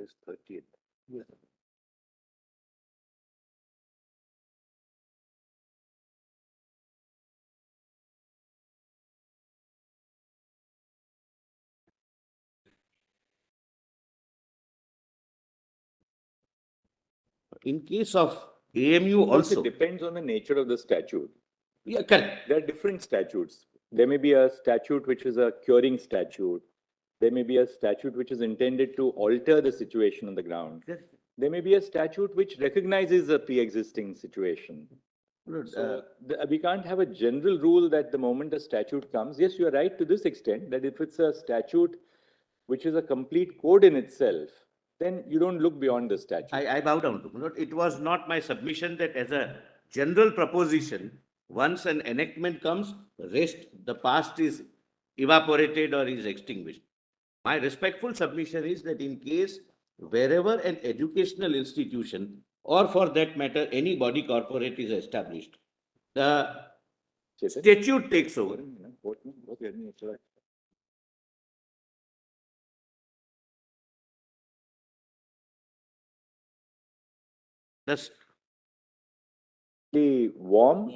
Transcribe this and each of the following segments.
is 30th. Yes. In case of AMU also. It depends on the nature of the statute. Yeah, correct. There are different statutes. There may be a statute which is a curing statute. There may be a statute which is intended to alter the situation on the ground. Correct. There may be a statute which recognizes a pre-existing situation. So we can't have a general rule that the moment a statute comes, yes, you are right to this extent, that if it's a statute which is a complete code in itself, then you don't look beyond the statute. I bow down to it. It was not my submission that as a general proposition, once an enactment comes, the past is evaporated or is extinguished. My respectful submission is that in case wherever an educational institution or for that matter any body corporate is established, the statute takes over. That's warm.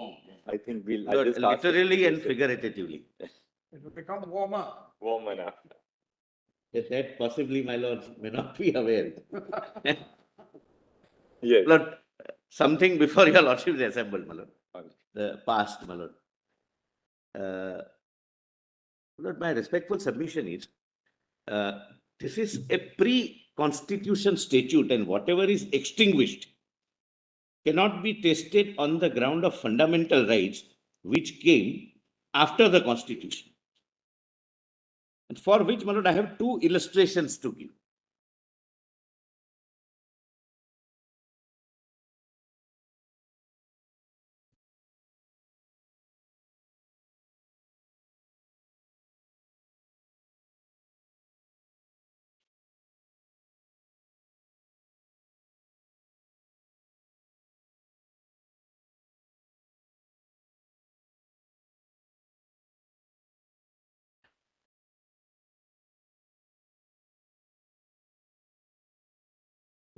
I think we'll literally and figuratively. It will become warmer. Warm enough. That possibly, my lord, may not be aware. Yes. Lord, something before your lordship is assembled, my lord. The past, my lord. Lord, my respectful submission is, this is a pre-constitution statute and whatever is extinguished cannot be tested on the ground of fundamental rights which came after the constitution. And for which, my lord, I have two illustrations to give.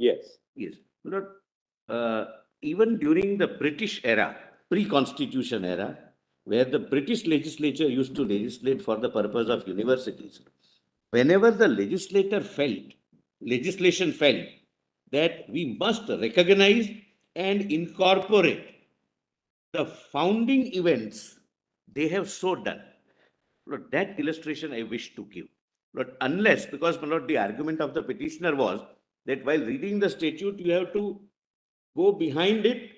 Yes. Yes. Lord, even during the British era, pre-constitution era, where the British legislature used to legislate for the purpose of universities, whenever the legislation felt that we must recognize and incorporate the founding events, they have so done. Lord, that illustration I wish to give. Lord, unless, because, my lord, the argument of the petitioner was that while reading the statute, you have to go behind it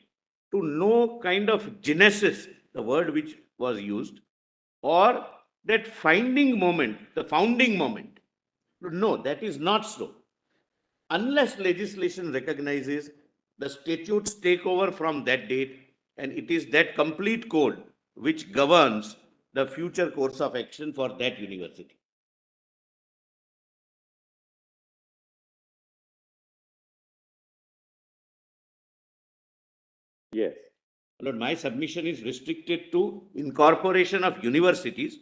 to know kind of genesis, the word which was used, or that finding moment, the founding moment. No, that is not so. Unless legislation recognizes, the statutes take over from that date, and it is that complete code which governs the future course of action for that university. Yes. Lord, my submission is restricted to incorporation of universities,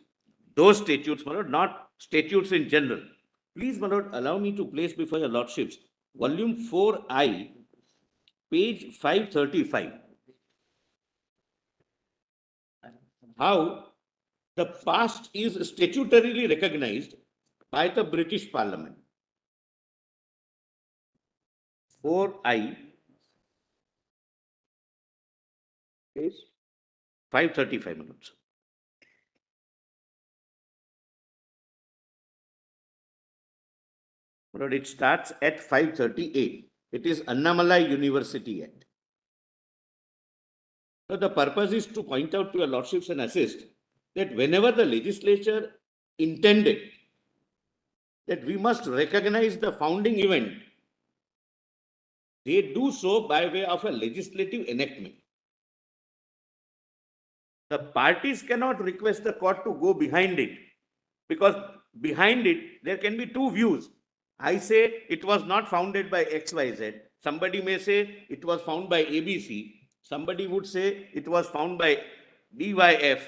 those statutes, my lord, not statutes in general. Please, my lord, allow me to place before your lordships volume 4I, page 535. How the past is statutorily recognized by the British Parliament. 4I, page 535 minutes. But it starts at 538. It is Annamalai University Act. So the purpose is to point out to your lordships and assist that whenever the legislature intended that we must recognize the founding event, they do so by way of a legislative enactment. The parties cannot request the court to go behind it, because behind it there can be two views. I say it was not founded by XYZ. Somebody may say it was found by ABC. Somebody would say it was found by DYF.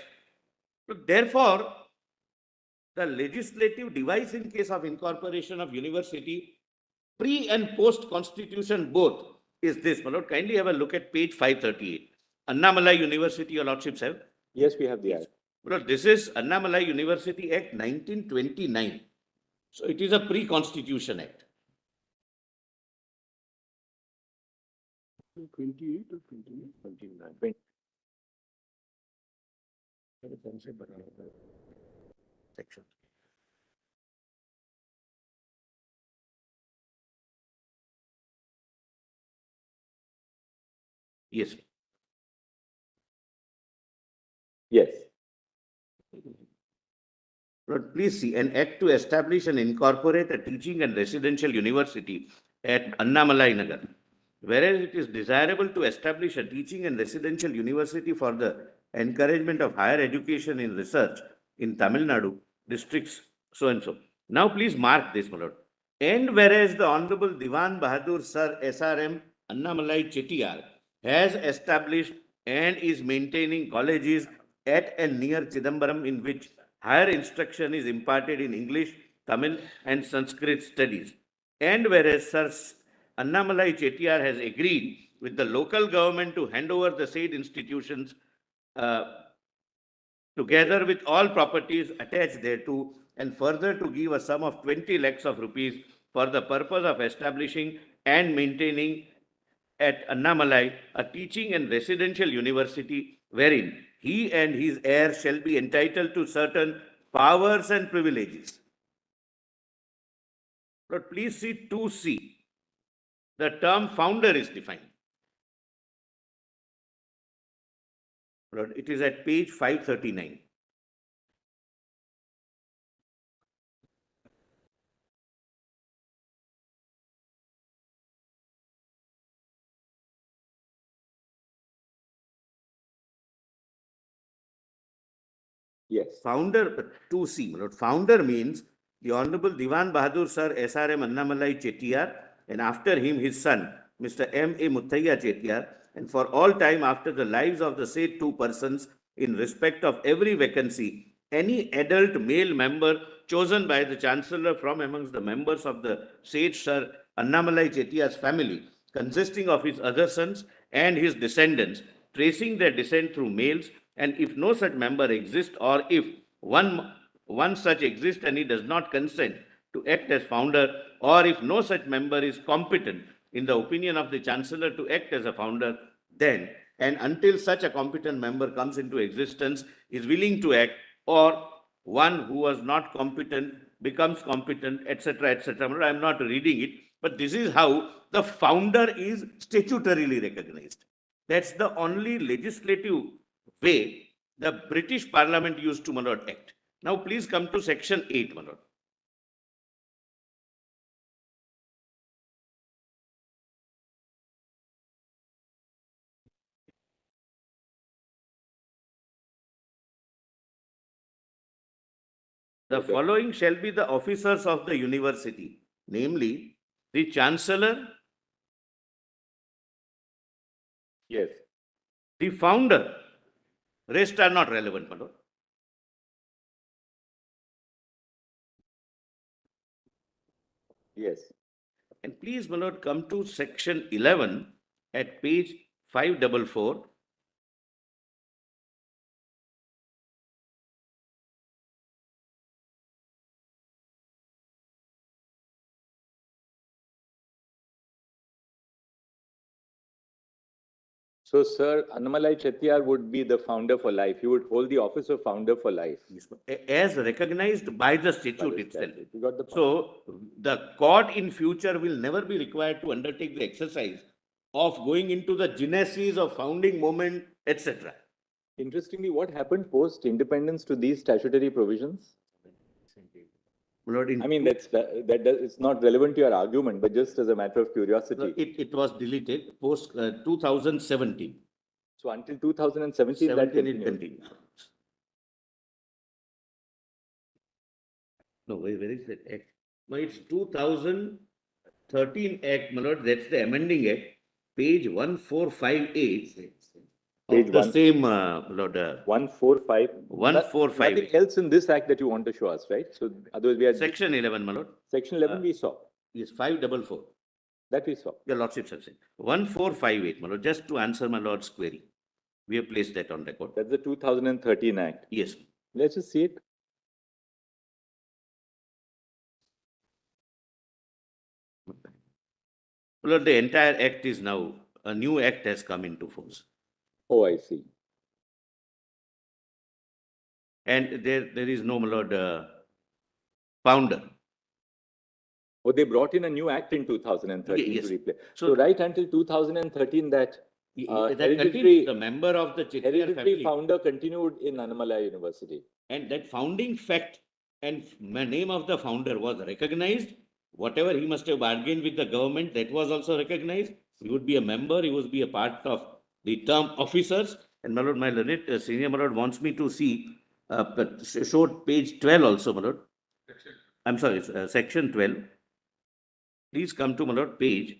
So therefore, the legislative device in case of incorporation of university pre and post constitution both is this, my lord. Kindly have a look at page 538. Annamalai University, your lordships have. Yes, we have the act. My lord, this is Annamalai University Act 1929. So it is a pre-constitution act. 28 or 29? 29. Section. Yes. Yes. Lord, please see an act to establish and incorporate a teaching and residential university at Annamalai Nagar. Whereas it is desirable to establish a teaching and residential university for the encouragement of higher education in research in Tamil Nadu districts so and so. Now please mark this, my lord. And whereas the Honorable Diwan Bahadur Sir SRM Annamalai Chettiar has established and is maintaining colleges at and near Chidambaram in which higher instruction is imparted in English, Tamil and Sanskrit studies. And whereas Sir Annamalai Chettiar has agreed with the local government to hand over the said institutions together with all properties attached thereto, and further to give a sum of 20 lakhs of rupees for the purpose of establishing and maintaining at Annamalai a teaching and residential university wherein he and his heirs shall be entitled to certain powers and privileges. But please see 2C. The term founder is defined. Lord, it is at page 539. Yes. Founder, 2C, Lord. Founder means the Honorable Diwan Bahadur Sir SRM Annamalai Chettiar, and after him his son, Mr. M.A. Muthaiya Chettiar, and for all time after the lives of the said two persons, in respect of every vacancy, any adult male member chosen by the Chancellor from amongst the members of the said Sir Annamalai Chettiar's family, consisting of his other sons and his descendants, tracing their descent through males, and if no such member exists, or if one such exists and he does not consent to act as founder, or if no such member is competent in the opinion of the Chancellor to act as a founder, then and until such a competent member comes into existence, is willing to act, or one who was not competent becomes competent, etc., etc. I am not reading it, but this is how the founder is statutorily recognized. That's the only legislative way the British Parliament used to, my lord, act. Now please come to section 8, my lord. The following shall be the officers of the university, namely the Chancellor, Yes. the founder. Rest are not relevant, my lord. Yes. And please, my lord, come to section 11 at page 544. So, Sir Annamalai Chettiar would be the founder for life. He would hold the office of founder for life. As recognized by the By statute the itself. statute. You got the point. So the court in future will never be required to undertake the exercise of going into the genesis of founding moment, etc. Interestingly, what happened post independence to these statutory provisions? Lord, in I mean, it's not relevant to your argument, but just as a matter of curiosity. it was deleted post 2017. So until 2017, that 17 it continued. continued. No, where is that act? No, it's 2013 Act, my lord, that's the amending act, page 1458 Page of the one. same, Lord, 145. 145. Nothing else in this act that you want to show us, right? So otherwise we had section 11, my lord. section 11 we saw. Yes, 544. That we saw. Your Lordships have said. 1458, my Lord, just to answer my Lord's query. We have placed that on record. That's the 2013 Act. Yes. Let's just see it. My Lord, the entire act is now, a new act has come into force. Oh, I see. And there is no, my Lord, founder. Oh, they brought in a new act in 2013 Yes. to replace. So- So right until 2013, that That hereditary, continues, the member of the Chettiar hereditary family. founder continued in Annamalai University. And that founding fact and name of the founder was recognized. Whatever he must have bargained with the government, that was also recognized. He would be a member, he would be a part of the term officers. And my Lord, my learned senior my Lord wants me to see short page 12 also, my Lord. I'm sorry, section 12. Please come to my Lord, page,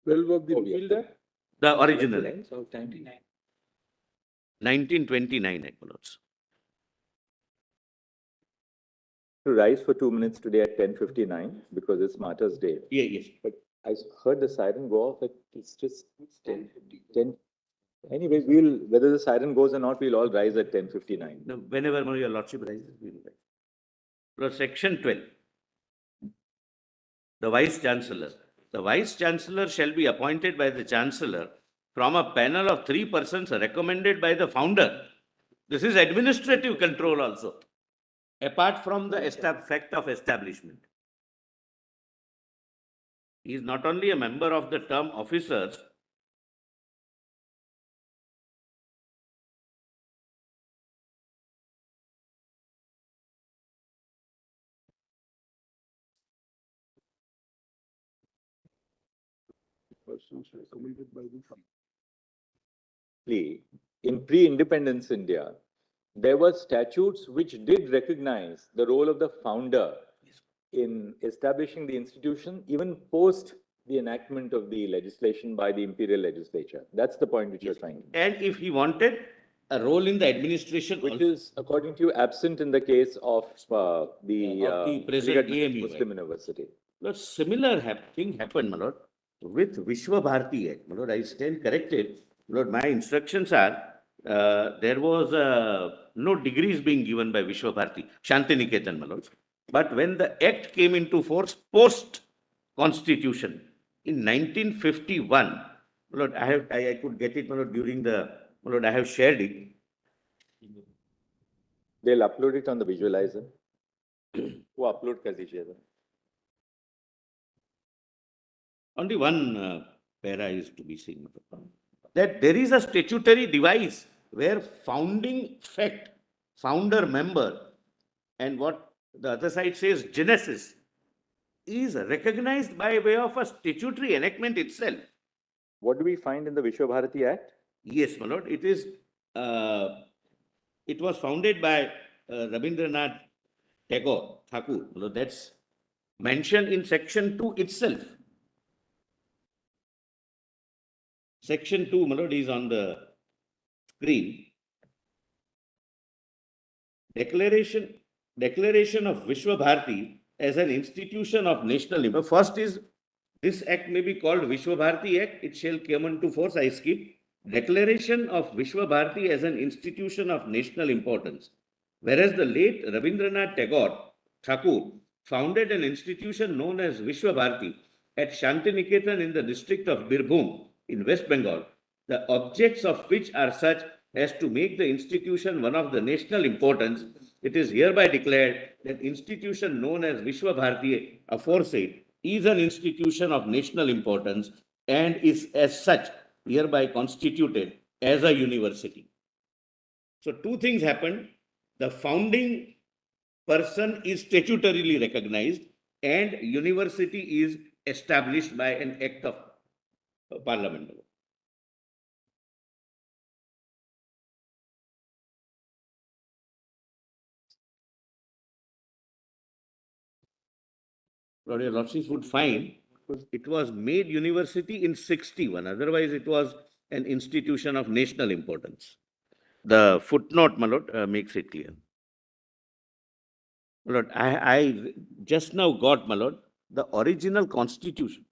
12 of the Oh, yeah. repeal there? the original act, So 99. 1929 act, my Lords. To rise for 2 minutes today at 10:59 because it's Martyrs' Day. Yeah, yes. But I heard the siren go off. It's just 10. Anyway, whether the siren goes or not, we'll all rise at 10:59. No, whenever my Your Lordship rises, we will rise. Lord, section 12. The Vice Chancellor. The Vice Chancellor shall be appointed by the Chancellor from a panel of 3 persons recommended by the founder. This is administrative control also, apart from the fact of establishment. He is not only a member of the term officers, Persons recommended by the In pre-independence India, there were statutes which did recognize the role of the founder in establishing the institution, even post the enactment of the legislation by the imperial legislature. That's the point which you're trying to make. and if he wanted a role in the administration, Which also, is, according to you, absent in the case of the present Aligarh AMU, Muslim University. Lord, similar thing happened, my Lord, with Vishwa Bharati Act. My Lord, I stand corrected. Lord, my instructions are, there was no degrees being given by Vishwa Bharati, Shantiniketan, my Lord. But when the act came into force post-constitution in 1951, my Lord, I could get it, my Lord, during the, my Lord, I have shared it. They'll upload it on the visualizer. वो upload कर दीजिएगा. Only one para is to be seen. That there is a statutory device where founding fact, founder member, and what the other side says genesis, is recognized by way of a statutory enactment itself. What do we find in the Vishwa Bharati Act? Yes, my lord, it is. It was founded by Rabindranath Tagore, Thakur. That's mentioned in section 2 itself. Section 2, my lord, is on the screen. Declaration of Vishwa Bharati as an institution of national importance. First is, this act may be called Vishwa Bharati Act. It shall come into force. I skip. Declaration of Vishwa Bharati as an institution of national importance. Whereas the late Rabindranath Tagore, Thakur, founded an institution known as Vishwa Bharati at Shantiniketan in the district of Birbhum in West Bengal, the objects of which are such as to make the institution one of the national importance, it is hereby declared that institution known as Vishwa Bharati aforesaid is an institution of national importance and is as such hereby constituted as a university. So two things happened. The founding person is statutorily recognized and university is established by an act of parliament. Lord, your Lordships would find it was made university in 61. Otherwise, it was an institution of national importance. The footnote, my lord, makes it clear. My lord, I just now got, my lord, the original constitution.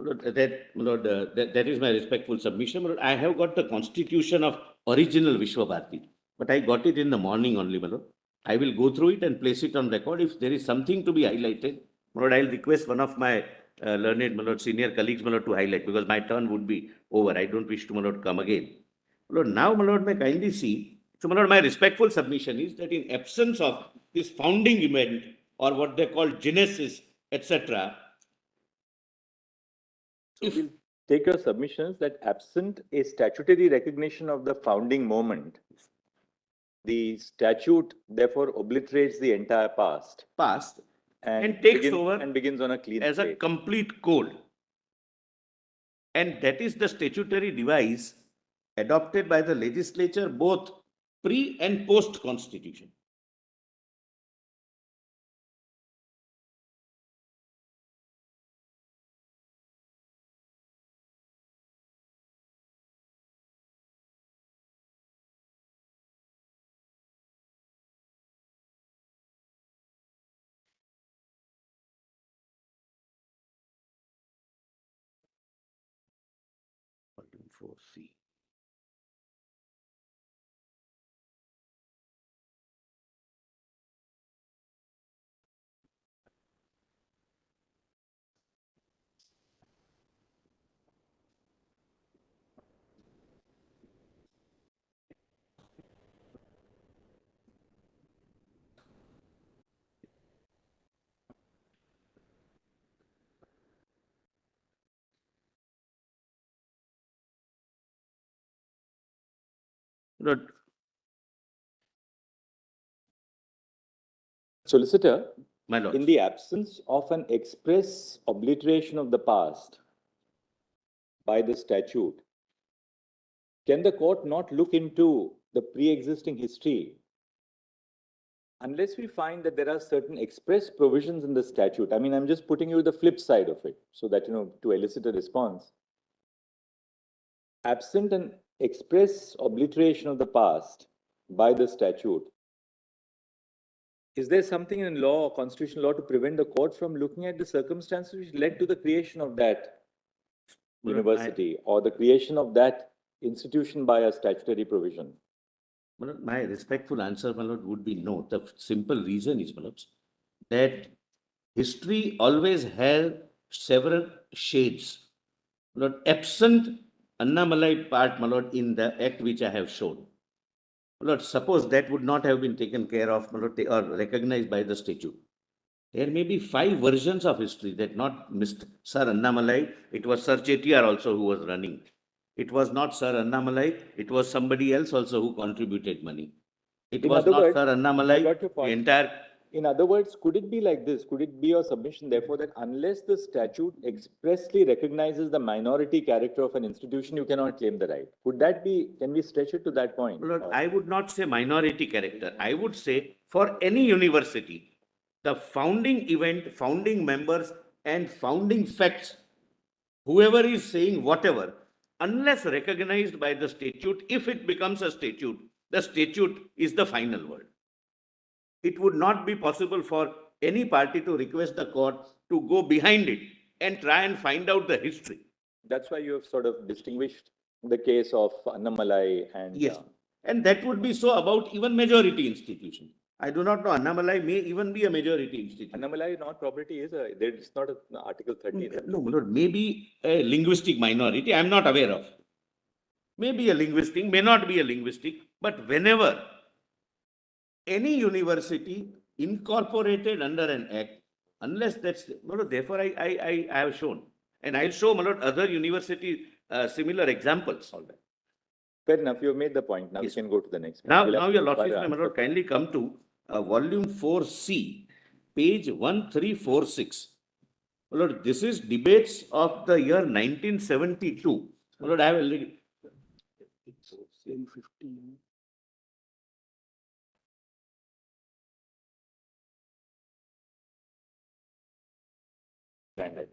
That is my respectful submission. But I have got the constitution of original Vishwa Bharati, but I got it in the morning only, my lord. I will go through it and place it on record. If there is something to be highlighted, my lord, I'll request one of my learned, my lord, senior colleagues, my lord, to highlight, because my turn would be over. I don't wish to, my lord, come again. My lord, now, my lord, may kindly see. So, my lord, my respectful submission is that in absence of this founding event, or what they call genesis, etc., So we'll take your submissions that absent a statutory recognition of the founding moment, the statute therefore obliterates the entire past past and takes over and begins on a clean as a slate. complete code. And that is the statutory device adopted by the legislature both pre and post constitution. Volume 4C. Lord, Solicitor, my lord. in the absence of an express obliteration of the past by the statute, can the court not look into the pre-existing history unless we find that there are certain express provisions in the statute? I mean, I'm just putting you the flip side of it so that, to elicit a response. Absent an express obliteration of the past by the statute, is there something in law or constitutional law to prevent the court from looking at the circumstances which led to the creation of that university or the creation of that institution by a statutory provision? My respectful answer, my lord, would be no. The simple reason is, my lords, that history always has several shades. My lord, absent Annamalai part, my lord, in the act which I have shown. My lord, suppose that would not have been taken care of, my lord, or recognized by the statute. There may be 5 versions of history that not Mr. Sir Annamalai, it was Sir Chettiar also who was running. It was not Sir Annamalai, it was somebody else also who contributed money. It was not Sir Annamalai, the entire. In other words, could it be like this? Could it be your submission, therefore, that unless the statute expressly recognizes the minority character of an institution, you cannot claim the right? Could that be, can we stretch it to that point? Lord, I would not say minority character. I would say for any university, the founding event, founding members, and founding facts, whoever is saying whatever, unless recognized by the statute, if it becomes a statute, the statute is the final word. It would not be possible for any party to request the court to go behind it and try and find out the history. That's why you have sort of distinguished the case of Annamalai and. Yes, and that would be so about even majority institutions. I do not know, Annamalai may even be a majority institution. Annamalai non-property is it's not an Article 13. No, Lord, maybe a linguistic minority, I am not aware of. Maybe a linguistic, may not be a linguistic, but whenever any university incorporated under an act, unless that's, therefore I have shown, and I'll show, other university similar examples. All that. Fair enough, you have made the point. Now Yes. we can go to the next. Now your lordship, my lord, kindly come to volume 4C, page 1346. My lord, this is debates of the year 1972. My lord, I have already. 10:15. standard.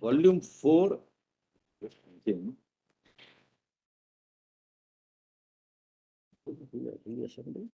Volume 4, Thinking, reassembly.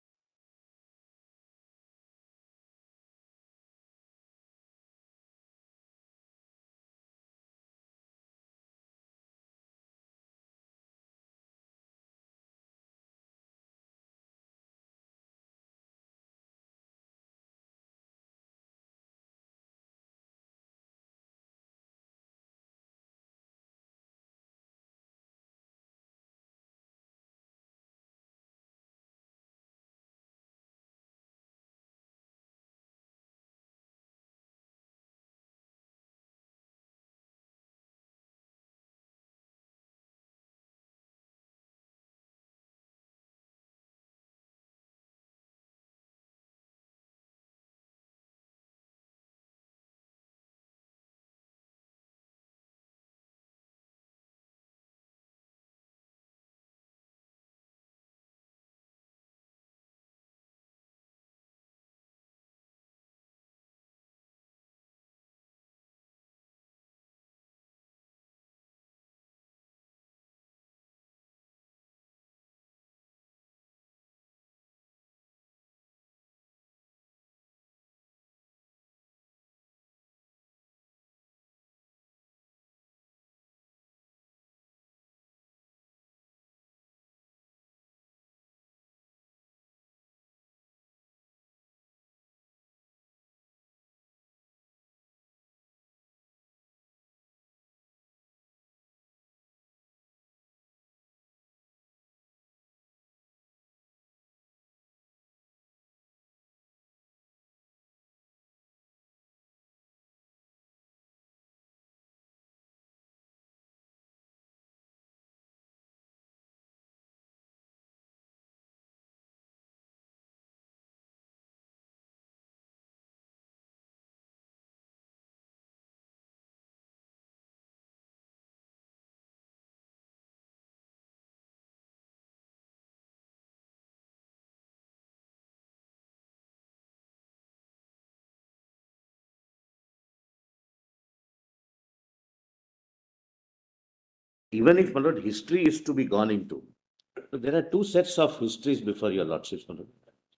even if, my lord, history is to be gone into, so there are two sets of histories before your lordships, my lord.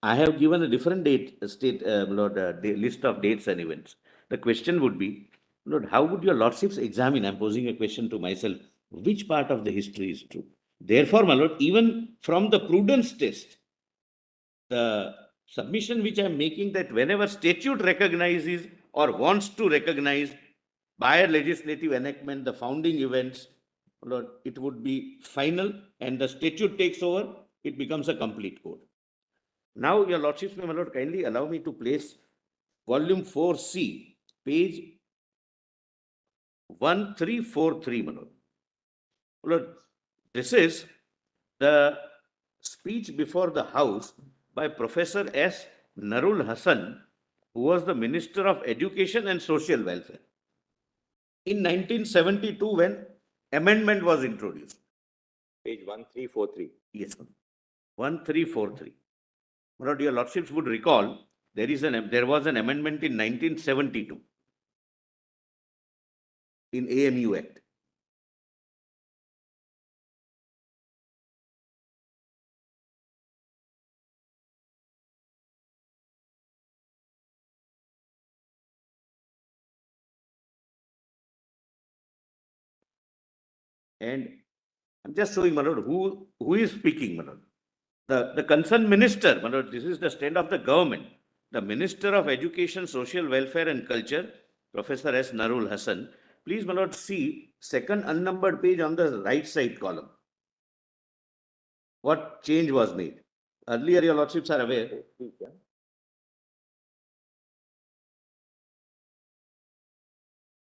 I have given a different my lord, list of dates and events. The question would be, my lord, how would your lordships examine? I'm posing a question to myself. Which part of the history is true? Therefore, my lord, even from the prudence test, the submission which I'm making, that whenever statute recognizes or wants to recognize by a legislative enactment the founding events, Lord, it would be final, and the statute takes over, it becomes a complete code. Now, your lordships may, my lord, kindly allow me to place volume 4C, page 1343, my lord. Lord, this is the speech before the House by Professor S. Narul Hassan, who was the Minister of Education and Social Welfare, in 1972 when amendment was introduced. Page 1343. Yes, 1343. My lord, your lordships would recall there was an amendment in 1972 in AMU Act. And I'm just showing, my lord, who is speaking, my lord. The concerned minister, my lord, this is the stand of the government. The Minister of Education, Social Welfare and Culture, Professor S. Narul Hassan. Please, my lord, see second unnumbered page on the right side column. What change was made? Earlier, your lordships are aware.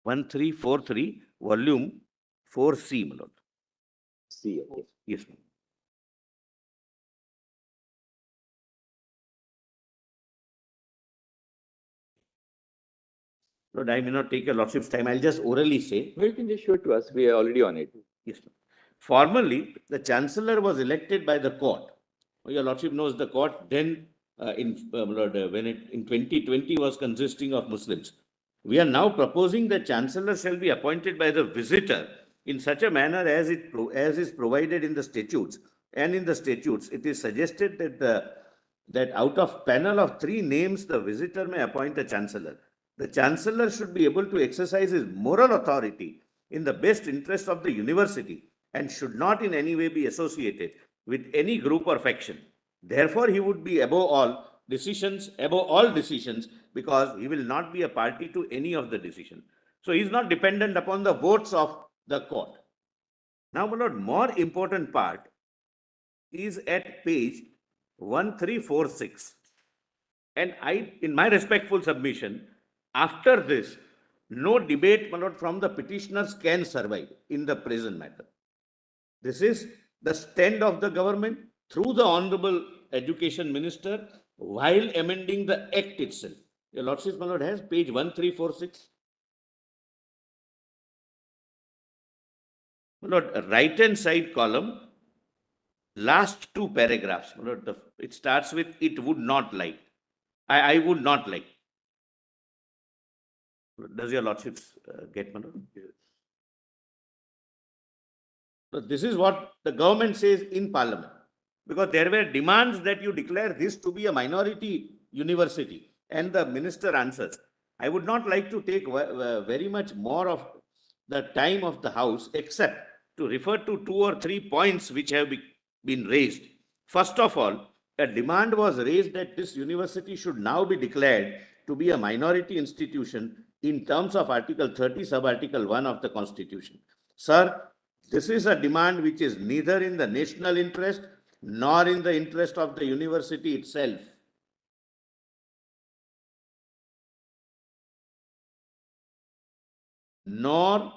1343, volume 4C, my lord. C, okay. Yes, ma'am. Lord, I may not take your lordship's time. I'll just orally say. No, you can just show it to us. We are already on it. Yes, ma'am. Formerly, the chancellor was elected by the court. Your lordship knows the court then, when it in 2020 was consisting of Muslims. We are now proposing that chancellor shall be appointed by the visitor in such a manner as is provided in the statutes. And in the statutes, it is suggested that out of panel of 3 names, the visitor may appoint a chancellor. The chancellor should be able to exercise his moral authority in the best interest of the university and should not in any way be associated with any group or faction. Therefore, he would be above all decisions, because he will not be a party to any of the decisions. So he is not dependent upon the votes of the court. Now, my lord, more important part is at page 1346. And in my respectful submission, after this, no debate, my lord, from the petitioners can survive in the present matter. This is the stand of the government through the Honorable Education Minister while amending the Act itself. Your lordship, my lord, has page 1346. My lord, right hand side column, last 2 paragraphs. My lord, it starts with "it would not like." I would not like. Does your lordship get, my lord? So this is what the government says in Parliament, because there were demands that you declare this to be a minority university, and the minister answers, I would not like to take very much more of the time of the House, except to refer to 2 or 3 points which have been raised. First of all, a demand was raised that this university should now be declared to be a minority institution in terms of Article 30, Sub-Article 1 of the Constitution. Sir, this is a demand which is neither in the national interest nor in the interest of the university itself. Nor,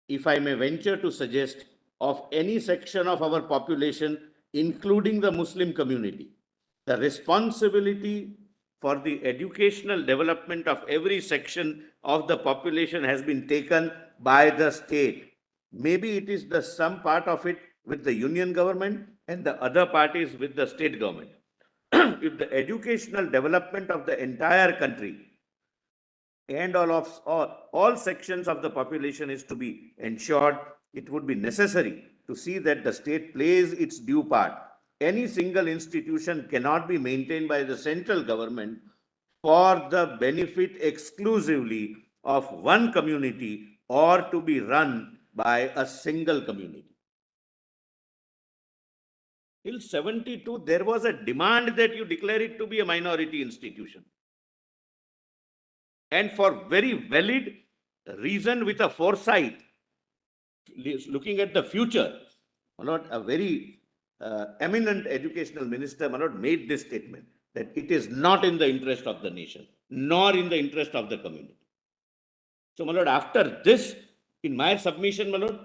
if I may venture to suggest, of any section of our population, including the Muslim community. The responsibility for the educational development of every section of the population has been taken by the state. Maybe it is some part of it with the union government and the other part is with the state government. If the educational development of the entire country and all sections of the population is to be ensured, it would be necessary to see that the state plays its due part. Any single institution cannot be maintained by the central government for the benefit exclusively of one community or to be run by a single community. Till 72, there was a demand that you declare it to be a minority institution. And for very valid reason with a foresight, looking at the future, Manoj, a very eminent educational minister, Manoj, made this statement that it is not in the interest of the nation, nor in the interest of the community. So, Manoj, after this, in my submission, Manoj,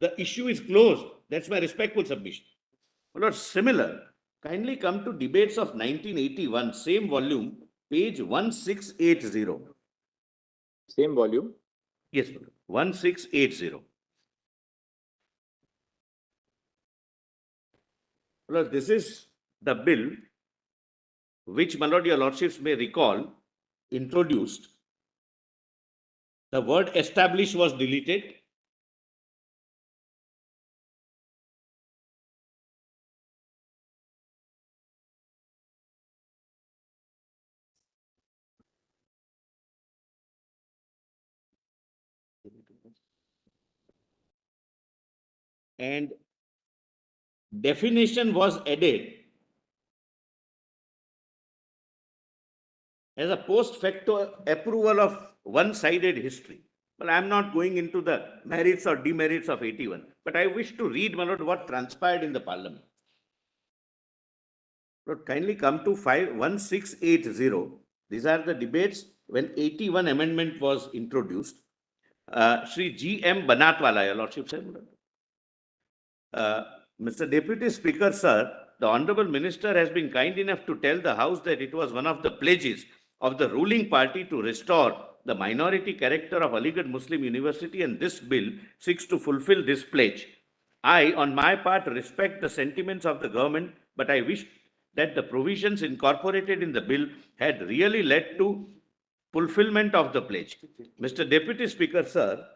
the issue is closed. That's my respectful submission. Manoj, similar, kindly come to debates of 1981, same volume, page 1680. Same volume. Yes, Manoj, 1680. Well, this is the bill which, my lord, your lordships may recall, introduced. The word establish was deleted. And definition was added as a post facto approval of one-sided history. Well, I'm not going into the merits or demerits of 81, but I wish to read, my lord, what transpired in the parliament. Lord, kindly come to 1680. These are the debates when 81 amendment was introduced. Shri G.M. Banatwala, your lordship said. Mr. Deputy Speaker, sir, the Honorable Minister has been kind enough to tell the House that it was one of the pledges of the ruling party to restore the minority character of Aligarh Muslim University, and this bill seeks to fulfill this pledge. I, on my part, respect the sentiments of the government, but I wish that the provisions incorporated in the bill had really led to fulfillment of the pledge. Mr. Deputy Speaker, sir,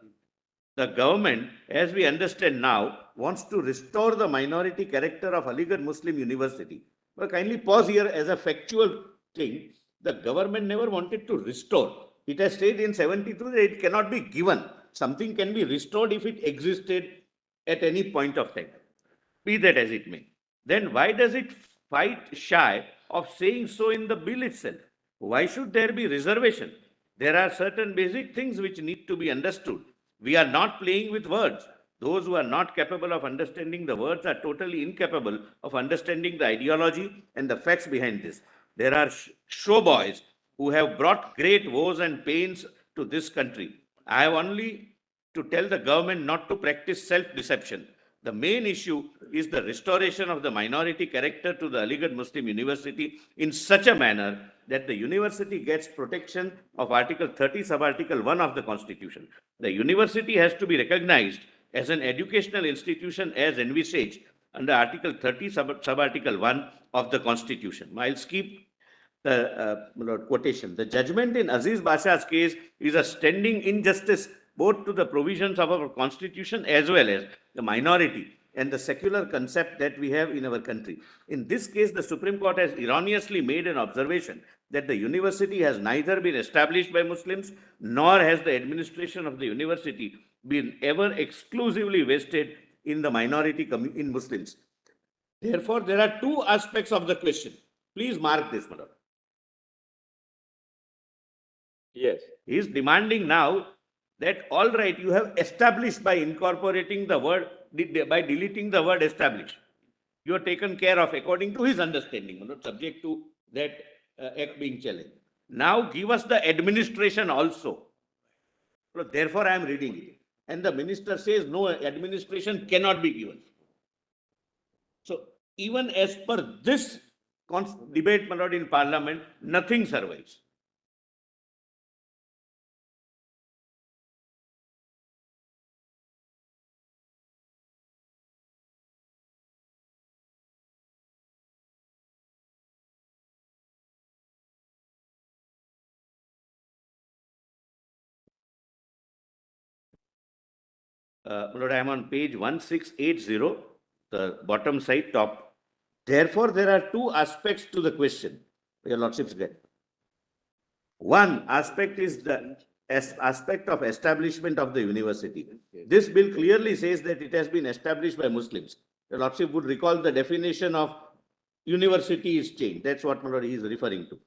the government, as we understand now, wants to restore the minority character of Aligarh Muslim University. Well, kindly pause here as a factual thing. The government never wanted to restore. It has stated in 72 that it cannot be given. Something can be restored if it existed at any point of time. Be that as it may. Then why does it fight shy of saying so in the bill itself? Why should there be reservation? There are certain basic things which need to be understood. We are not playing with words. Those who are not capable of understanding the words are totally incapable of understanding the ideology and the facts behind this. There are show boys who have brought great woes and pains to this country. I have only to tell the government not to practice self-deception. The main issue is the restoration of the minority character to the Aligarh Muslim University in such a manner that the university gets protection of Article 30, Sub-Article 1 of the Constitution. The university has to be recognized as an educational institution as envisaged under Article 30, Sub-Article 1 of the Constitution. I'll skip the quotation. The judgment in Aziz Basha's case is a standing injustice both to the provisions of our Constitution as well as the minority and the secular concept that we have in our country. In this case, the Supreme Court has erroneously made an observation that the university has neither been established by Muslims nor has the administration of the university been ever exclusively vested in the minority in Muslims. Therefore, there are two aspects of the question. Please mark this, madam. Yes. He is demanding now that all right, you have established by incorporating the word, by deleting the word established. You are taken care of according to his understanding, not subject to that act being challenged. Now give us the administration also. So therefore, I am reading it. And the minister says no administration cannot be given. So even as per this debate, my lord, in parliament, nothing survives. Lord, I am on page 1680, the bottom side top. Therefore, there are two aspects to the question. Your Lordship's get. One aspect is the aspect of establishment of the university. This bill clearly says that it has been established by Muslims. Your Lordship would recall the definition of university is changed. That's what my Lord he is referring to.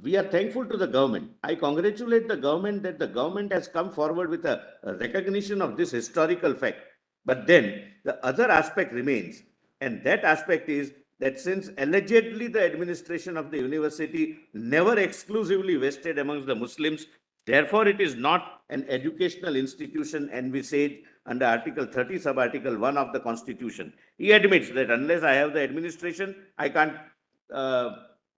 We are thankful to the government. I congratulate the government that the government has come forward with a recognition of this historical fact. But then the other aspect remains, and that aspect is that since allegedly the administration of the university never exclusively vested amongst the Muslims, therefore it is not an educational institution envisaged under Article 30, sub-article 1 of the Constitution. He admits that unless I have the administration, I can't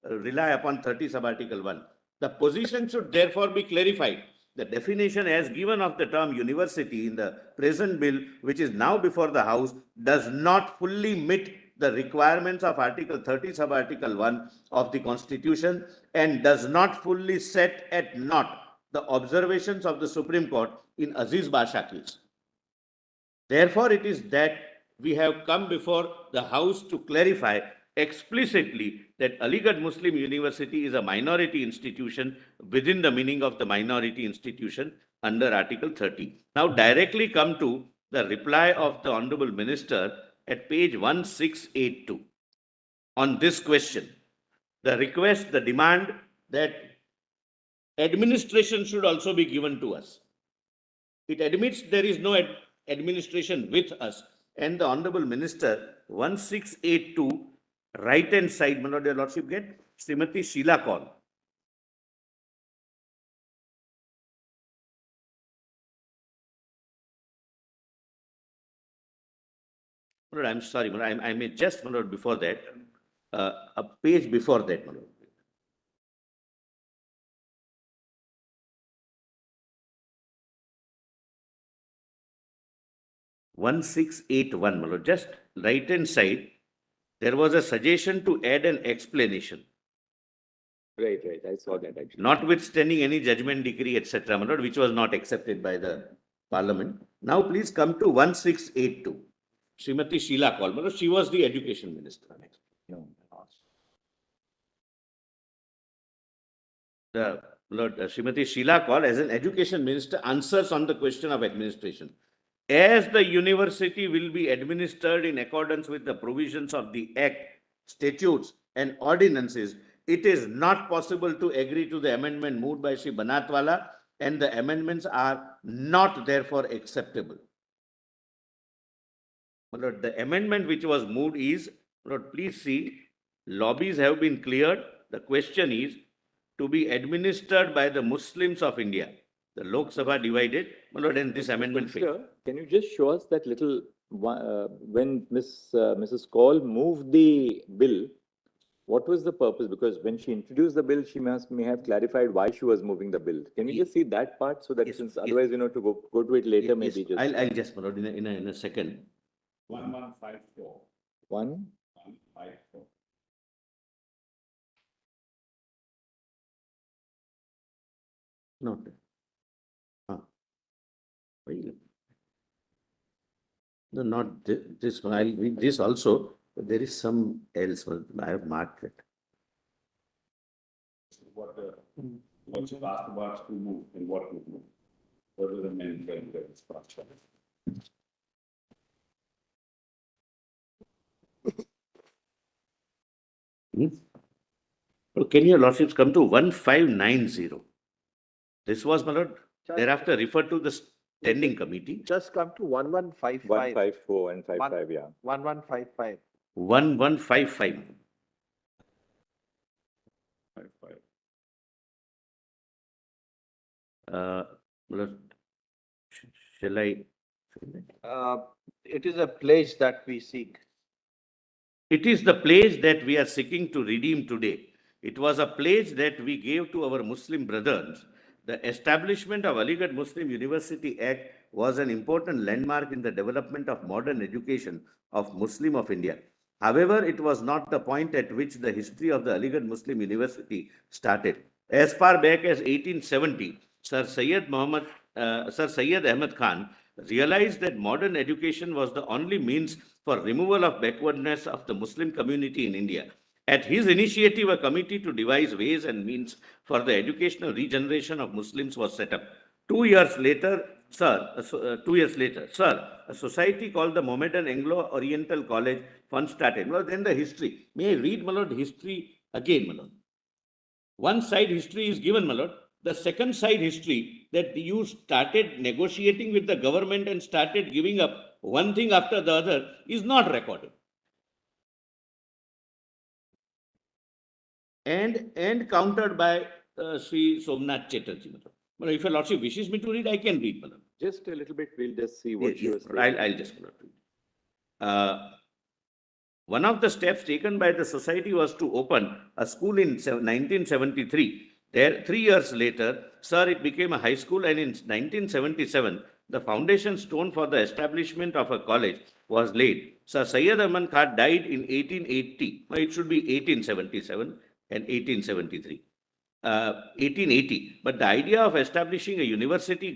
rely upon 30 sub-article 1. The position should therefore be clarified. The definition as given of the term university in the present bill, which is now before the House, does not fully meet the requirements of Article 30 sub-article 1 of the Constitution and does not fully set at naught the observations of the Supreme Court in Aziz Basha case. Therefore, it is that we have come before the House to clarify explicitly that Aligarh Muslim University is a minority institution within the meaning of the minority institution under Article 30. Now, directly come to the reply of the Honorable Minister at page 1682 on this question. The request, the demand that administration should also be given to us. It admits there is no administration with us, and the Honorable Minister 1682 right hand side, my Lord, your Lordship get Srimati Sheila Kaul. My Lord, I'm sorry, my Lord, I may just, my Lord, before that, a page before that, my Lord. One 1681, my Lord, just right hand side, there was a suggestion to add an explanation. Right, I saw that actually. Notwithstanding any judgment, decree, etc., my Lord, which was not accepted by the Parliament. Now, please come to 1682. Srimati Sheila Kaul, my Lord, she was the Education Minister. No. The Lord Srimati Sheila Kaul, as an Education Minister, answers on the question of administration. As the university will be administered in accordance with the provisions of the Act, statutes, and ordinances, it is not possible to agree to the amendment moved by Shri Banatwala, and the amendments are not therefore acceptable. Lord, the amendment which was moved is, Lord, please see, lobbies have been cleared. The question is to be administered by the Muslims of India. The Lok Sabha divided, my Lord, and this amendment failed. Can you just show us that little, when Mrs. Kaul moved the bill, what was the purpose? Because when she introduced the bill, she may have clarified why she was moving the bill. Can we just see that part so that Yes, since yes. otherwise, you know, to go to it later, Yes, maybe just. I'll just, my Lord, in a second. 1154. 154. Not that. No, not this one. I'll read this also, but there is some else. I have marked it. What's asked about to move and what would move? What are the main things that is structure? Well, can your Lordships come to 1590? This was, my Lord, thereafter referred to the standing committee. Just come to 1155. 154 and 55, yeah. 1155. 1155. 55. Lord, shall I? It is a pledge that we seek. It is the pledge that we are seeking to redeem today. It was a pledge that we gave to our Muslim brothers. The establishment of Aligarh Muslim University Act was an important landmark in the development of modern education of Muslim of India. However, it was not the point at which the history of the Aligarh Muslim University started. As far back as 1870, Sir Syed Ahmed Khan realized that modern education was the only means for removal of backwardness of the Muslim community in India. At his initiative, a committee to devise ways and means for the educational regeneration of Muslims was set up. 2 years later, sir, a society called the Mohammedan Anglo-Oriental College Fund started. Well, then the history. May I read, my lord, history again, my lord? One side history is given, my lord. The second side history, that you started negotiating with the government and started giving up one thing after the other, is not recorded. And countered by Sri Somnath Chatterjee. But if your lordship wishes me to read, I can read, madam. Just a little bit, we'll just see what Yes, you yes, were I'll, saying. I'll just read. One of the steps taken by the society was to open a school in 1973. There, 3 years later, sir, it became a high school, and in 1977, the foundation stone for the establishment of a college was laid. Sir Syed Ahmad Khan died in 1880. It should be 1877 and 1873. 1880. But the idea of establishing a university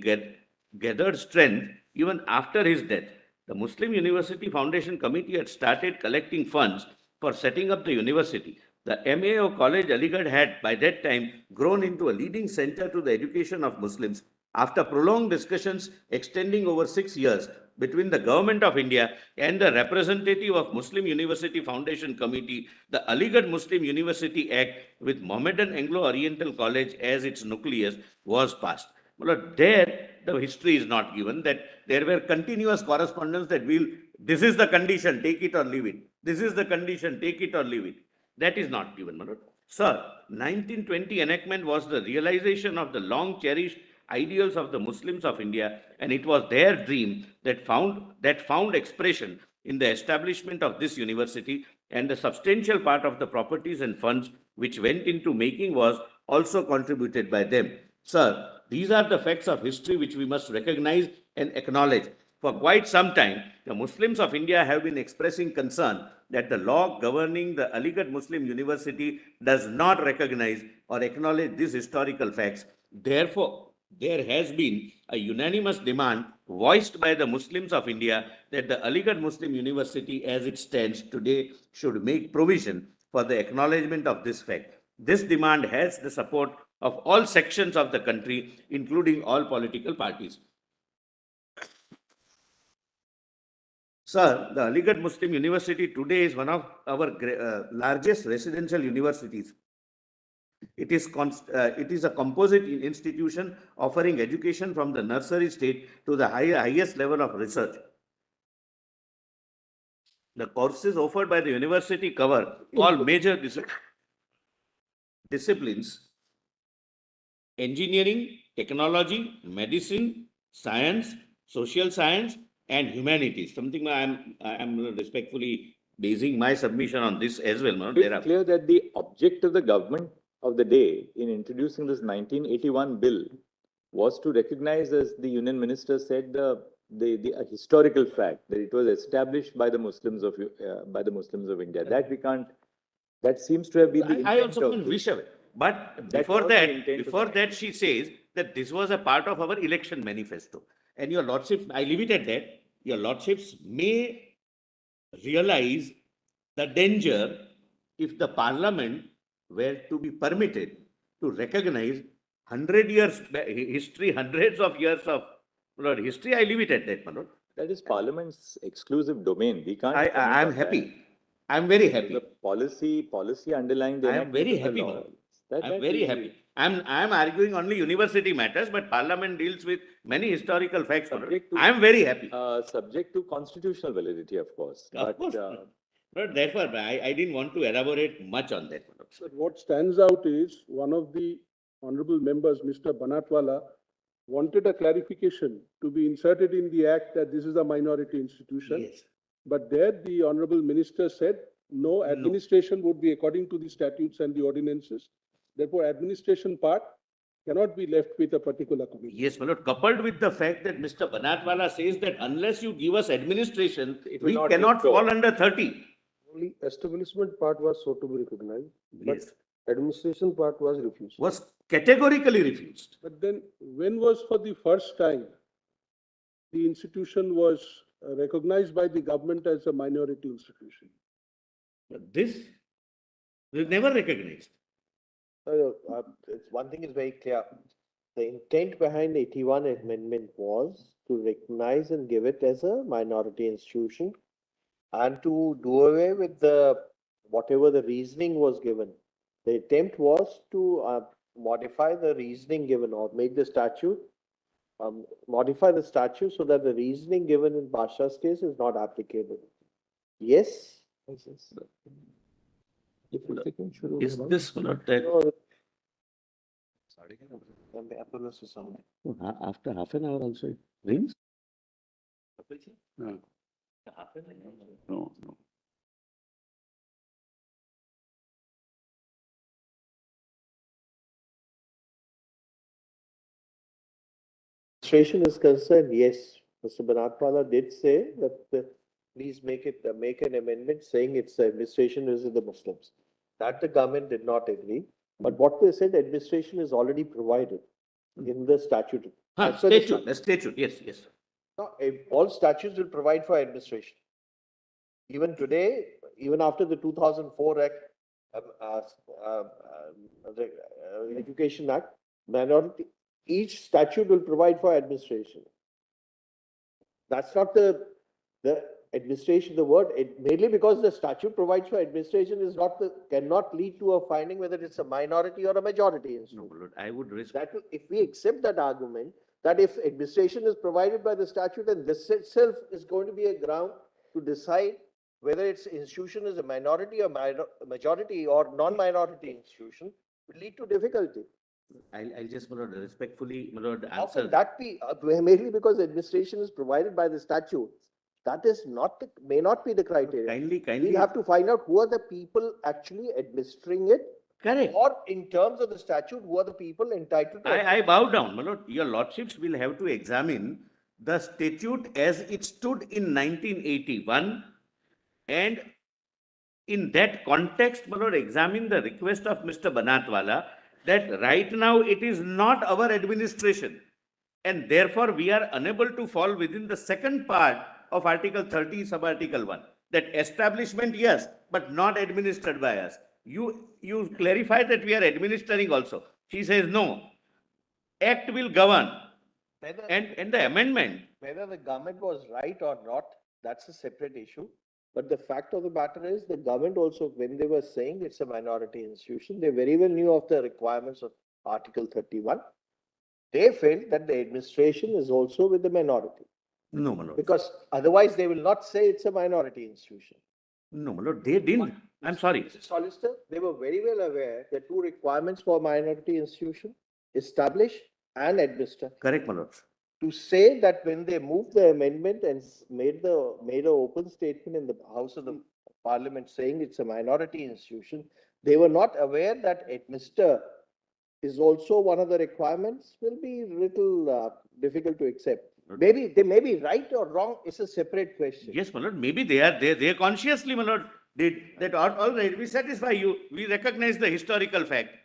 gathered strength even after his death. The Muslim University Foundation Committee had started collecting funds for setting up the university. The MAO College Aligarh had by that time grown into a leading center to the education of Muslims. After prolonged discussions extending over 6 years between the Government of India and the representative of Muslim University Foundation Committee, the Aligarh Muslim University Act with Mohammedan Anglo-Oriental College as its nucleus was passed. Well, there, the history is not given, that there were continuous correspondence that this is the condition, take it or leave it. This is the condition, take it or leave it. That is not given, my lord. Sir, 1920 enactment was the realization of the long cherished ideals of the Muslims of India, and it was their dream that found expression in the establishment of this university, and the substantial part of the properties and funds which went into making was also contributed by them. Sir, these are the facts of history which we must recognize and acknowledge. For quite some time, the Muslims of India have been expressing concern that the law governing the Aligarh Muslim University does not recognize or acknowledge these historical facts. Therefore, there has been a unanimous demand voiced by the Muslims of India that the Aligarh Muslim University, as it stands today, should make provision for the acknowledgement of this fact. This demand has the support of all sections of the country, including all political parties. Sir, the Aligarh Muslim University today is one of our largest residential universities. It is a composite institution offering education from the nursery stage to the highest level of research. The courses offered by the university cover all major disciplines: engineering, technology, medicine, science, social science, and humanities. Something I am respectfully basing my submission on this as well. No? It's clear that the object of the government of the day in introducing this 1981 bill was to recognize, as the Union Minister said, a historical fact that it was established by the Muslims of India. That we can't. That seems to have been the. I also can't wish away. But before that, she says that this was a part of our election manifesto. And your lordships, I leave it at that. Your lordships may realize the danger if the parliament were to be permitted to recognize 100 years history, hundreds of years of history. I leave it at that, my lord. That is Parliament's exclusive domain. We can't. I am happy. I'm very happy. The policy underlying the. I am very happy. I'm very happy. I'm arguing only university matters, but Parliament deals with many historical facts. I'm very happy. Subject to constitutional validity, of course. Of course. But therefore, I didn't want to elaborate much on that. But what stands out is one of the honorable members, Mr. Banatwala, wanted a clarification to be inserted in the act that this is a minority institution. Yes. But there the honorable minister said, no, administration would be according to the statutes and the ordinances. Therefore, administration part cannot be left with a particular committee. Yes, my lord, coupled with the fact that Mr. Banatwala says that unless you give us administration, we cannot fall under 30. Only establishment part was so to be recognized, but Yes. administration part was refused. Was categorically refused. But then when was for the first time the institution was recognized by the government as a minority institution. But this, we've never recognized. It's one thing is very clear. The intent behind 81 amendment was to recognize and give it as a minority institution and to do away with whatever the reasoning was given. The attempt was to modify the reasoning given or make the statute, modify the statute so that the reasoning given in Basha's case is not applicable. Yes? Is this not that? No, appellants or something. After half an hour also it rings? No. No, no. Administration is concerned, yes, Mr. Banatwala did say that please make an amendment saying it's administration is the Muslims. That the government did not agree. But what they said, administration is already provided in the statute. So the Statute, the statute, yes, yes. No, all statutes will provide for administration. Even today, even after the 2004 Act, the Education Act, each statute will provide for administration. That's not the administration, the word, mainly because the statute provides for administration is not cannot lead to a finding whether it's a minority or a majority. No, Lord, I would respect. If we accept that argument, that if administration is provided by the statute and this itself is going to be a ground to decide whether its institution is a minority or majority or non-minority institution, will lead to difficulty. I'll just, my Lord, respectfully, my Lord, How can answer. that be? Mainly because administration is provided by the statute. That is not, may not be the criteria. Kindly. We have to find out who are the people actually administering it, Correct. or in terms of the statute, who are the people entitled to. I bow down, my Lord. Your Lordships will have to examine the statute as it stood in 1981, and in that context, my Lord, examine the request of Mr. Banatwala that right now it is not our administration, and therefore we are unable to fall within the second part of Article 30, Sub-Article 1. That establishment, yes, but not administered by us. You clarify that we are administering also. She says no. Act will govern. Whether, And the amendment, whether the government was right or not, that's a separate issue. But the fact of the matter is the government also, when they were saying it's a minority institution, they very well knew of the requirements of Article 31. They felt that the administration is also with the minority. no, my Lord. Because otherwise they will not say it's a minority institution. No, my Lord, they didn't. I'm sorry. Mr. Solicitor, they were very well aware the two requirements for minority institution, establish and administer. Correct, my Lord. To say that when they moved the amendment and made an open statement in the House of the Parliament saying it's a minority institution, they were not aware that administer is also one of the requirements, will be little difficult to accept. Maybe they may be right or wrong, it's a separate question. Yes, my Lord, maybe they consciously, my Lord, did that. All right, we satisfy you. We recognize the historical fact.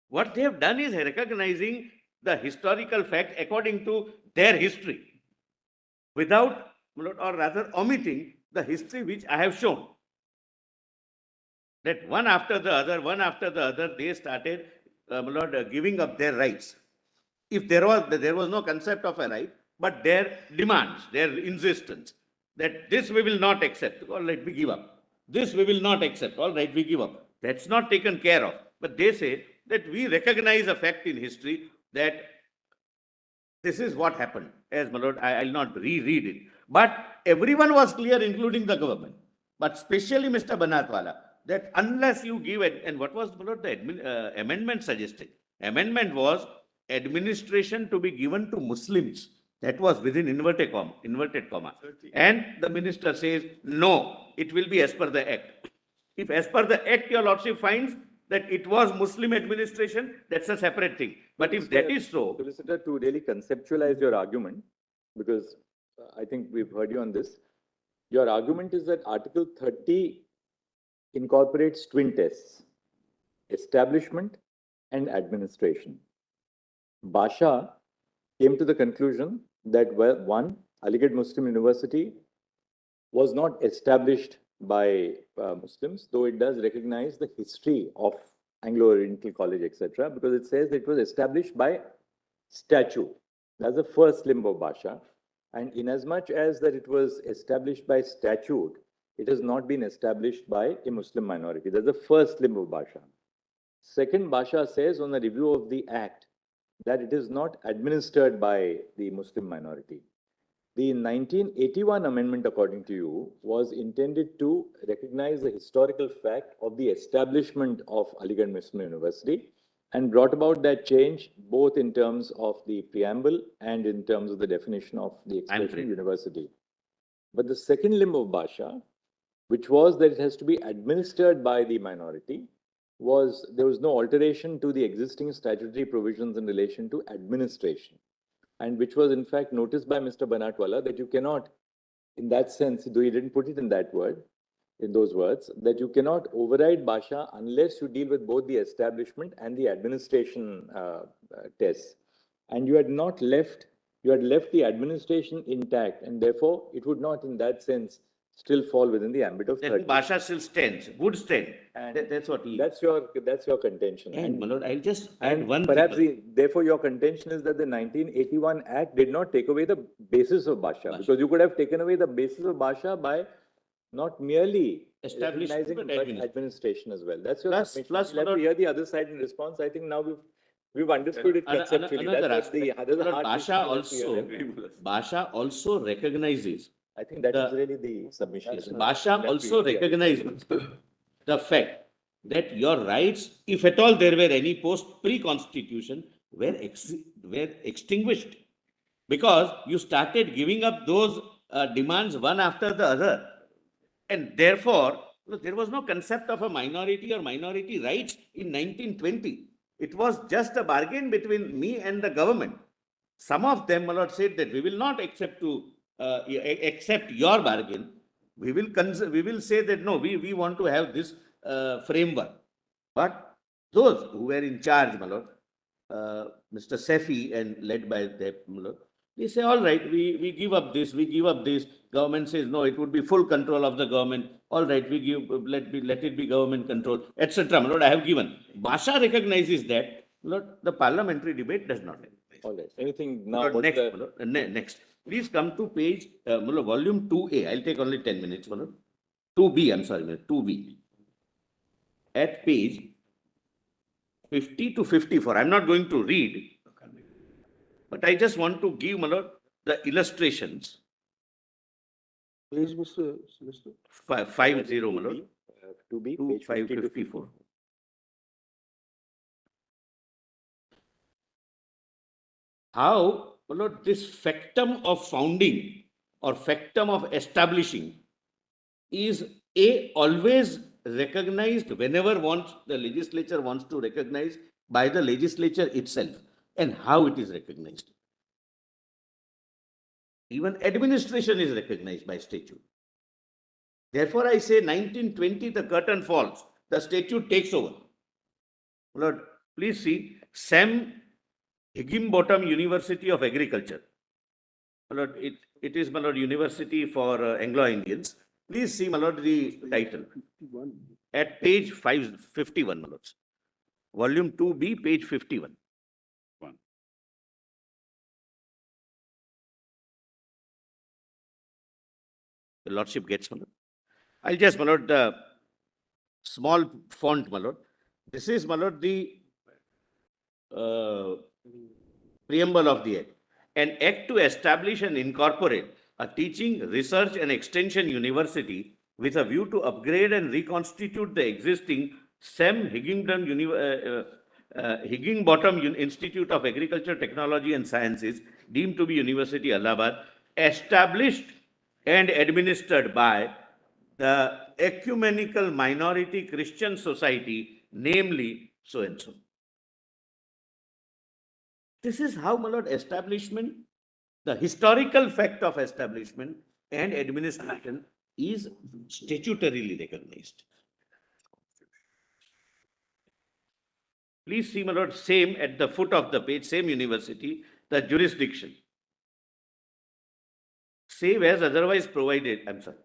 What they have done is recognizing the historical fact according to their history, without, my Lord, or rather omitting the history which I have shown. That one after the other, they started, my Lord, giving up their rights. If there was no concept of a right, but their demands, their insistence, that this we will not accept, all right, we give up. This we will not accept, all right, we give up. That's not taken care of. But they say that we recognize a fact in history that this is what happened. As my Lord, I'll not reread it. But everyone was clear, including the government, but especially Mr. Banatwala, that unless you give it, and what was, my Lord, the amendment suggested? Amendment was administration to be given to Muslims. That was within inverted comma. And the minister says, no, it will be as per the act. If as per the act, your Lordship finds that it was Muslim administration, that's a separate thing. But if that is so, Solicitor, to really conceptualize your argument, because I think we've heard you on this, your argument is that Article 30 incorporates twin tests, establishment and administration. Basha came to the conclusion that, well, one, Aligarh Muslim University was not established by Muslims, though it does recognize the history of Anglo-Oriental College, etc., because it says it was established by statute. That's the first limb of Bhasha. And inasmuch as that it was established by statute, it has not been established by a Muslim minority. That's the first limb of Bhasha. Second, Bhasha says on the review of the Act that it is not administered by the Muslim minority. The 1981 amendment, according to you, was intended to recognize the historical fact of the establishment of Aligarh Muslim University and brought about that change both in terms of the preamble and in terms of the definition of the expression frame. university. But the second limb of Bhasha, which was that it has to be administered by the minority, there was no alteration to the existing statutory provisions in relation to administration, and which was in fact noticed by Mr. Banatwala that you cannot, in that sense, though he didn't put it in that word, in those words, that you cannot override Bhasha unless you deal with both the establishment and the administration tests. And you had left the administration intact, and therefore it would not, in that sense, still fall within the ambit of That 30. Bhasha still stands, good stand. And That's what he. That's your contention. And my lord, I'll just add And one perhaps, thing. therefore, your contention is that the 1981 Act did not take away the basis of Bhasha, because you could have taken away the basis of Bhasha by not merely Establishment, recognizing, but but administration as well. That's your Plus- submission. plus, We'll have to Lord- hear the other side in response. I think now we've understood it conceptually. Another That's what the aspect. other Lord, hard Bhasha issue is to hear. Bhasha also recognizes, I think that is the- really the submission. Bhasha also recognizes the fact that your rights, if at all there were any pre-constitution, were extinguished. Because you started giving up those demands one after the other. And therefore, there was no concept of a minority or minority rights in 1920. It was just a bargain between me and the government. Some of them, my lord, said that we will not accept your bargain. We will say that no, we want to have this framework. But those who were in charge, my lord, Mr. Sefi and led by them, my lord, they say, all right, we give up this, we give up this. Government says, no, it would be full control of the government. All right, let it be government control, etc. My lord, I have given. Bhasha recognizes that. My lord, the parliamentary debate does not recognize. All right. Anything now? My lord, what's next, the- my lord, next. Please come to page, my lord, volume 2A. I'll take only 10 minutes, my lord. 2B, I'm sorry, my lord, 2B. At page 50 to 54. I'm not going to read, but I just want to give, my lord, the illustrations. Please, Mr. Solicitor. 50, my lord. 2B, To page 50 to 554. How, my lord, this factum of founding or factum of establishing is always recognized whenever the legislature wants to recognize by the legislature itself, and how it is recognized. Even administration is recognized by statute. Therefore, I say 1920, the curtain falls, the statute takes over. Lord, please see, Sam Higginbottom University of Agriculture. My lord, it is, my lord, University for Anglo-Indians. Please see, my lord, the title at page 551, my lords. Volume 2B, page 51. The lordship gets, my lord. I'll just, my lord, the small font, my lord. This is, my lord, the preamble of the act. An act to establish and incorporate a teaching, research and extension university with a view to upgrade and reconstitute the existing Sam Higginbottom Institute of Agriculture, Technology and Sciences, deemed to be University Allahabad, established and administered by the Ecumenical Minority Christian Society, namely so and so. This is how, my lord, establishment, the historical fact of establishment and administration is statutorily recognized. Please see, my lord, same at the foot of the page, same university, the jurisdiction, save as otherwise provided, I'm sorry.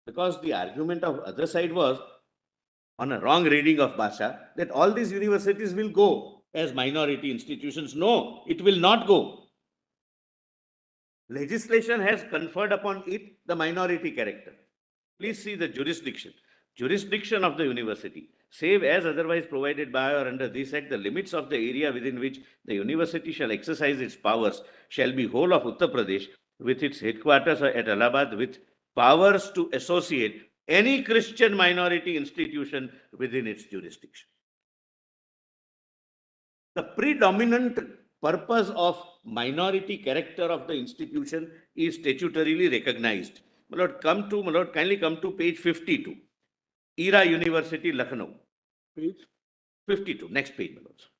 Because the argument of other side was on a wrong reading of Bhasha that all these universities will go as minority institutions. No, it will not go. Legislation has conferred upon it the minority character. Please see the jurisdiction. Jurisdiction of the university, save as otherwise provided by or under this act, the limits of the area within which the university shall exercise its powers shall be whole of Uttar Pradesh with its headquarters at Allahabad, with powers to associate any Christian minority institution within its jurisdiction. The predominant purpose of minority character of the institution is statutorily recognized. My lord, kindly come to page 52. Era University, Lucknow. Page 52, next page, my lords.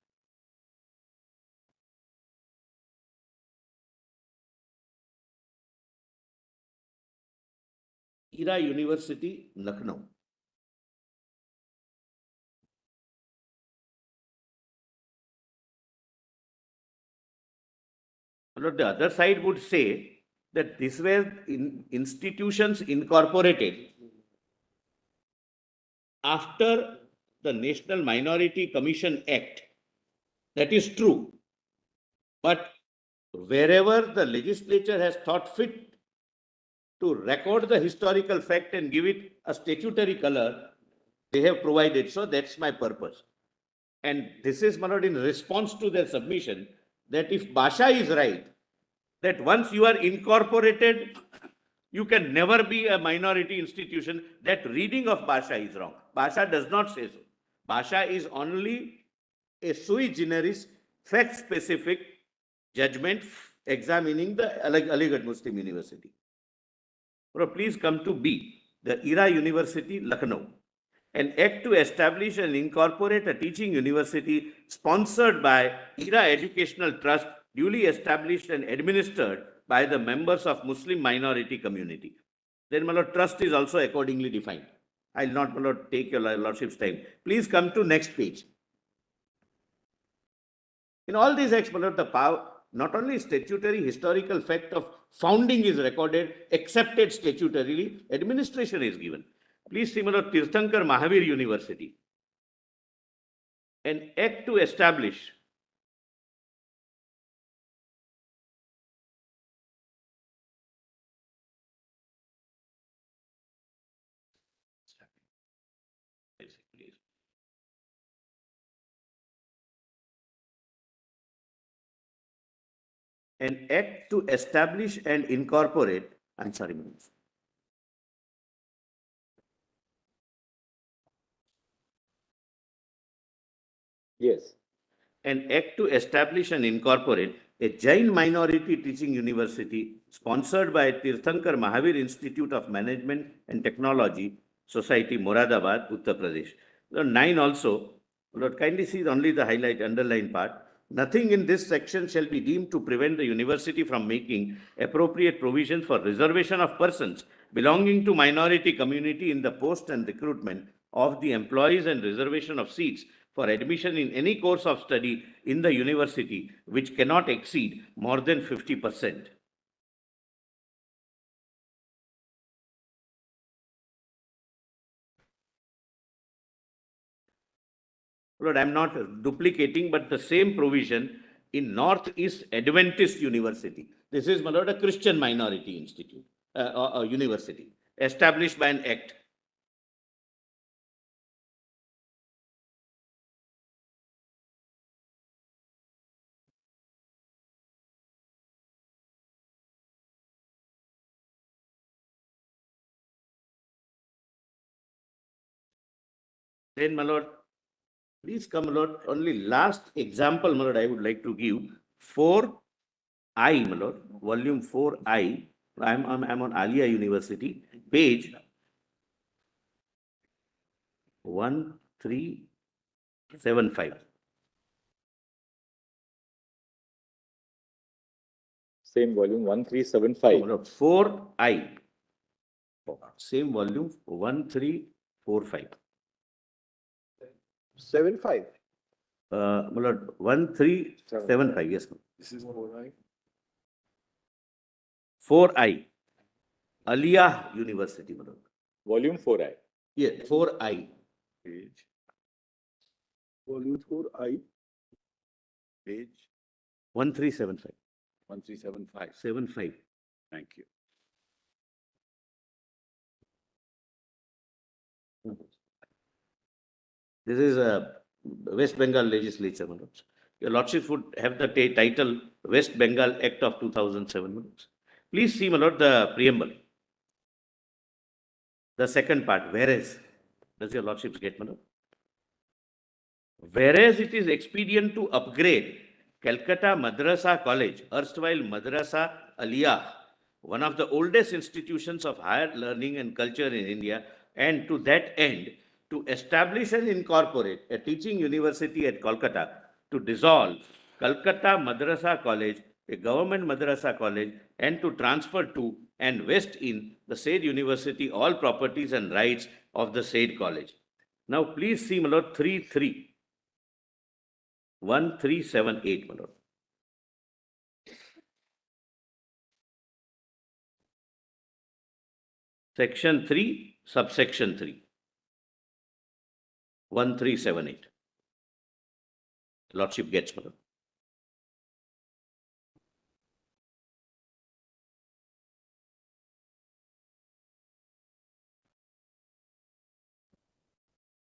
Era University, Lucknow. My lord, the other side would say that these were institutions incorporated after the National Minority Commission Act. That is true. But wherever the legislature has thought fit to record the historical fact and give it a statutory color, they have provided. So that's my purpose. And this is, my lord, in response to their submission that if Bhasha is right, that once you are incorporated, you can never be a minority institution. That reading of Bhasha is wrong. Bhasha does not say so. Bhasha is only a sui generis, fact-specific judgment examining the Aligarh Muslim University. Please come to B, the Era University, Lucknow. An act to establish and incorporate a teaching university sponsored by Era Educational Trust, duly established and administered by the members of Muslim minority community. Then, my lord, trust is also accordingly defined. I will not, my lord, take your lordship's time. Please come to next page. In all these acts, my lord, the power, not only statutory historical fact of founding is recorded, accepted statutorily, administration is given. Please see, my lord, Tirthankar Mahavir University. An act to establish an act to establish and incorporate, I'm sorry, Yes. an act to establish and incorporate a Jain minority teaching university sponsored by Tirthankar Mahavir Institute of Management and Technology Society, Moradabad, Uttar Pradesh. 9 also, Lord, kindly see only the highlight, underline part. Nothing in this section shall be deemed to prevent the university from making appropriate provisions for reservation of persons belonging to minority community in the post and recruitment of the employees and reservation of seats for admission in any course of study in the university which cannot exceed more than 50%. Lord, I am not duplicating, but the same provision in Northeast Adventist University. This is, my lord, a Christian minority institute, university, established by an act. Then, my lord, please come, my lord, only last example, my lord, I would like to give 4I, my lord, volume 4I. I'm on Alia University, page 1375. Same volume, 1375. 4I. Same volume, 1375. 4-5. 7-5. My lord, 1375, yes. This is 4I. 4I, Aliyah University, my lord. Volume 4I. Yeah, 4I, Page, Volume 4I. page 1375, 1375. 75. Thank you. This is a West Bengal legislature, my lords. Your lordship would have the title West Bengal Act of 2007, my lords. Please see, my lord, the preamble. The second part, whereas, does your lordships get, my lord? Whereas it is expedient to upgrade Calcutta Madrasa College, erstwhile Madrasa Aliyah, one of the oldest institutions of higher learning and culture in India, and to that end, to establish and incorporate a teaching university at Kolkata, to dissolve Calcutta Madrasa College, a government madrasa college, and to transfer to and vest in the said university all properties and rights of the said college. Now, please see, my lord, 3.3. 1378, my lord. Section 3, subsection 3. 1378. Lordship gets, my lord.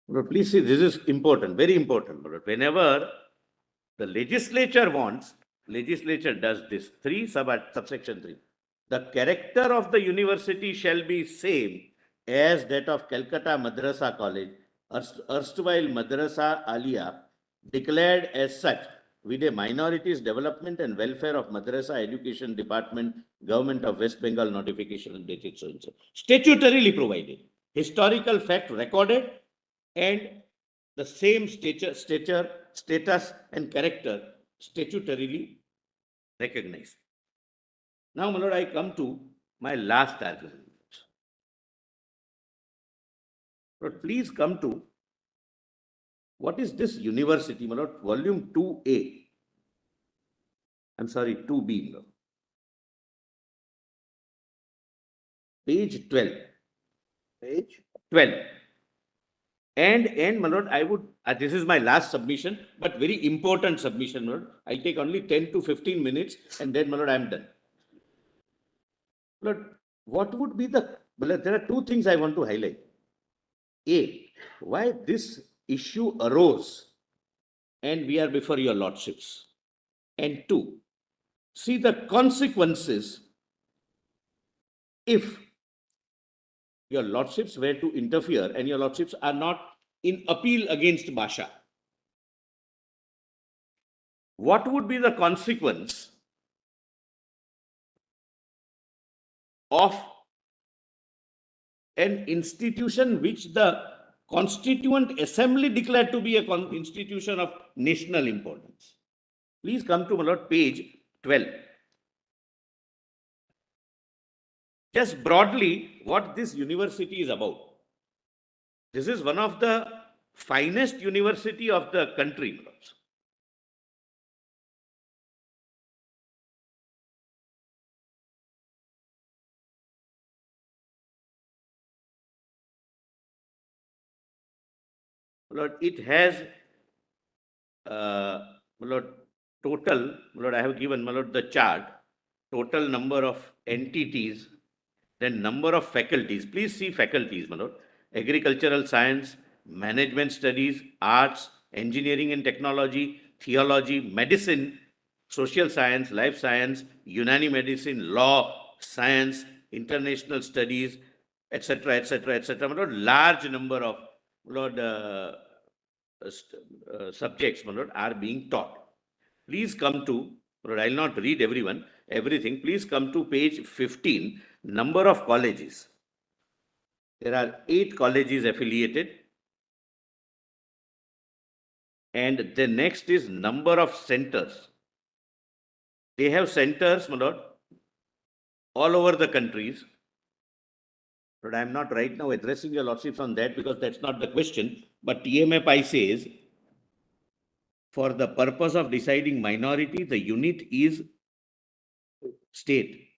But please see, this is important, very important. But whenever the legislature wants, legislature does this. 3, subsection 3. The character of the university shall be same as that of Calcutta Madrasa College, erstwhile Madrasa Aliyah, declared as such with a minorities development and welfare of Madrasa Education Department, Government of West Bengal notification and dated so and so. Statutorily provided, historical fact recorded, and the same status and character statutorily recognized. Now, my lord, I come to my last argument. Lord, please come to what is this university, my lord, volume 2A. I'm sorry, 2B, my lord. Page 12. Page? 12. And my lord, I would, this is my last submission, but very important submission, my lord. I'll take only 10 to 15 minutes and then, my lord, I'm done. Lord, what would be the, well, there are two things I want to highlight. A, why this issue arose and we are before your lordships. And 2, see the consequences if your lordships were to interfere and your lordships are not in appeal against Basha. What would be the consequence of an institution which the Constituent Assembly declared to be a institution of national importance? Please come to, my lord, page 12. Just broadly, what this university is about. This is one of the finest university of the country, my lords. Lord, it has, Lord, total, Lord, I have given, Lord, the chart, total number of entities, then number of faculties. Please see faculties, my lord. Agricultural science, management studies, arts, engineering and technology, theology, medicine, social science, life science, Unani medicine, law, science, international studies, etc., etc., etc. My lord, large number of, Lord, subjects, my lord, are being taught. Please come to, Lord, I will not read everything. Please come to page 15, number of colleges. There are 8 colleges affiliated. And the next is number of centers. They have centers, my lord, all over the countries. But I am not right now addressing your lordships on that because that's not the question. But TMFI says, for the purpose of deciding minority, the unit is state.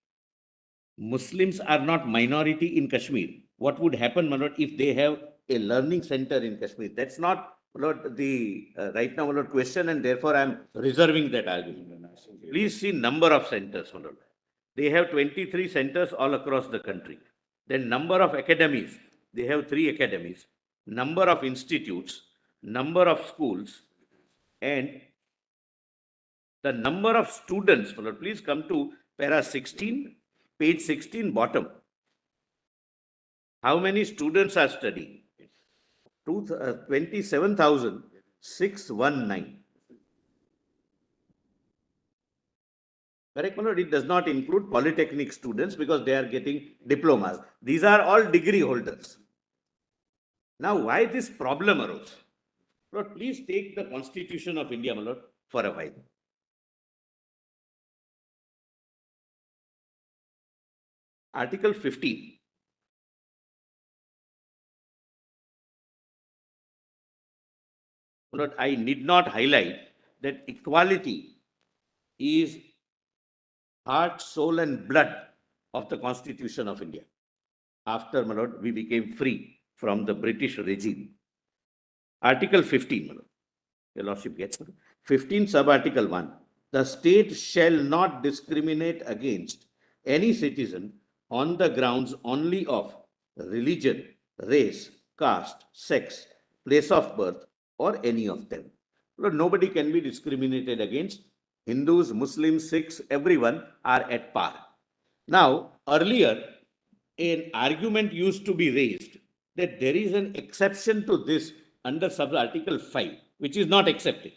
Muslims are not minority in Kashmir. What would happen, my lord, if they have a learning center in Kashmir? That's not, my lord, the right now, my lord, question, and therefore I am reserving that argument. Please see number of centers, my lord. They have 23 centers all across the country. Then number of academies, they have 3 academies. Number of institutes, number of schools, and the number of students. My lord, please come to para 16, page 16, bottom. How many students are studying? 27,619. Correct, my lord? It does not include polytechnic students because they are getting diplomas. These are all degree holders. Now, why this problem arose? Lord, please take the Constitution of India, my lord, for a while. Article 15. My lord, I need not highlight that equality is heart, soul, and blood of the Constitution of India. After, my lord, we became free from the British regime. Article 15, my lord. Your lordship gets it. 15 sub-article 1. The state shall not discriminate against any citizen on the grounds only of religion, race, caste, sex, place of birth, or any of them. Lord, nobody can be discriminated against. Hindus, Muslims, Sikhs, everyone are at par. Now, earlier, an argument used to be raised that there is an exception to this under sub-article 5, which is not accepted.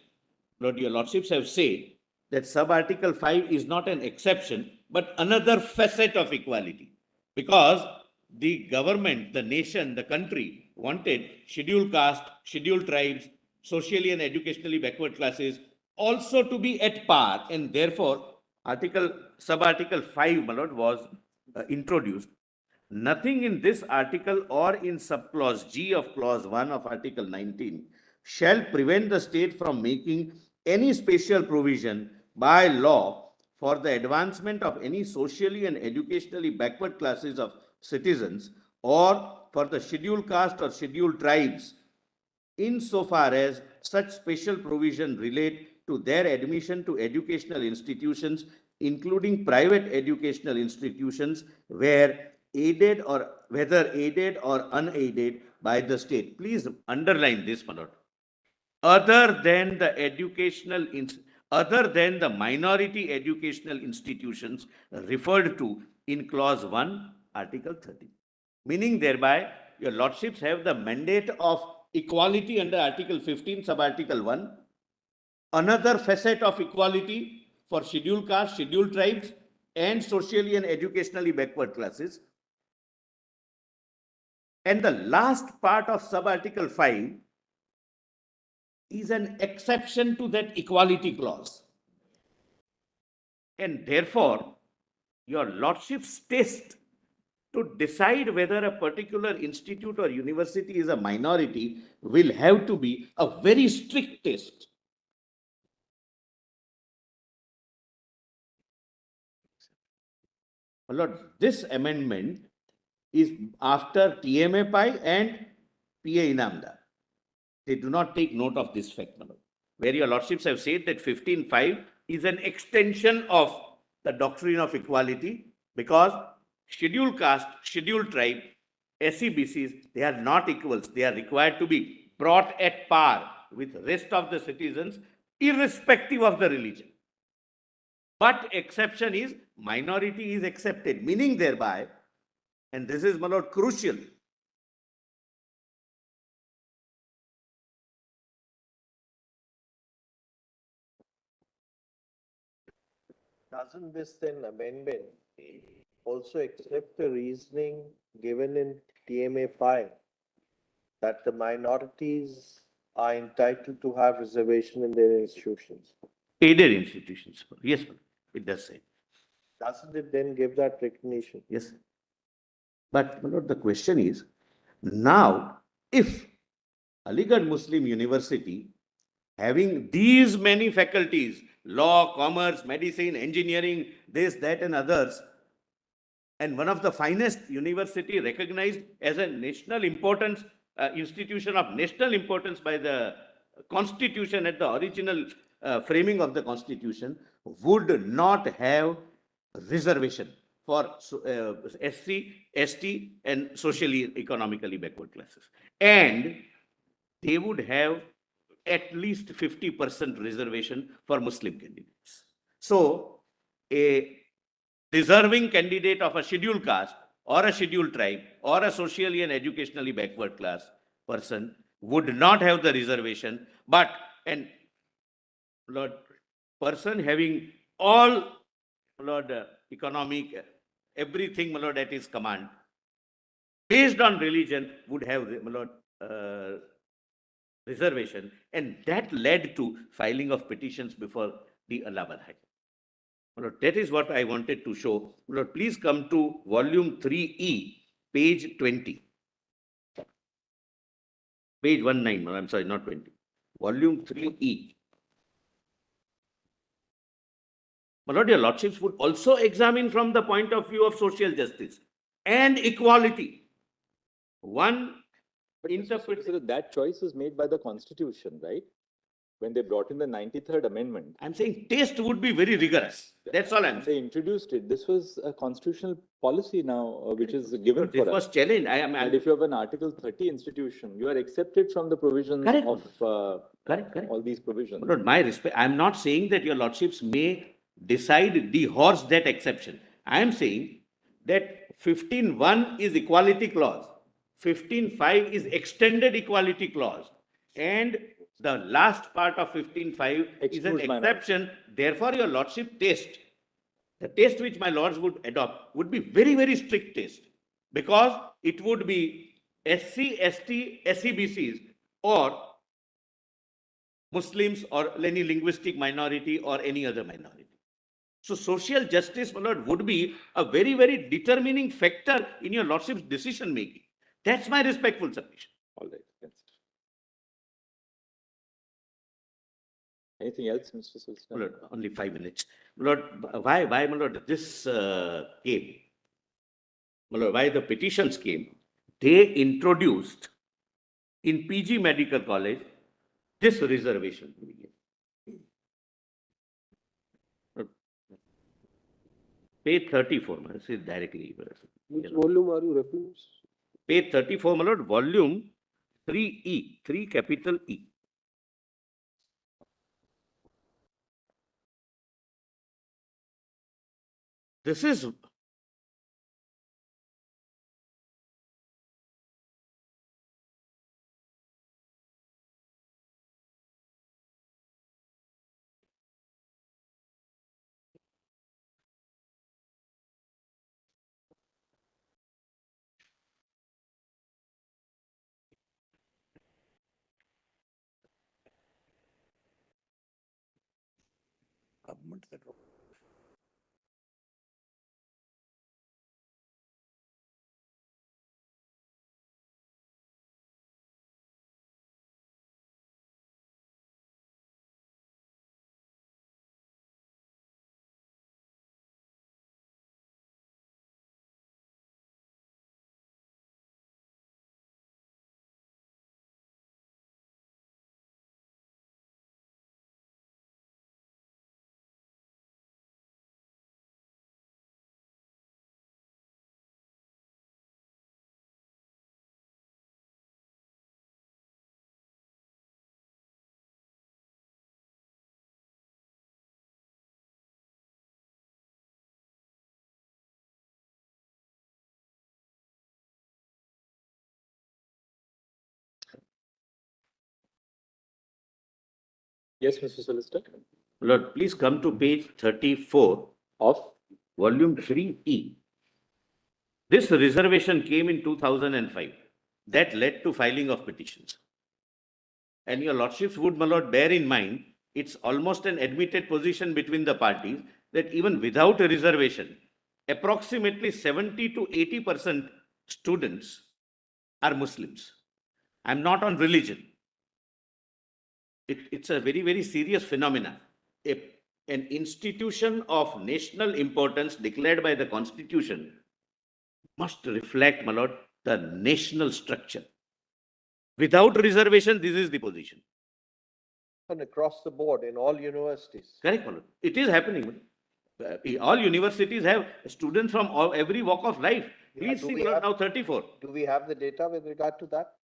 Lord, your lordships have said that sub-article 5 is not an exception, but another facet of equality. Because the government, the nation, the country wanted scheduled caste, scheduled tribes, socially and educationally backward classes also to be at par, and therefore sub-article 5, my lord, was introduced. Nothing in this article or in subclause G of clause 1 of article 19 shall prevent the state from making any special provision by law for the advancement of any socially and educationally backward classes of citizens or for the scheduled caste or scheduled tribes, insofar as such special provision relate to their admission to educational institutions, including private educational institutions, where aided or whether aided or unaided by the state. Please underline this, my lord. Other than the minority educational institutions referred to in clause 1, article 30. Meaning thereby, your lordships have the mandate of equality under article 15, sub-article 1. Another facet of equality for scheduled caste, scheduled tribes, and socially and educationally backward classes. And the last part of sub-article 5 is an exception to that equality clause. And therefore, your lordship's test to decide whether a particular institute or university is a minority will have to be a very strict test. My lord, this amendment is after TMFI and PA Inamdar. They do not take note of this fact, my lord. Where your lordships have said that 15.5 is an extension of the doctrine of equality, because scheduled caste, scheduled tribe, SCBCs, they are not equals. They are required to be brought at par with rest of the citizens, irrespective of the religion. But exception is minority is accepted, meaning thereby, and this is, my lord, crucial. Doesn't this then amendment also accept the reasoning given in TMA 5 that the minorities are entitled to have reservation in their institutions? Aided institutions. Yes, it does say. Doesn't it then give that recognition? Yes. But my lord, the question is, now, if Aligarh Muslim University having these many faculties, law, commerce, medicine, engineering, this, that, and others, and one of the finest university recognized as a national importance, institution of national importance by the constitution at the original framing of the constitution, would not have reservation for SC, ST, and socially, economically backward classes. And they would have at least 50% reservation for Muslim candidates. So, a deserving candidate of a scheduled caste or a scheduled tribe or a socially and educationally backward class person would not have the reservation, but an Lord, person having all Lord, economic, everything my lord, at his command, based on religion, would have my lord, reservation, and that led to filing of petitions before the Allahabad High Court. My lord, that is what I wanted to show. My lord, please come to volume 3E, page 20. Page 19, I'm sorry, not 20. Volume 3E. My lord, your lordships would also examine from the point of view of social justice and equality. One interprets So that choice is made by the Constitution, right? When they brought in the 93rd Amendment. I'm saying taste would be very rigorous. That's all I'm saying. They introduced it. This was a constitutional policy now, which is given This for was us. challenged. And if you have an Article 30 institution, you are accepted from the provisions Correct. of Correct, correct. all these provisions. My lord, my respect, I'm not saying that your lordships may decide the horse that exception. I am saying that 15.1 is equality clause, 15.5 is extended equality clause, and the last part of 15.5 is an Excludes minority. exception. Therefore, your lordship taste, the taste which my lords would adopt would be very, very strict taste, because it would be SC, ST, SEBCs, or Muslims, or any linguistic minority, or any other minority. So social justice, my lord, would be a very, very determining factor in your lordship's decision making. That's my respectful submission. All right. Yes. Anything else, Mr. My Solicitor? lord, only 5 minutes. My lord, why, my lord, this came? My lord, why the petitions came? They introduced in PG Medical College this reservation. Page 34, my lord, see directly. Which volume are you referring? Page 34, my lord, volume 3E, 3 capital E. This is Yes, Mr. Solicitor. Lord, please come to page 34 Of volume 3E. This reservation came in 2005. That led to filing of petitions. And your lordships would, my lord, bear in mind, it's almost an admitted position between the parties that even without a reservation, approximately 70 to 80% students are Muslims. I'm not on religion. It's a very, very serious phenomenon. If an institution of national importance declared by the Constitution must reflect, my lord, the national structure. Without reservation, this is the position. And across the board in all universities. Correct, my lord. It is happening. My lord. All universities have students from every walk of life. Please do see, we my lord, have- now 34. Do we have the data with regard to that?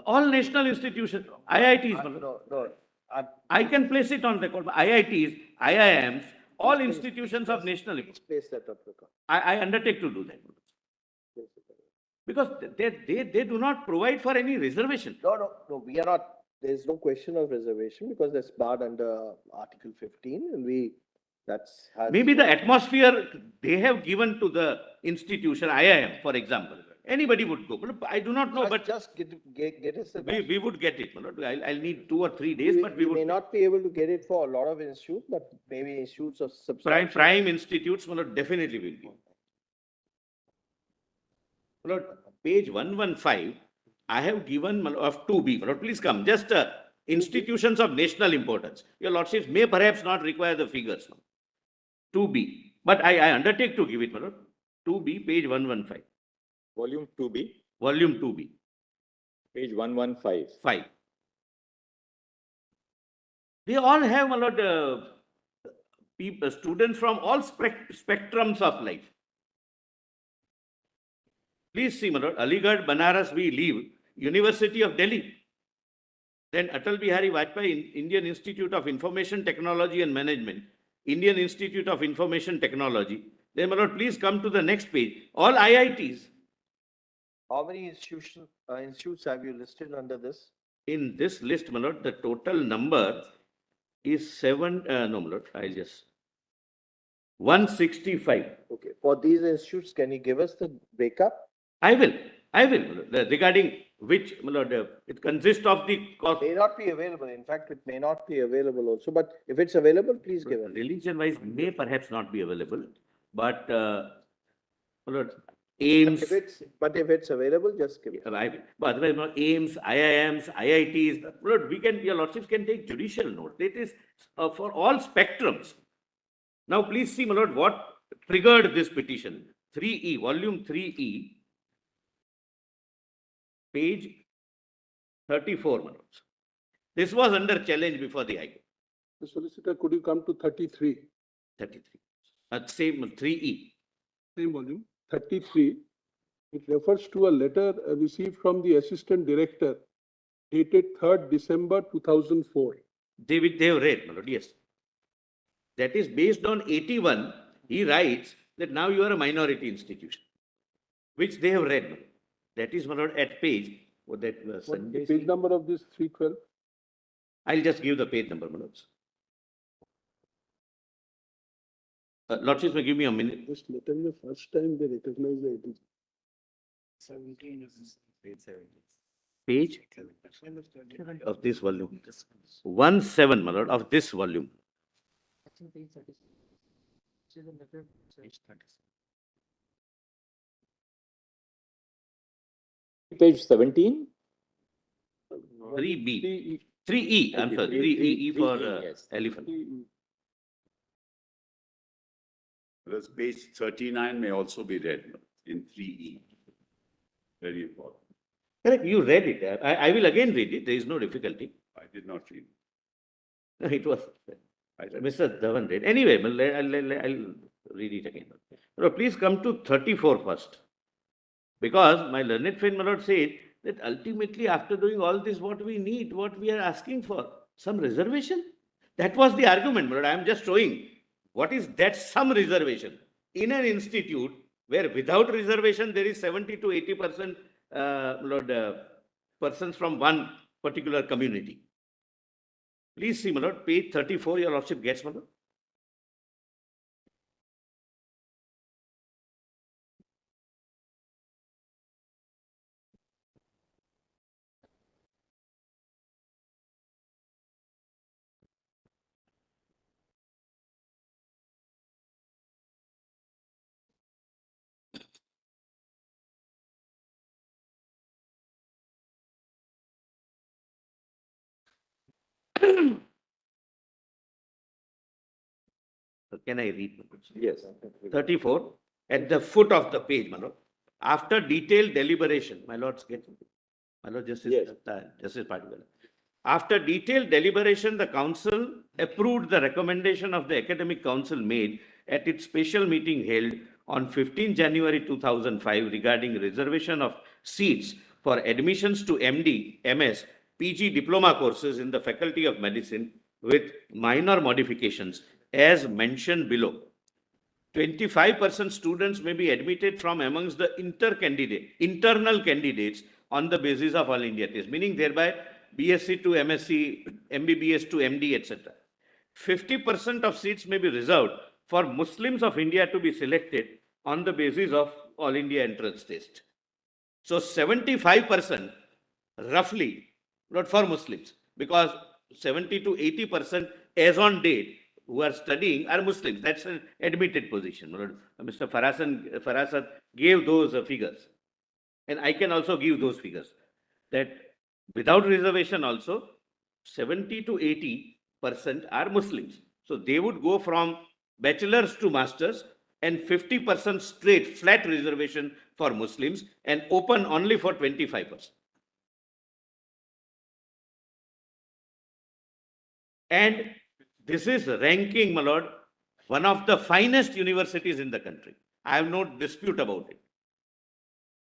All national institutions, IITs, my lord. No, I can place it on record. IITs, IIMs, all institutions of national please importance. place that on record. I undertake to do that. Place it on record. Because they do not provide for any reservation. No, we are not, there's no question of reservation because that's barred under Article 15 and that's. Maybe the atmosphere they have given to the institution, IIM, for example, anybody would go. But I do not know, but Just get us the. we would get it. I'll need 2 or 3 days, but we may would. not be able to get it for a lot of institutes, but maybe institutes of substantial. Prime institutes, definitely will be. Page 115, I have given of 2B. Please come, just institutions of national importance. Your lordships may perhaps not require the figures. 2B, but I undertake to give it, 2B, page 115, Volume 2B, volume 2B, page 115. 5. They all have, people, students from all spectrums of life. Please see, Aligarh, Banaras, we leave, University of Delhi. Then Atal Bihari Vajpayee, Indian Institute of Information Technology and Management, Indian Institute of Information Technology. Then, please come to the next page. All IITs. How many institutes have you listed under this? In this list, the total number is 165. Okay, for these institutes, can you give us the breakup? I will. Regarding which, it consists of the cost. May not be available. In fact, it may not be available also, but if it's available, please give us. Religion-wise may perhaps not be available, but aims. But if it's available, just give it. But otherwise, aims, IIMs, IITs, your lordships can take judicial note. It is for all spectrums. Now, please see, what triggered this petition. 3E, volume 3E, page 34, This was under challenge before the High Court. The solicitor, could you come to 33? 33. Same 3E. Same volume, 33. It refers to a letter received from the assistant director dated 3rd December 2004. They have read, yes. That is based on 81. He writes that now you are a minority institution, which they have read. That is at page. What is the page number of this 312? I'll just give the page number, Lordships, may give me a minute. This letter is the first time they recognize the it is. 17 is page 17. Page of this volume. 17, of this volume. Page 17? 3B. 3E, I'm sorry, 3E for 3E, yes. elephant. Whereas page 39 may also be read in 3E. Very important. Correct, you read it. I will again read it. There is no difficulty. I did not read. No, it was I read. Mr. Dhawan read. Anyway, I'll read it again. Please come to 34 first. Because my learned friend, said that ultimately after doing all this, what we need, what we are asking for, some reservation. That was the argument, I am just showing what is that some reservation in an institute where without reservation there is 70 to 80% persons from one particular community. Please see, page 34, your lordship gets, Can I read? Yes. 34, at the foot of the page, my lord. After detailed deliberation, my lords get, my lord Justice, Yes. Justice Patiwala. After detailed deliberation, the council approved the recommendation of the academic council made at its special meeting held on 15 January 2005 regarding reservation of seats for admissions to MD, MS, PG diploma courses in the Faculty of Medicine with minor modifications as mentioned below. 25% students may be admitted from amongst the internal candidates on the basis of all India test, meaning thereby BSc to MSc, MBBS to MD, etc. 50% of seats may be reserved for Muslims of India to be selected on the basis of all India entrance test. So 75% roughly, not for Muslims, because 70 to 80% as on date who are studying are Muslims. That's an admitted position. Mr. Farasat gave those figures. And I can also give those figures. That without reservation also, 70 to 80% are Muslims. So they would go from bachelor's to master's and 50% straight flat reservation for Muslims and open only for 25%. And this is ranking, my lord, one of the finest universities in the country. I have no dispute about it.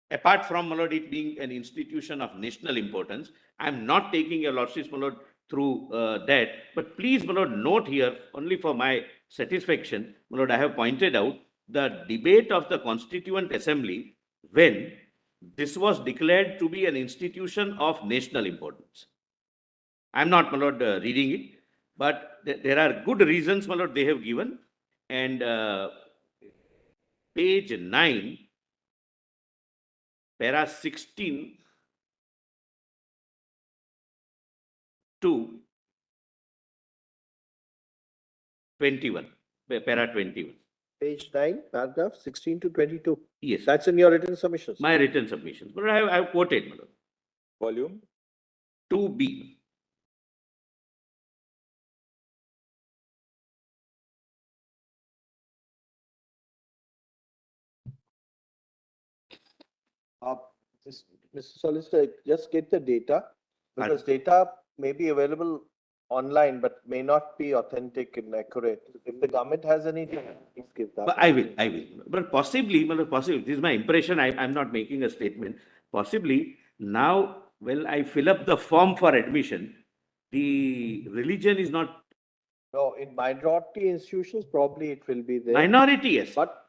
Apart from, my lord, it being an institution of national importance, I am not taking your lordship's, my lord, through that. But please, my lord, note here, only for my satisfaction, my lord, I have pointed out the debate of the Constituent Assembly when this was declared to be an institution of national importance. I am not, my lord, reading it, but there are good reasons, my lord, they have given. And page 9, para 16 to 21, para 21. Page 9, paragraph 16 to 22. Yes, That's in your written submissions. my written submissions. But I have quoted, my lord. Volume? 2B. Mr. Solicitor, just get the data, because data may be available online, but may not be authentic and accurate. If the government has any data, please give that. But I will. But possibly, my lord, possibly, this is my impression, I'm not making a statement. Possibly, now, when I fill up the form for admission, the religion is not No, in minority institutions, probably it will be there. minority, yes. But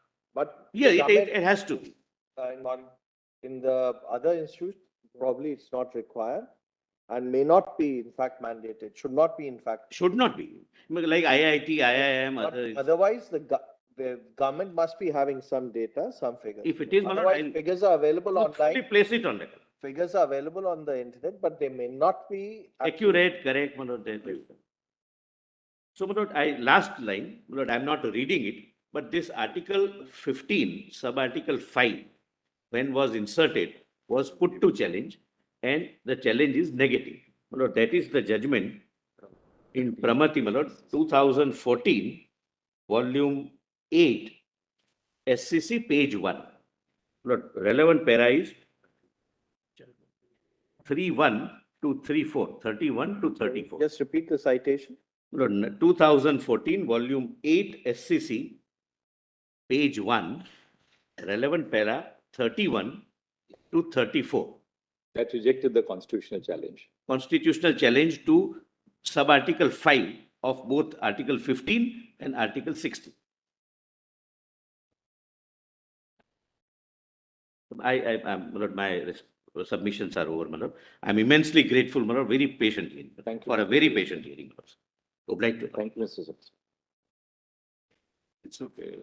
Yeah, the government, it has to be. in the other institutes, probably it's not required and may not be in fact mandated, should not be in fact. Should not be. Like IIT, IIM, But other. otherwise, the government must be having some data, some figures. If it is, my lord, Otherwise, I'll figures are available truthfully online, place it on record. figures are available on the internet, but they may not be. Accurate, correct, my lord. So, my lord, last line, my lord, I'm not reading it, but this article 15, sub-article 5, when was inserted, was put to challenge, and the challenge is negative. My lord, that is the judgment in Pramati, my lord, 2014, volume 8, SCC, page 1. My lord, relevant para is 31 to 34, 31 to 34. Just repeat the citation. 2014, volume 8, SCC, page 1, relevant para 31 to 34. That rejected the constitutional challenge. Constitutional challenge to sub-article 5 of both Article 15 and Article 16. My submissions are over, my lord. I'm immensely grateful, my lord, very patient hearing. Thank you. For a very patient hearing. Obliged to. Thank you, Mr. Solicitor. It's okay.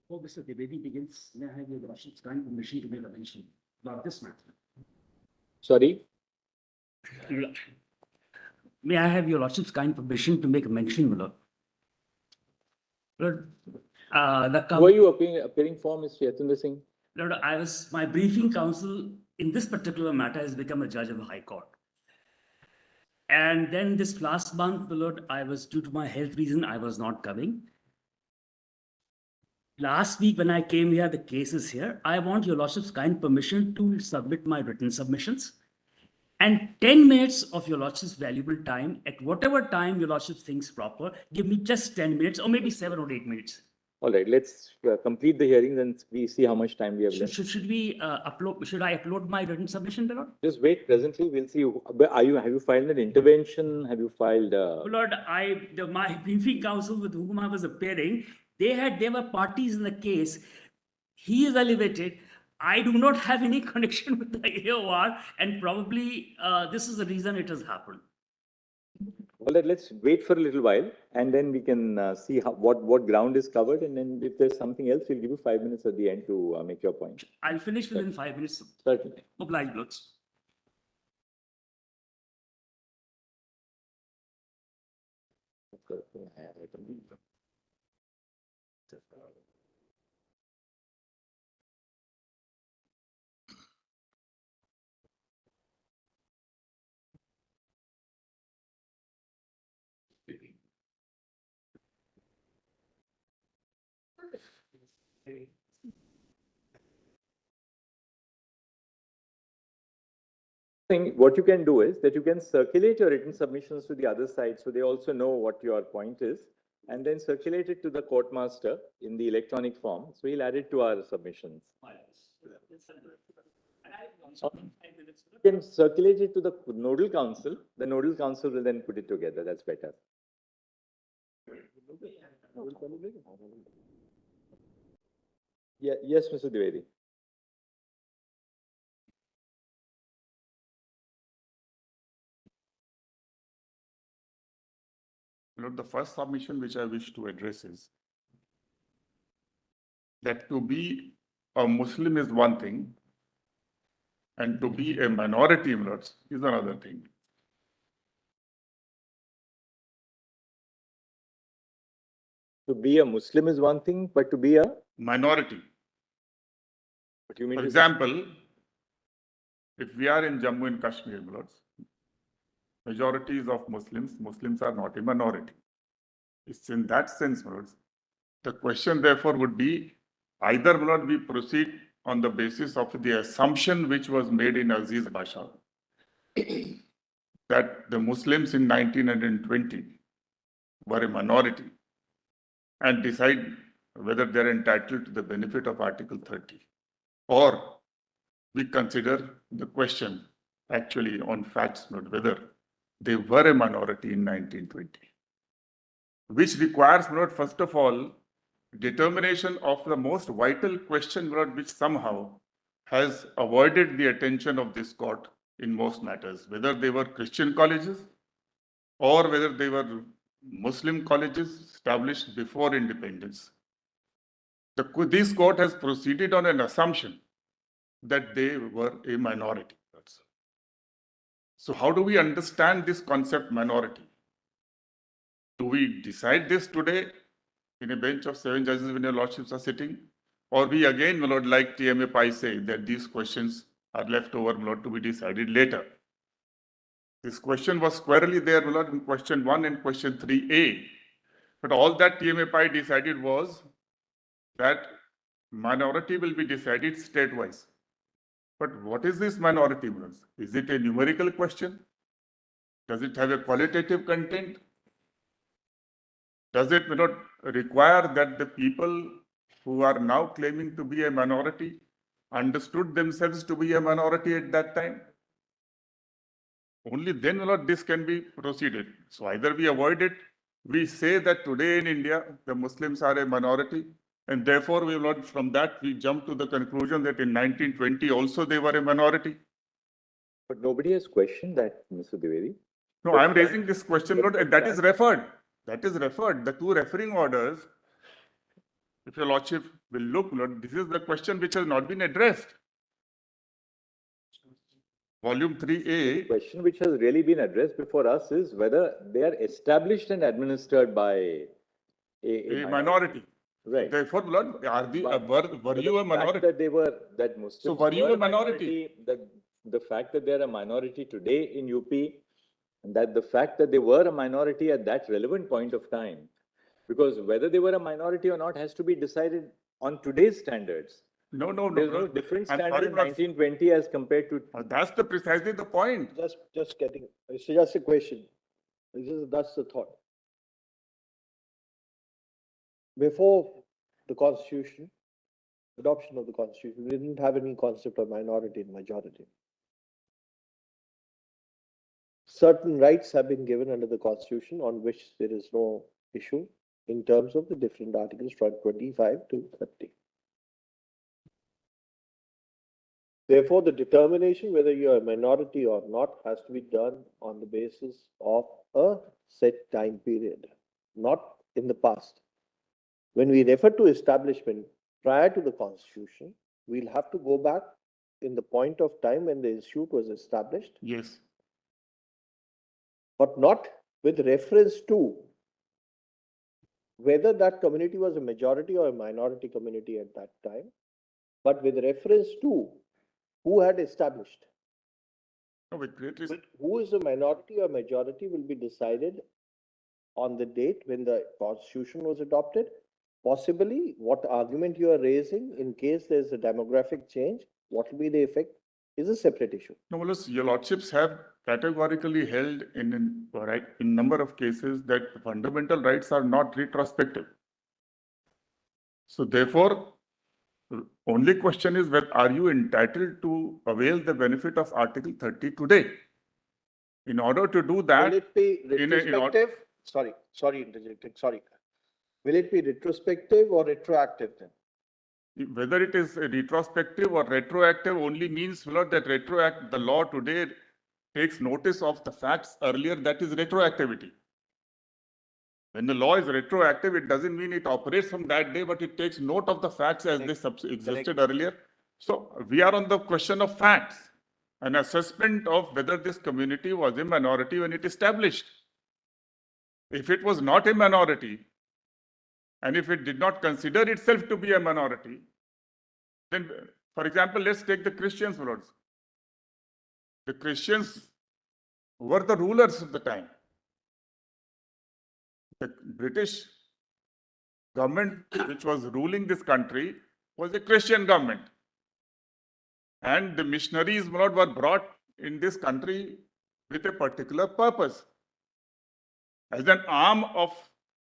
Before Mr. Dwivedi begins, may I have your lordship's kind permission to make a mention about this matter? Sorry? May I have your lordship's kind permission to make a mention, my lord? Lord, Who are you appearing for, Mr. Yatendra Singh? Lord, my briefing counsel in this particular matter has become a judge of the High Court. And then this last month, my Lord, due to my health reason, I was not coming. Last week when I came here, the case is here. I want your Lordship's kind permission to submit my written submissions. And 10 minutes of your Lordship's valuable time, at whatever time your Lordship thinks proper, give me just 10 minutes or maybe 7 or 8 minutes. All right, let's complete the hearing, then we see how much time we have left. Should I upload my written submission, my Lord? Just wait, presently we'll see. Have you filed an intervention? Have you filed? Lord, my briefing counsel with whom I was appearing, there were parties in the case. He is elevated. I do not have any connection with the AOR, and probably this is the reason it has happened. All right, let's wait for a little while, and then we can see what ground is covered, and then if there's something else, we'll give you 5 minutes at the end to make your point. I'll finish within 5 minutes. Certainly. Obliged, Lords. What you can do is that you can circulate your written submissions to the other side, so they also know what your point is, and then circulate it to the court master in the electronic form. So he'll add it to our submissions. You can circulate it to the nodal council. The nodal council will then put it together. That's better. Yeah, yes, Mr. Dwivedi. Lord, the first submission which I wish to address is that to be a Muslim is one thing, and to be a minority, Lord, is another thing. To be a Muslim is one thing, but to be a Minority. what do you mean? For example, if we are in Jammu and Kashmir, Lord, majorities of Muslims are not a minority. It's in that sense, Lord. The question therefore would be either, Lord, we proceed on the basis of the assumption which was made in Aziz Basha that the Muslims in 1920 were a minority and decide whether they're entitled to the benefit of Article 30, or we consider the question actually on facts, not whether they were a minority in 1920, which requires, not first of all, determination of the most vital question, which somehow has avoided the attention of this court in most matters, whether they were Christian colleges or whether they were Muslim colleges established before independence. This court has proceeded on an assumption that they were a minority. So how do we understand this concept minority? Do we decide this today in a bench of 7 judges when your lordships are sitting? Or we again, my lord, like TMA Pai say, that these questions are left over, my lord, to be decided later? This question was squarely there, my lord, in question 1 and question 3A. But all that TMA Pai decided was that minority will be decided state-wise. But what is this minority? Is it a numerical question? Does it have a qualitative content? Does it not require that the people who are now claiming to be a minority understood themselves to be a minority at that time? Only then, Lord, this can be proceeded. So either we avoid it, we say that today in India, the Muslims are a minority, and therefore we will not, from that we jump to the conclusion that in 1920 also they were a minority. But nobody has questioned that, Mr. Dwivedi. No, I am raising this question, Lord, and that is referred. That is referred. The 2 referring orders, if your lordship will look, Lord, this is the question which has not been addressed. Volume 3A. The question which has really been addressed before us is whether they are established and administered by a minority. Right. Therefore, Lord, are the, But- were But you the a fact minority? That they were, that Muslims. were you were a minority? The fact that they're a minority today in UP, and that the fact that they were a minority at that relevant point of time, because whether they were a minority or not has to be decided on today's standards. No, no, no. There's no no. different I'm standard sorry, in Lord. 1920 as compared to. That's precisely the point. Just getting, it's just a question. That's the thought. Before the constitution, adoption of the constitution, we didn't have any concept of minority and majority. Certain rights have been given under the constitution on which there is no issue in terms of the different articles from 25 to 30. Therefore, the determination whether you are a minority or not has to be done on the basis of a set time period, not in the past. When we refer to establishment prior to the constitution, we'll have to go back in the point of time when the institute was established, Yes. but not with reference to whether that community was a majority or a minority community at that time, but with reference to who had established. No, with great But who is a minority or majority will be decided on the date when the constitution was adopted. Possibly, what argument you are raising in case there's a demographic change, what will be the effect is a separate issue. No, well, your lordships have categorically held in number of cases that fundamental rights are not retrospective. So therefore, only question is whether are you entitled to avail the benefit of Article 30 today? In order to do that, Will it be in a- in or- retrospective? Sorry, interjecting, sorry. Will it be retrospective or retroactive then? whether it is retrospective or retroactive only means, Lord, that the law today takes notice of the facts earlier, that is retroactivity. When the law is retroactive, it doesn't mean it operates from that day, but it takes note of the facts as they existed earlier. So we are on the question of facts, an assessment of whether this community was a minority when it established. If it was not a minority, and if it did not consider itself to be a minority, then, for example, let's take the Christians, Lords. The Christians were the rulers of the time. The British government, which was ruling this country, was a Christian government. And the missionaries, Lord, were brought in this country with a particular purpose, as an arm of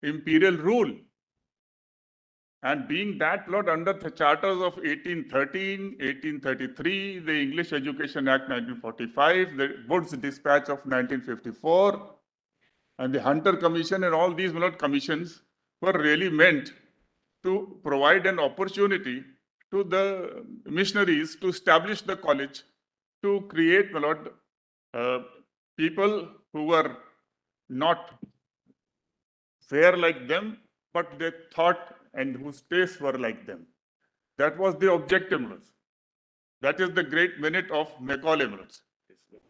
imperial rule. And being that, Lord, under the charters of 1813, 1833, the English Education Act 1945, the Woods Dispatch of 1954, and the Hunter Commission and all these, Lord, commissions were really meant to provide an opportunity to the missionaries to establish the college, to create, Lord, people who were not fair like them, but they thought and whose tastes were like them. That was the objective. That is the great minute of Macaulay.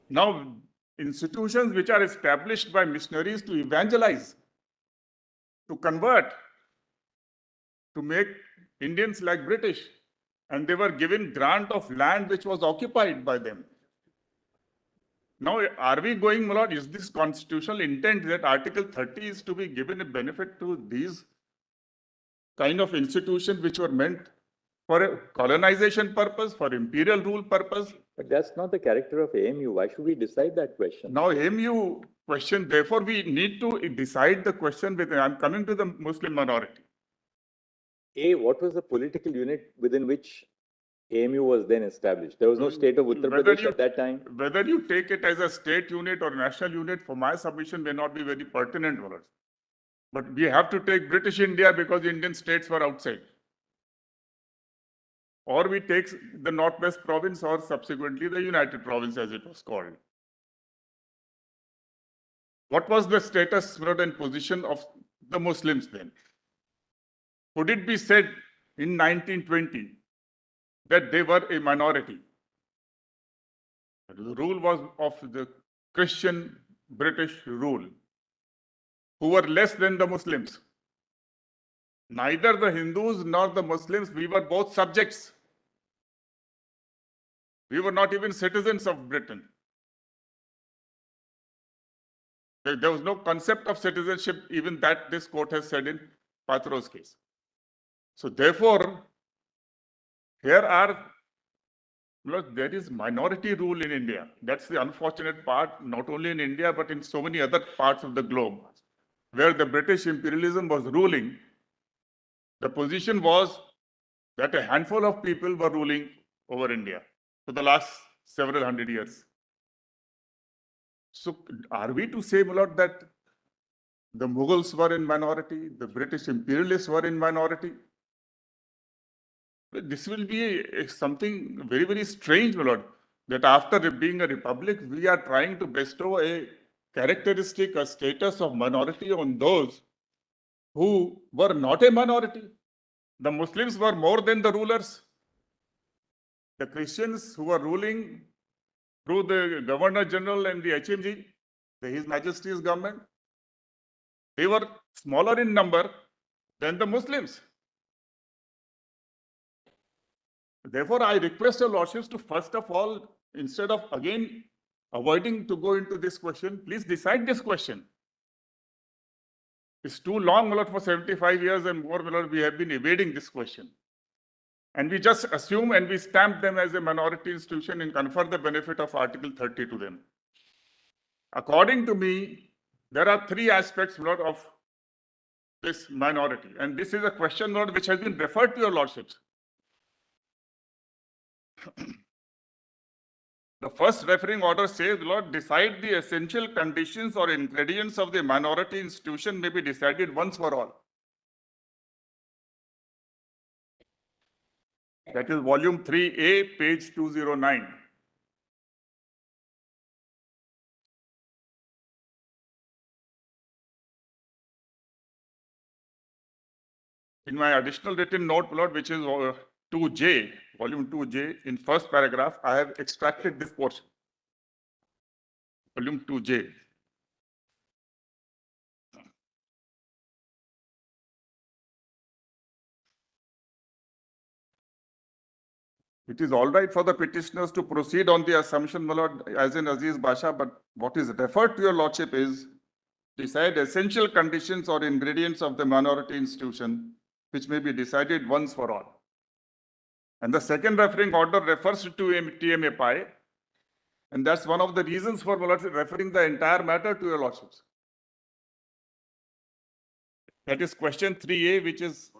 Now, institutions which are established by missionaries to evangelize, to convert, to make Indians like British, and they were given grant of land which was occupied by them. Now, are we going, my lord, is this constitutional intent that Article 30 is to be given a benefit to these kind of institutions which were meant for a colonization purpose, for imperial rule purpose? But that's not the character of AMU. Why should we decide that question? Now, AMU question, therefore, we need to decide the question with, I'm coming to the Muslim minority. What was the political unit within which AMU was then established? There was no state of Uttar Whether Pradesh you- at that time. Whether you take it as a state unit or national unit, for my submission may not be very pertinent, Lord. But we have to take British India because Indian states were outside. Or we take the Northwest Province or subsequently the United Province as it was called. What was the status, Lord, and position of the Muslims then? Could it be said in 1920 that they were a minority? The rule was of the Christian British rule, who were less than the Muslims. neither the Hindus nor the Muslims, we were both subjects. We were not even citizens of Britain. There was no concept of citizenship, even that this court has said in Patro's case. So therefore, here are, there is minority rule in India. That's the unfortunate part, not only in India, but in so many other parts of the globe, where the British imperialism was ruling. The position was that a handful of people were ruling over India for the last several hundred years. So are we to say, my lord, that the Mughals were in minority, the British imperialists were in minority? This will be something very, very strange, my lord, that after being a republic, we are trying to bestow a characteristic, a status of minority on those who were not a minority. The Muslims were more than the rulers. The Christians who were ruling through the Governor General and the HMG, His Majesty's government, they were smaller in number than the Muslims. Therefore, I request your lordships to first of all, instead of again avoiding to go into this question, please decide this question. It's too long, my lord, for 75 years and more, my lord, we have been evading this question. And we just assume and we stamp them as a minority institution and confer the benefit of Article 30 to them. According to me, there are three aspects, my lord, of this minority. And this is a question, my lord, which has been referred to your lordships. The first referring order says, Lord, decide the essential conditions or ingredients of the minority institution may be decided once for all. That is volume 3A, page 209. In my additional written note, Lord, which is 2J, volume 2J, in first paragraph, I have extracted this portion. Volume 2J. It is all right for the petitioners to proceed on the assumption, my lord, as in Aziz Basha, but what is referred to your lordship is decide essential conditions or ingredients of the minority institution, which may be decided once for all. And the second referring order refers to TMA Pi, and that's one of the reasons for referring the entire matter to your lordships. That is question 3A, which is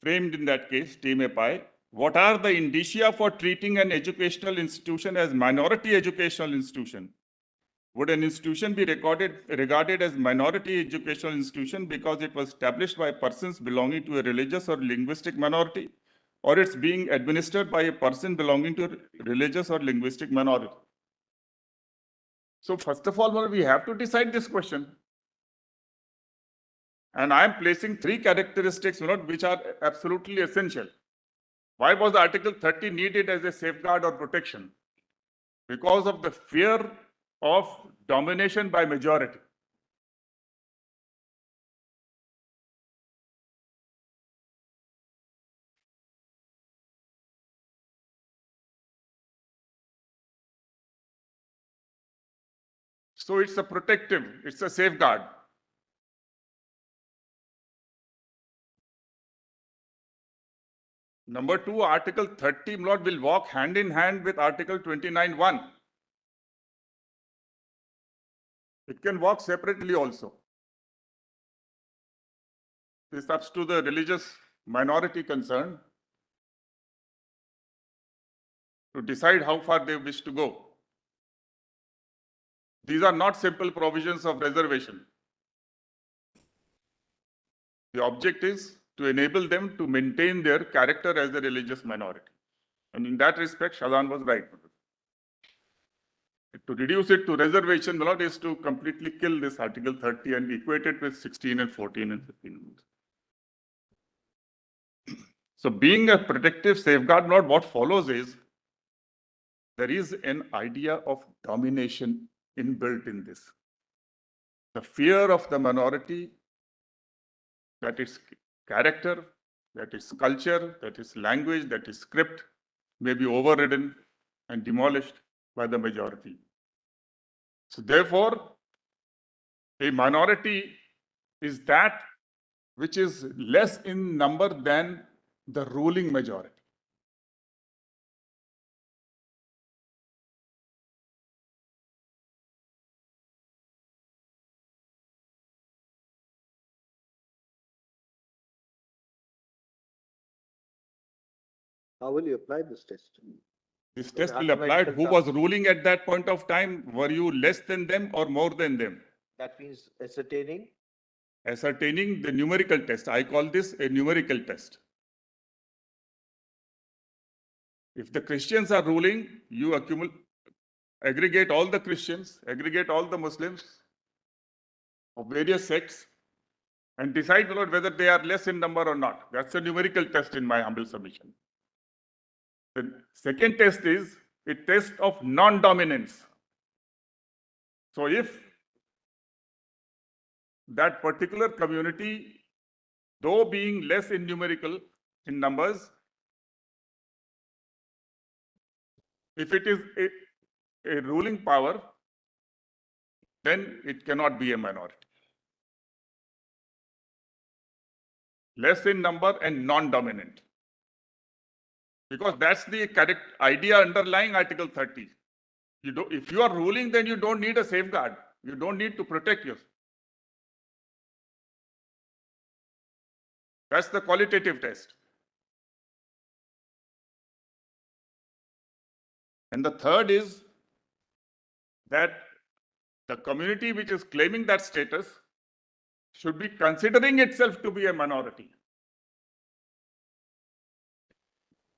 framed in that case, TMA Pi. What are the indicia for treating an educational institution as minority educational institution? Would an institution be regarded as minority educational institution because it was established by persons belonging to a religious or linguistic minority, or it's being administered by a person belonging to a religious or linguistic minority? So first of all, we have to decide this question. And I am placing three characteristics, which are absolutely essential. Why was Article 30 needed as a safeguard or protection? Because of the fear of domination by majority. So it's a protective, it's a safeguard. Number two, Article 30, Lord, will walk hand in hand with Article 29(1). It can walk separately also. It's up to the religious minority concerned to decide how far they wish to go. These are not simple provisions of reservation. The object is to enable them to maintain their character as a religious minority. And in that respect, Shahjahan was right. To reduce it to reservation, Lord, is to completely kill this Article 30 and equate it with 16 and 14 and 15. So being a protective safeguard, Lord, what follows is there is an idea of domination inbuilt in this. The fear of the minority that its character, that its culture, that its language, that its script may be overridden and demolished by the majority. So therefore, a minority is that which is less in number than the ruling majority. How will you apply this test? This In test will apply. mathematical Who terms. was ruling at that point of time? Were you less than them or more than them? That means ascertaining. Ascertaining the numerical test. I call this a numerical test. If the Christians are ruling, you aggregate all the Christians, aggregate all the Muslims of various sects, and decide whether they are less in number or not. That's a numerical test in my humble submission. The second test is a test of non-dominance. So if that particular community, though being less in numerical, in numbers, if it is a ruling power, then it cannot be a minority. Less in number and non-dominant. Because that's the correct idea underlying Article 30. If you are ruling, then you don't need a safeguard. You don't need to protect yourself. That's the qualitative test. And the third is that the community which is claiming that status should be considering itself to be a minority.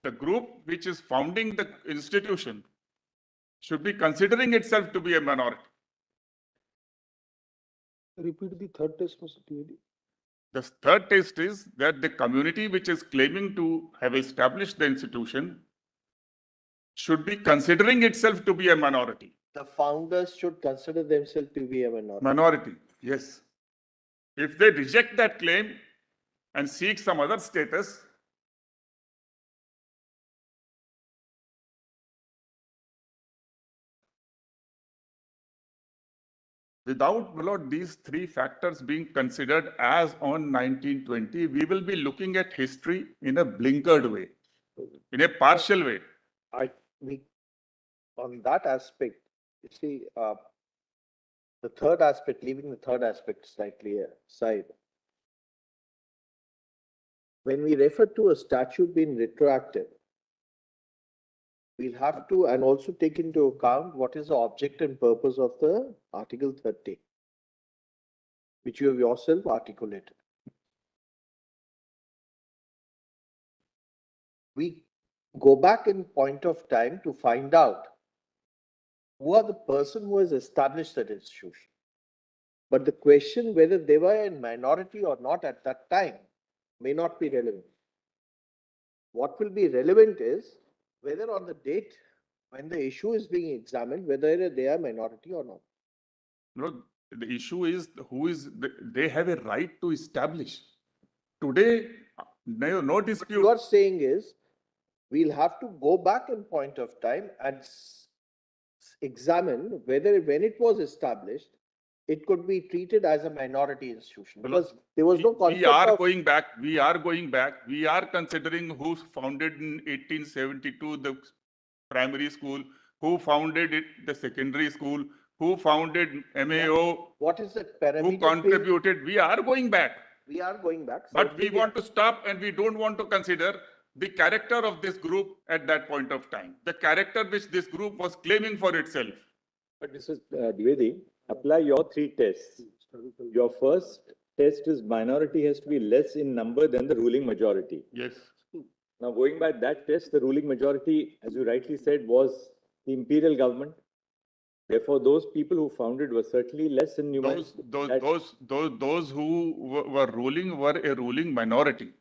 The group which is founding the institution should be considering itself to be a minority. Repeat the third test, Mr. Trivedi. The third test is that the community which is claiming to have established the institution should be considering itself to be a minority. The founders should consider themselves to be a minority. Minority, yes. If they reject that claim and seek some other status, without these three factors being considered as on 1920, we will be looking at history in a blinkered way, in a partial way. On that aspect, you see, the third aspect, leaving the third aspect slightly aside. When we refer to a statute being retroactive, we'll have to, and also take into account what is the object and purpose of the Article 30, which you have yourself articulated. We go back in point of time to find out who are the person who has established that institution. But the question whether they were in minority or not at that time may not be relevant. What will be relevant is whether on the date when the issue is being examined, whether they are minority or not. No, the issue is they have a right to establish. Today, no dispute. What you are saying is we'll have to go back in point of time and examine whether when it was established, it could be treated as a minority institution, because there was no concept we are of. going back. We are considering who founded in 1872 the primary school, who founded it, the secondary school, who founded MAO, What is the parameter? who contributed. We are going back. We are going back. But we want to stop, and we don't want to consider the character of this group at that point of time, the character which this group was claiming for itself. But Mr. Dwivedi, apply your three tests. Your first test is minority has to be less in number than the ruling majority. Yes. Now, going by that test, the ruling majority, as you rightly said, was the imperial government. Therefore, those people who founded were certainly less in number. Those who were ruling were a ruling minority.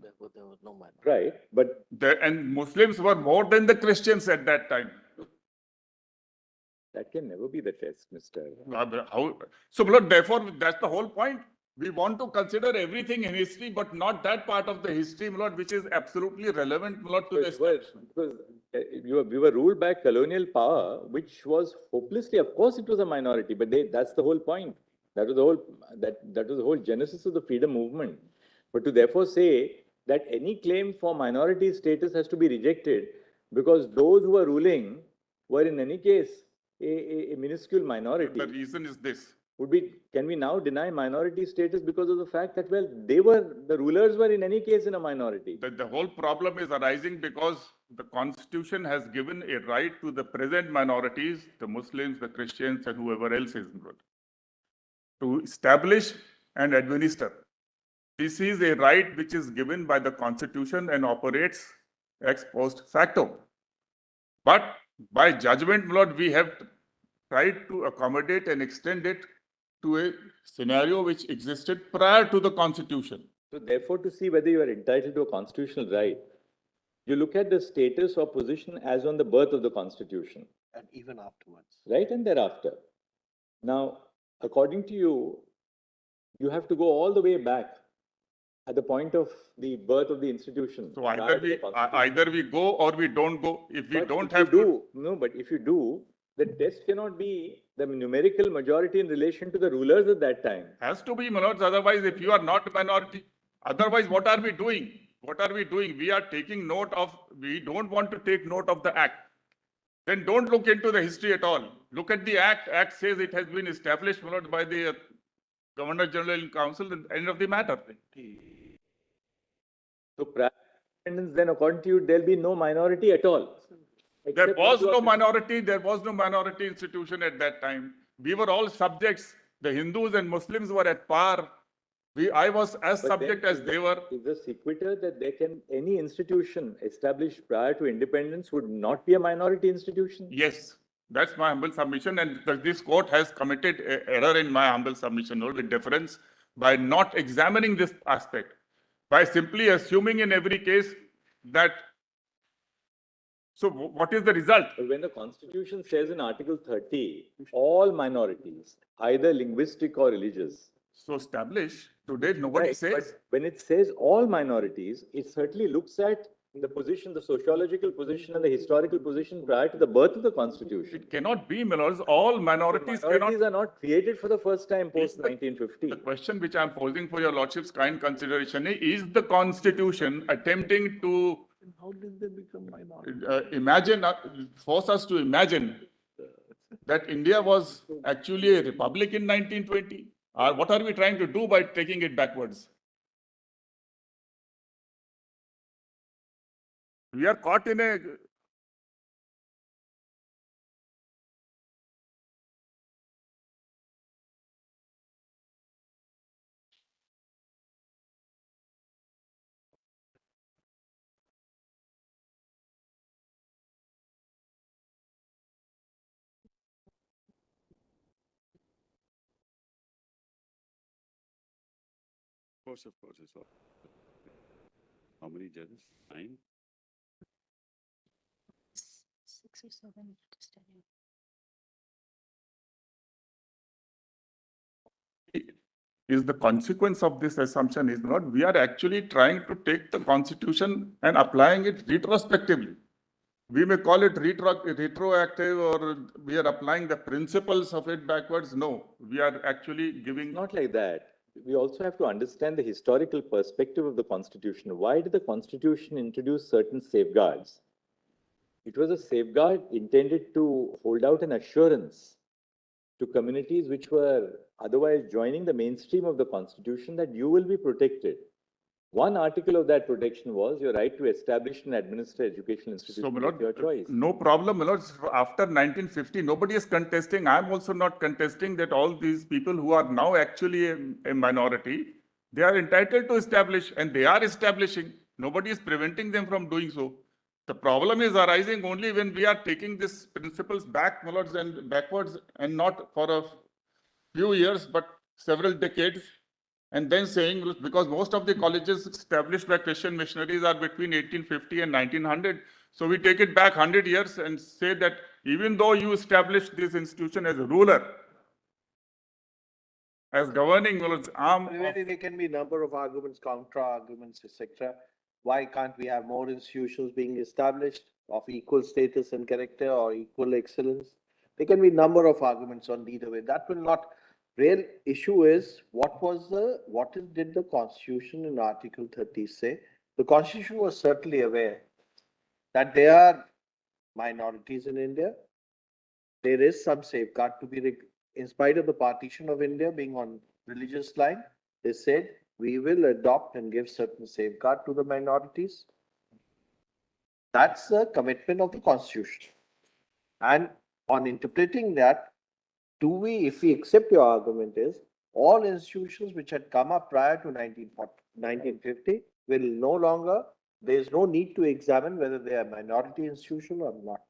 There was no minority. Right, but And Muslims were more than the Christians at that time. that can never be the test, Mr. So, therefore, that's the whole point. We want to consider everything in history, but not that part of the history, my lord, which is absolutely relevant, my lord, to the Because, well, establishment. because we were ruled by colonial power, which was hopelessly, of course, it was a minority, but that's the whole point. That was the whole, that was the whole genesis of the freedom movement. But to therefore say that any claim for minority status has to be rejected because those who were ruling were in any case a minuscule The minority reason is this. would be, can we now deny minority status because of the fact that, well, the rulers were in any case in a minority? The whole problem is arising because the constitution has given a right to the present minorities, the Muslims, the Christians, and whoever else is involved, to establish and administer. This is a right which is given by the constitution and operates ex post facto. But by judgment, my lord, we have tried to accommodate and extend it to a scenario which existed prior to the constitution. So therefore, to see whether you are entitled to a constitutional right, you look at the status or position as on the birth of the constitution, And even afterwards. right? And thereafter. Now, according to you, you have to go all the way back at the point of the birth of the institution. So prior either to the constitution. either we go or we don't go. If we But don't if you have to, do, no, but if you do, the test cannot be the numerical majority in relation to the rulers at that time. has to be, my lords, otherwise if you are not a minority, otherwise what are we doing? What are we doing? We are taking note of, we don't want to take note of the act. Then don't look into the history at all. Look at the act. Act says it has been established, my lord, by the Governor General in Council, the end of the matter. So prior to independence, then according to you, there'll be no minority at all. There Except was those who no are- minority, there was no minority institution at that time. We were all subjects. The Hindus and Muslims were at par. I was as But subject then as they were. Is the sequitur that any institution established prior to independence would not be a minority institution? Yes, that's my humble submission, and this court has committed a error in my humble submission, no, with deference, by not examining this aspect, by simply assuming in every case that. So what is the result? But when the constitution says in Article 30, all minorities, either linguistic or religious. So established, today nobody Right, says. but when it says all minorities, it certainly looks at the position, the sociological position and the historical position prior to the birth of the constitution. It cannot be, my lords, all minorities cannot. Minorities are not created for the first time post The 1950. question which I'm posing for your lordship's kind consideration is the constitution attempting to How did they become minority? imagine, force us to imagine that India was actually a republic in 1920? Or what are we trying to do by taking it backwards? We are caught in a. Of course, it's all. How many judges? 9? 6 or 7, just tell you. Is the consequence of this assumption is not, we are actually trying to take the constitution and applying it retrospectively. We may call it retroactive, or we are applying the principles of it backwards. No, we are actually giving. Not like that. We also have to understand the historical perspective of the constitution. Why did the constitution introduce certain safeguards? It was a safeguard intended to hold out an assurance to communities which were otherwise joining the mainstream of the constitution that you will be protected. One article of that protection was your right to establish and administer educational So, institutions my of lord, your choice. no problem, my lord. After 1950, nobody is contesting. I am also not contesting that all these people who are now actually a minority, they are entitled to establish, and they are establishing. Nobody is preventing them from doing so. The problem is arising only when we are taking these principles back, my lords, and backwards, and not for a few years, but several decades. And then saying, because most of the colleges established by Christian missionaries are between 1850 and 1900. So we take it back 100 years and say that even though you established this institution as a ruler, as governing arm Trivedi, of, there can be number of arguments, counter arguments, etc. Why can't we have more institutions being established of equal status and character or equal excellence? There can be number of arguments on either way. That will not. Real issue is did the Constitution in Article 30 say? The Constitution was certainly aware that there are minorities in India. There is some safeguard to be, in spite of the partition of India being on religious line, they said, we will adopt and give certain safeguard to the minorities. That's the commitment of the Constitution. And on interpreting that, if we accept your argument is, all institutions which had come up prior to 1950 will no longer, there is no need to examine whether they are minority institution or not.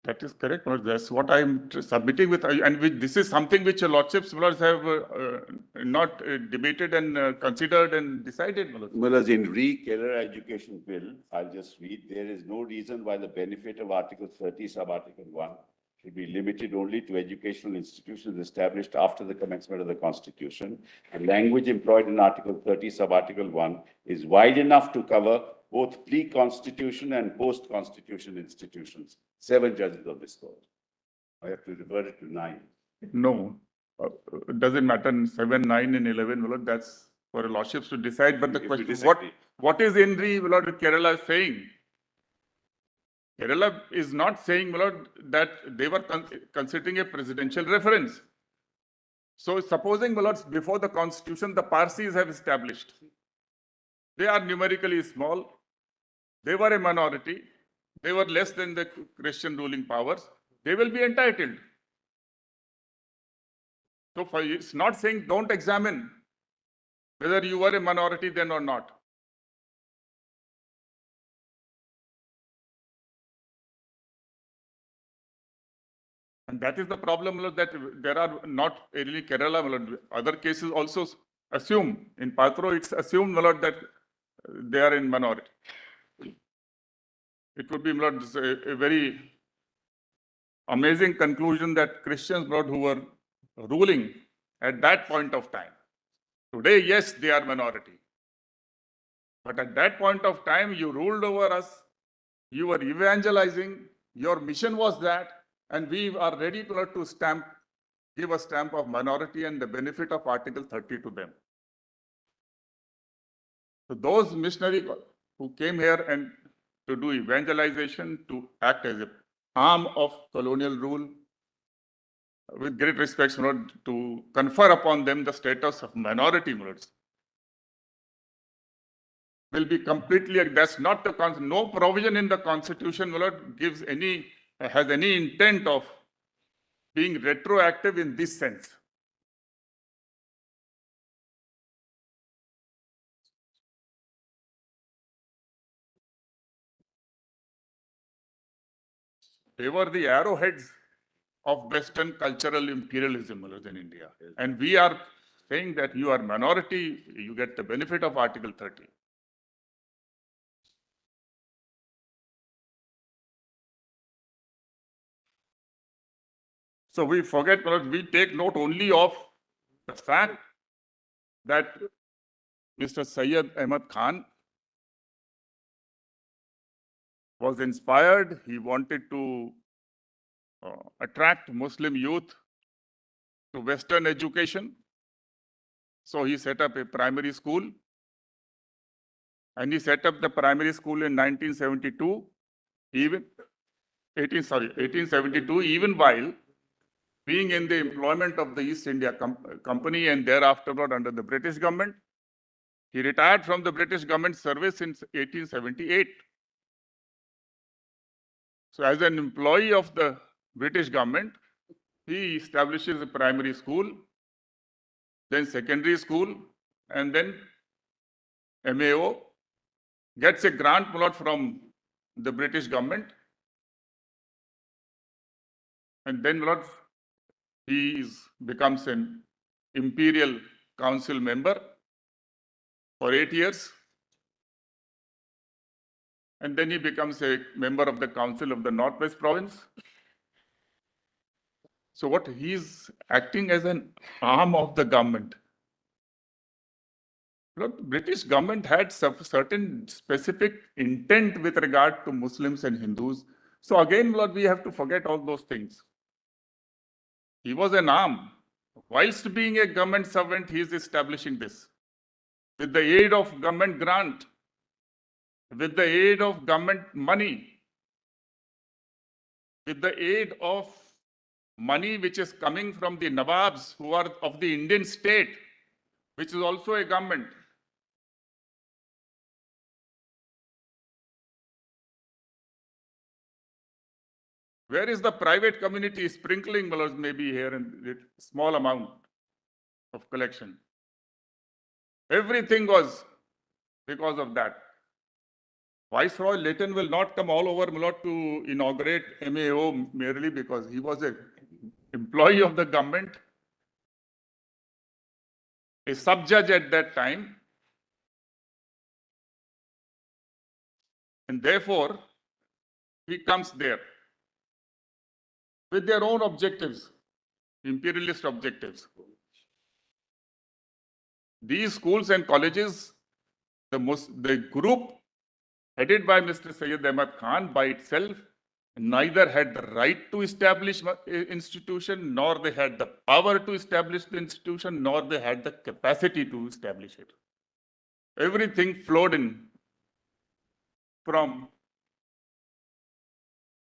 that is correct, Lord. That's what I'm submitting with, and this is something which your lordships have not debated and considered and decided. Mullahs, in Kerala Education Bill, I'll just read, there is no reason why the benefit of Article 30, sub-Article 1 should be limited only to educational institutions established after the commencement of the Constitution. The language employed in Article 30, sub-Article 1 is wide enough to cover both pre-Constitution and post-Constitution institutions. 7 judges of this court. I have to revert it to 9. No, it doesn't matter, 7, 9 and 11, Lord, that's for lordships to decide, but the If you question, disagree. what is INRI, Lord, Kerala saying? Kerala is not saying, Lord, that they were considering a presidential reference. So supposing, Lord, before the Constitution, the Parsis have established. They are numerically small. They were a minority. They were less than the Christian ruling powers. They will be entitled. So it's not saying don't examine whether you were a minority then or not. And that is the problem, that there are not really Kerala, other cases also assume, in Patro it's assumed that they are in minority. It would be a very amazing conclusion that Christians who were ruling at that point of time. Today, yes, they are minority. But at that point of time, you ruled over us, you were evangelizing, your mission was that, and we are ready to give a stamp of minority and the benefit of Article 30 to them. So those missionaries who came here and to do evangelization, to act as an arm of colonial rule, with great respect, to confer upon them the status of minority, will be completely, that's not the, no provision in the Constitution, has any intent of being retroactive in this sense. They were the arrowheads of Western cultural imperialism in India. And we are saying that you are minority, you get the benefit of Article 30. So we forget, we take note only of the fact that Mr. Syed Ahmad Khan was inspired. He wanted to attract Muslim youth to Western education. So he set up a primary school. And he set up the primary school in 1872, even while being in the employment of the East India Company and thereafter under the British government. He retired from the British government service in 1878. So as an employee of the British government, he establishes a primary school, then secondary school, and then MAO, gets a grant from the British government, and then he becomes an Imperial Council member for 8 years. And then he becomes a member of the Council of the Northwest Province. So what he's acting as an arm of the government. Look, British government had certain specific intent with regard to Muslims and Hindus. So again, Lord, we have to forget all those things. He was an arm. Whilst being a government servant, he is establishing this. With the aid of government grant, with the aid of government money, with the aid of money which is coming from the Nawabs who are of the Indian state, which is also a government. Where is the private community sprinkling maybe here and a small amount of collection? Everything was because of that. Viceroy Leighton will not come all over to inaugurate MAO merely because he was an employee of the government, a sub-judge at that time, and therefore he comes there with their own objectives, imperialist objectives. These schools and colleges, the group headed by Mr. Syed Ahmad Khan by itself neither had the right to establish an institution, nor they had the power to establish the institution, nor they had the capacity to establish it. Everything flowed in from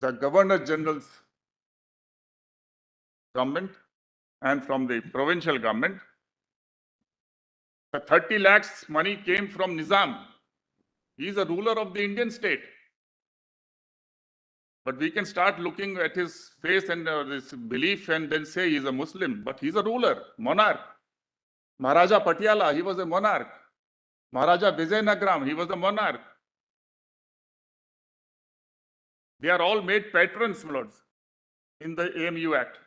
the Governor General's government and from the provincial government. The 30 lakhs money came from Nizam. He is a ruler of the Indian state. But we can start looking at his face and his belief and then say he is a Muslim. But he is a ruler, monarch. Maharaja Patiala, he was a monarch. Maharaja Vijayanagram, he was a monarch. They are all made patrons, lords, in the AMU Act.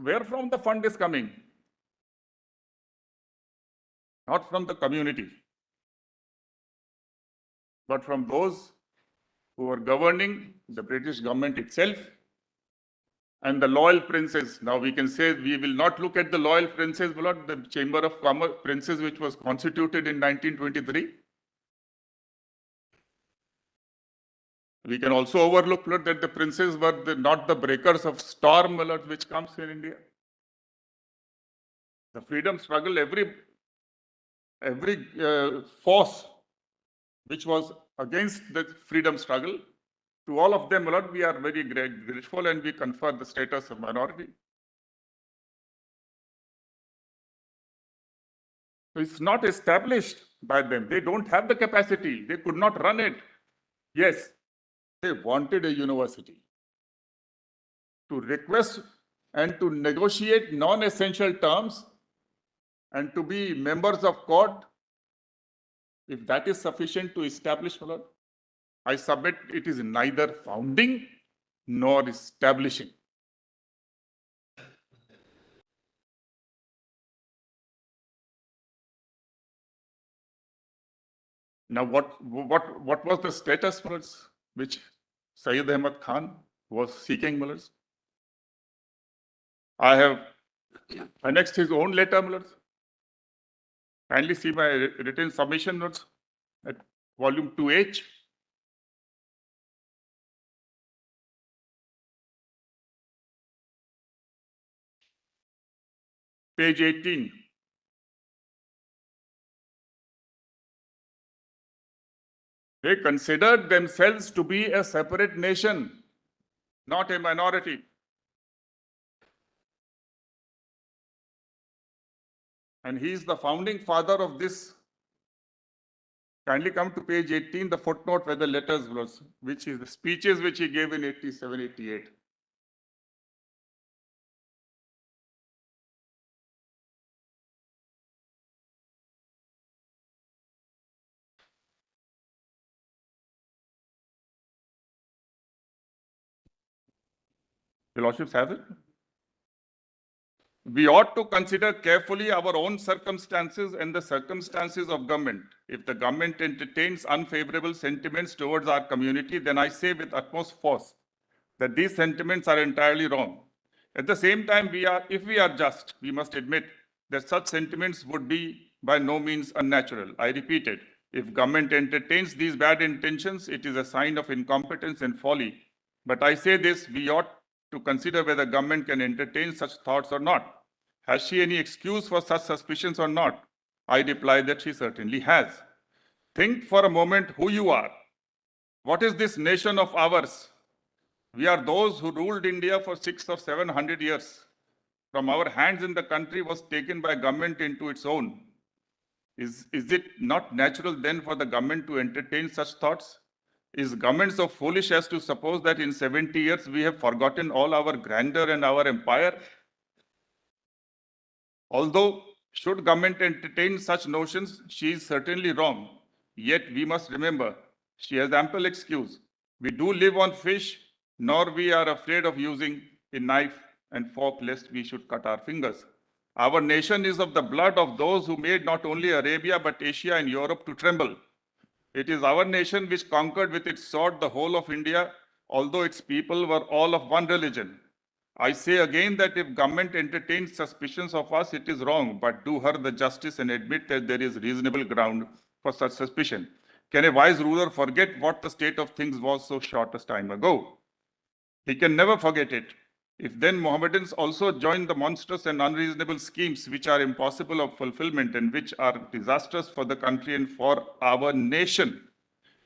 Where from the fund is coming? Not from the community, but from those who are governing the British government itself and the loyal princes. Now we can say we will not look at the loyal princes, but the Chamber of Commerce Princes, which was constituted in 1923. We can also overlook that the princes were not the breakers of storm which comes in India. The freedom struggle, every force which was against the freedom struggle, to all of them, we are very grateful and we confer the status of minority. It's not established by them. They don't have the capacity. They could not run it. Yes, they wanted a university to request and to negotiate non-essential terms and to be members of court. If that is sufficient to establish, I submit it is neither founding nor establishing. Now, what was the status which Syed Ahmad Khan was seeking? I have annexed his own letter. Kindly see my written submission notes at volume 2H. Page 18. They considered themselves to be a separate nation, not a minority. And he is the founding father of this. Kindly come to page 18, the footnote where the letters was, which is the speeches which he gave in 87, 88. Your Lordships have it? We ought to consider carefully our own circumstances and the circumstances of government. If the government entertains unfavorable sentiments towards our community, then I say with utmost force that these sentiments are entirely wrong. At the same time, if we are just, we must admit that such sentiments would be by no means unnatural. I repeat it, if government entertains these bad intentions, it is a sign of incompetence and folly. But I say this, we ought to consider whether government can entertain such thoughts or not. Has she any excuse for such suspicions or not? I reply that she certainly has. Think for a moment who you are. What is this nation of ours? We are those who ruled India for 600 or 700 years. From our hands in the country was taken by government into its own. Is it not natural then for the government to entertain such thoughts? Is government so foolish as to suppose that in 70 years we have forgotten all our grandeur and our empire? Although, should government entertain such notions, she is certainly wrong. Yet we must remember, she has ample excuse. We do live on fish, nor we are afraid of using a knife and fork lest we should cut our fingers. Our nation is of the blood of those who made not only Arabia but Asia and Europe to tremble. It is our nation which conquered with its sword the whole of India, although its people were all of one religion. I say again that if government entertains suspicions of us, it is wrong, but do her the justice and admit that there is reasonable ground for such suspicion. Can a wise ruler forget what the state of things was so short a time ago? He can never forget it. If then Mohammedans also join the monstrous and unreasonable schemes which are impossible of fulfillment and which are disastrous for the country and for our nation,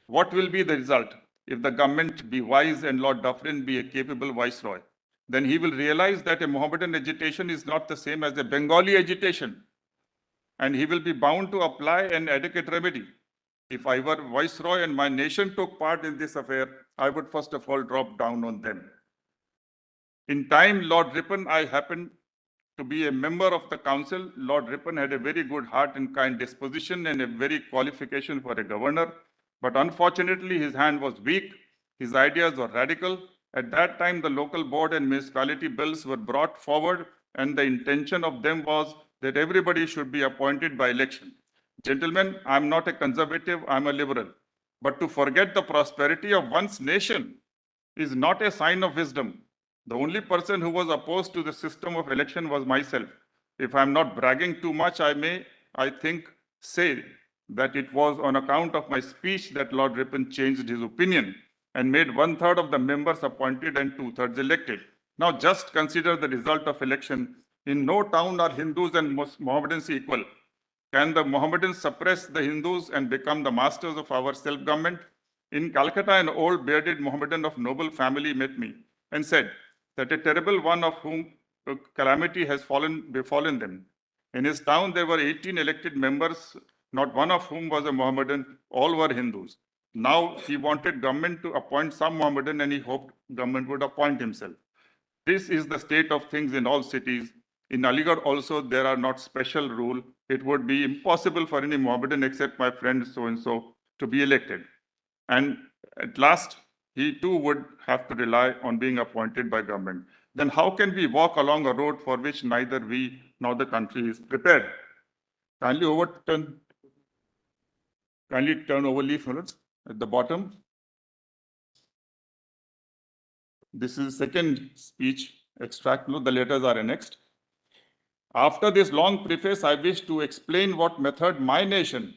what will be the result? If the government be wise and Lord Dufferin be a capable viceroy, then he will realize that a Mohammedan agitation is not the same as a Bengali agitation, and he will be bound to apply an adequate remedy. If I were viceroy and my nation took part in this affair, I would first of all drop down on them. In time, Lord Ripon, I happened to be a member of the council. Lord Ripon had a very good heart and kind disposition and a very qualification for a governor. But unfortunately, his hand was weak. His ideas were radical. At that time, the local board and municipality bills were brought forward, and the intention of them was that everybody should be appointed by election. Gentlemen, I'm not a conservative, I'm a liberal. But to forget the prosperity of one's nation is not a sign of wisdom. The only person who was opposed to the system of election was myself. If I'm not bragging too much, I may, I think, say that it was on account of my speech that Lord Ripon changed his opinion and made 1/3 of the members appointed and 2/3 elected. Now just consider the result of election. In no town are Hindus and Mohammedans equal. Can the Mohammedans suppress the Hindus and become the masters of our self-government? In Calcutta, an old bearded Mohammedan of noble family met me and said that a terrible one of whom calamity has befallen them. In his town, there were 18 elected members, not one of whom was a Mohammedan, all were Hindus. Now he wanted government to appoint some Mohammedan and he hoped government would appoint himself. This is the state of things in all cities. In Aligarh also, there are not special rule. It would be impossible for any Mohammedan except my friend so-and-so to be elected. And at last, he too would have to rely on being appointed by government. Then how can we walk along a road for which neither we nor the country is prepared? Kindly turn over leaf at the bottom. This is second speech extract. No, the letters are annexed. After this long preface, I wish to explain what method my nation,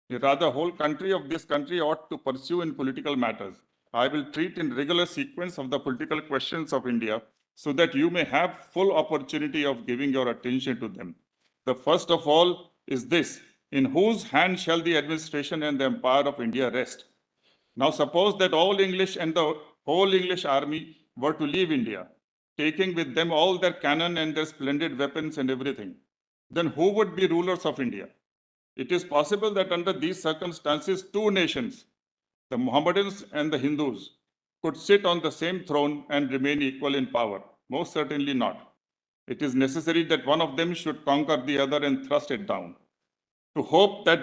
rather whole country of this country, ought to pursue in political matters. I will treat in regular sequence of the political questions of India so that you may have full opportunity of giving your attention to them. The first of all is this: in whose hand shall the administration and the empire of India rest? Now suppose that all English and the whole English army were to leave India, taking with them all their cannon and their splendid weapons and everything. Then who would be rulers of India? It is possible that under these circumstances, two nations, the Mohammedans and the Hindus, could sit on the same throne and remain equal in power. Most certainly not. It is necessary that one of them should conquer the other and thrust it down. To hope that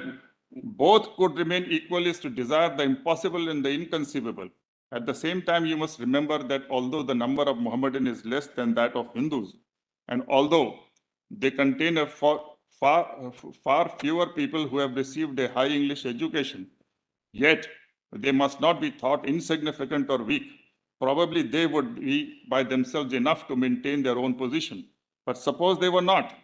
both could remain equal is to desire the impossible and the inconceivable. At the same time, you must remember that although the number of Mohammedan is less than that of Hindus, and although they contain a far fewer people who have received a high English education, yet they must not be thought insignificant or weak, probably they would be by themselves enough to maintain their own position. But suppose they were not,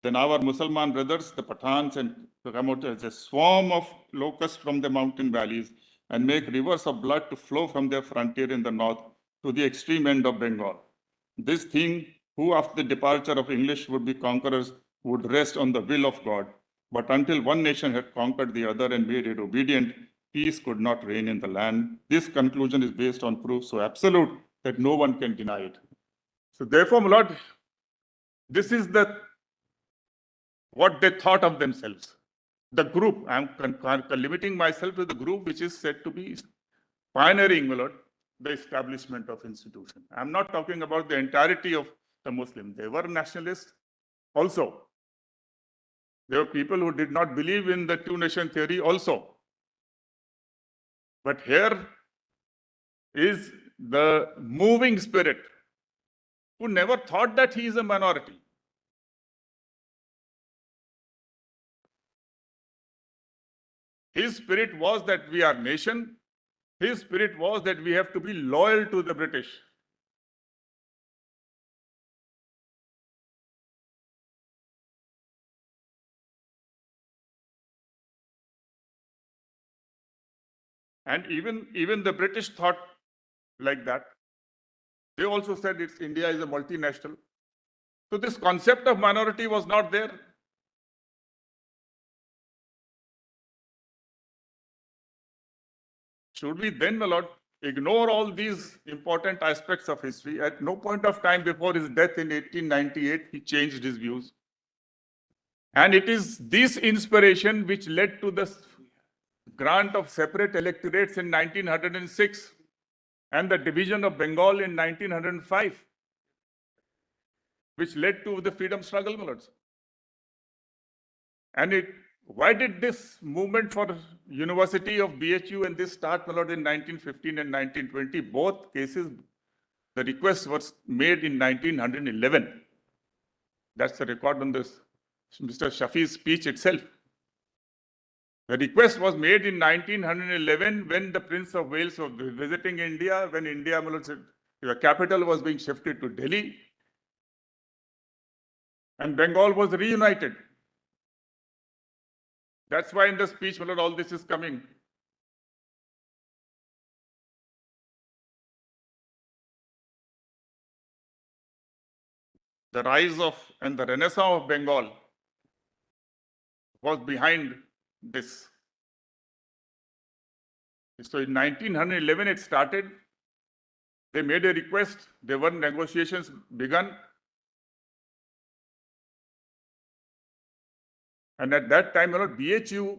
then our Mussalman brothers, the Pathans, and to come out as a swarm of locusts from the mountain valleys and make rivers of blood to flow from their frontier in the north to the extreme end of Bengal. This thing, who after the departure of English would be conquerors, would rest on the will of God. But until one nation had conquered the other and made it obedient, peace could not reign in the land. This conclusion is based on proof so absolute that no one can deny it. So therefore, my Lord, this is what they thought of themselves. The group, I'm limiting myself to the group which is said to be pioneering, my Lord, the establishment of institution. I'm not talking about the entirety of the Muslims. They were nationalists also. There were people who did not believe in the two-nation theory also. But here is the moving spirit who never thought that he is a minority. His spirit was that we are nation. His spirit was that we have to be loyal to the British. And even the British thought like that. They also said India is a multinational. So this concept of minority was not there. Should we then, my Lord, ignore all these important aspects of history? At no point of time before his death in 1898, he changed his views. And it is this inspiration which led to the grant of separate electorates in 1906 and the division of Bengal in 1905, which led to the freedom struggle, my lords. And why did this movement for University of BHU and this start, my lord, in 1915 and 1920? Both cases, the request was made in 1911. That's the record on this, Mr. Shafi's speech itself. The request was made in 1911 when the Prince of Wales was visiting India, when India, my lord, the capital was being shifted to Delhi, and Bengal was reunited. That's why in the speech, my lord, all this is coming. The rise of and the renaissance of Bengal was behind this. So in 1911 it started. They made a request. There were negotiations begun. And at that time, my lord, BHU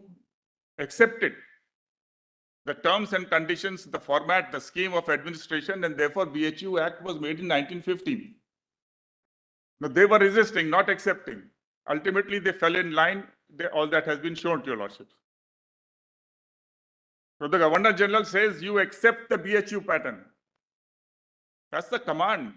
accepted the terms and conditions, the format, the scheme of administration, and therefore BHU Act was made in 1915. Now, they were resisting, not accepting. Ultimately, they fell in line. All that has been shown to your lordships. So the Governor General says, you accept the BHU pattern. That's the command.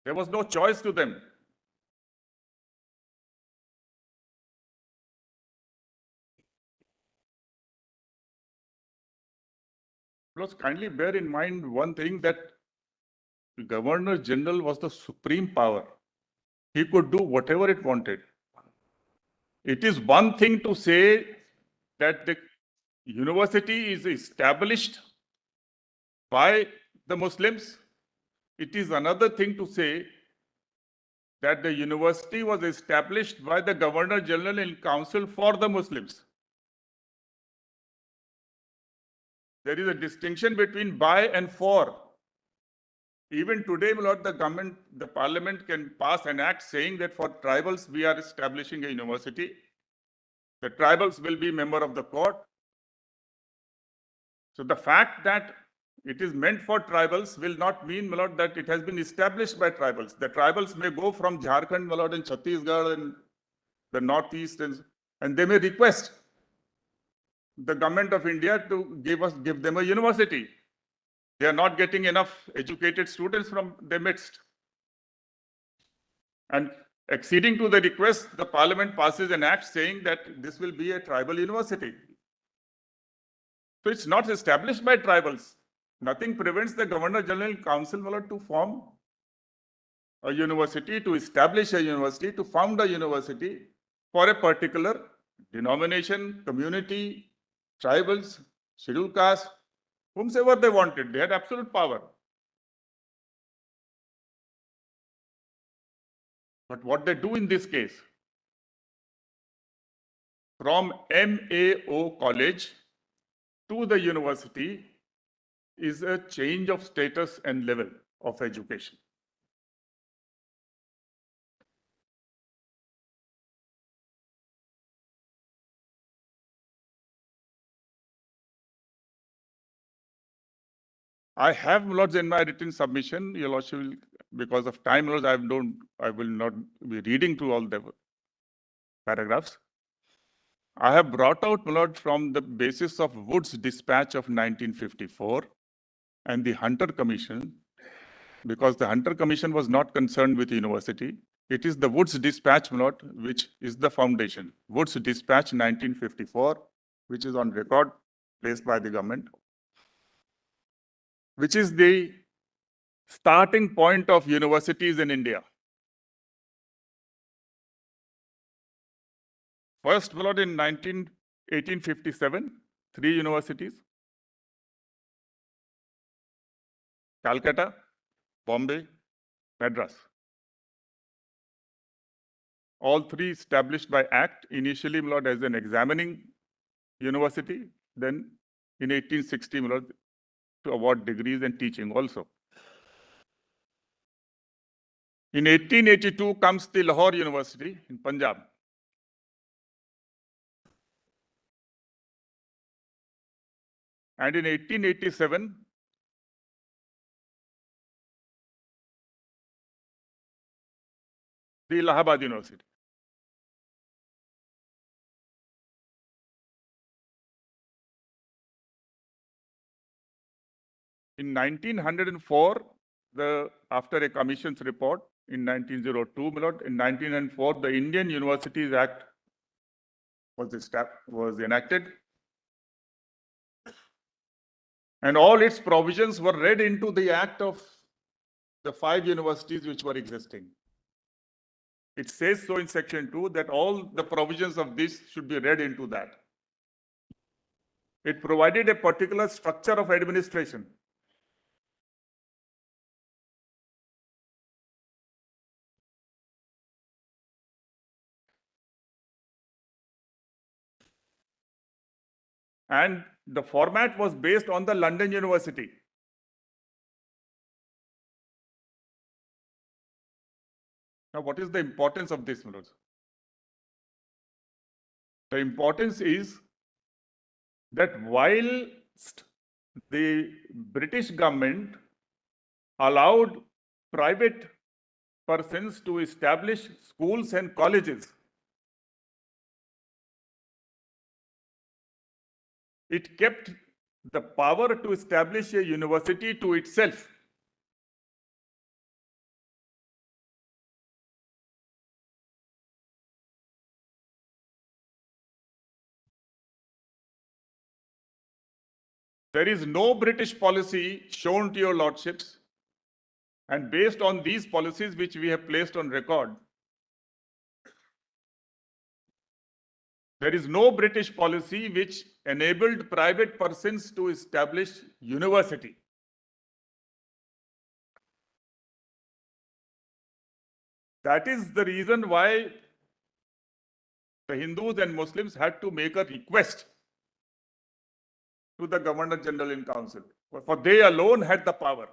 There was no choice to them. Plus, kindly bear in mind one thing, that the Governor General was the supreme power. He could do whatever it wanted. It is one thing to say that the university is established by the Muslims. It is another thing to say that the university was established by the Governor General in Council for the Muslims. There is a distinction between by and for. Even today, my lord, the government, the parliament can pass an act saying that for tribals, we are establishing a university. The tribals will be member of the court. So the fact that it is meant for tribals will not mean, my lord, that it has been established by tribals. The tribals may go from Jharkhand, my lord, and Chhattisgarh and the northeast, and they may request the government of India to give them a university. They are not getting enough educated students from their midst. And Acceding to the request, the parliament passes an act saying that this will be a tribal university. So it's not established by tribals. Nothing prevents the Governor General Council to form a university, to establish a university, to found a university for a particular denomination, community, tribals, scheduled caste, whomsoever they wanted. They had absolute power. But what they do in this case, from MAO college to the university is a change of status and level of education. I have, Lords, in my written submission, Your Lordship, because of time, Lords, I will not be reading through all the paragraphs. I have brought out, Lord, from the basis of Wood's dispatch of 1954 and the Hunter Commission, because the Hunter Commission was not concerned with university. It is the Wood's dispatch, Lord, which is the foundation. Wood's dispatch 1954, which is on record, placed by the government, which is the starting point of universities in India. First, Lord, in 1857, 3 universities: Calcutta, Bombay, Madras. All 3 established by Act, initially, Lord, as an examining university, then in 1860, Lord, to award degrees and teaching also. In 1882 comes the Lahore University in Punjab. And in 1887, the Allahabad University. In 1904, after a commission's report in 1902, in 1904, the Indian Universities Act was enacted. And all its provisions were read into the act of the 5 universities which were existing. It says so in section 2 that all the provisions of this should be read into that. It provided a particular structure of administration. And the format was based on the London University. Now, what is the importance of this, Manoj? The importance is that while the British government allowed private persons to establish schools and colleges, it kept the power to establish a university to itself. There is no British policy shown to your lordships, and based on these policies which we have placed on record, there is no British policy which enabled private persons to establish university. That is the reason why the Hindus and Muslims had to make a request to the Governor General in Council, for they alone had the power.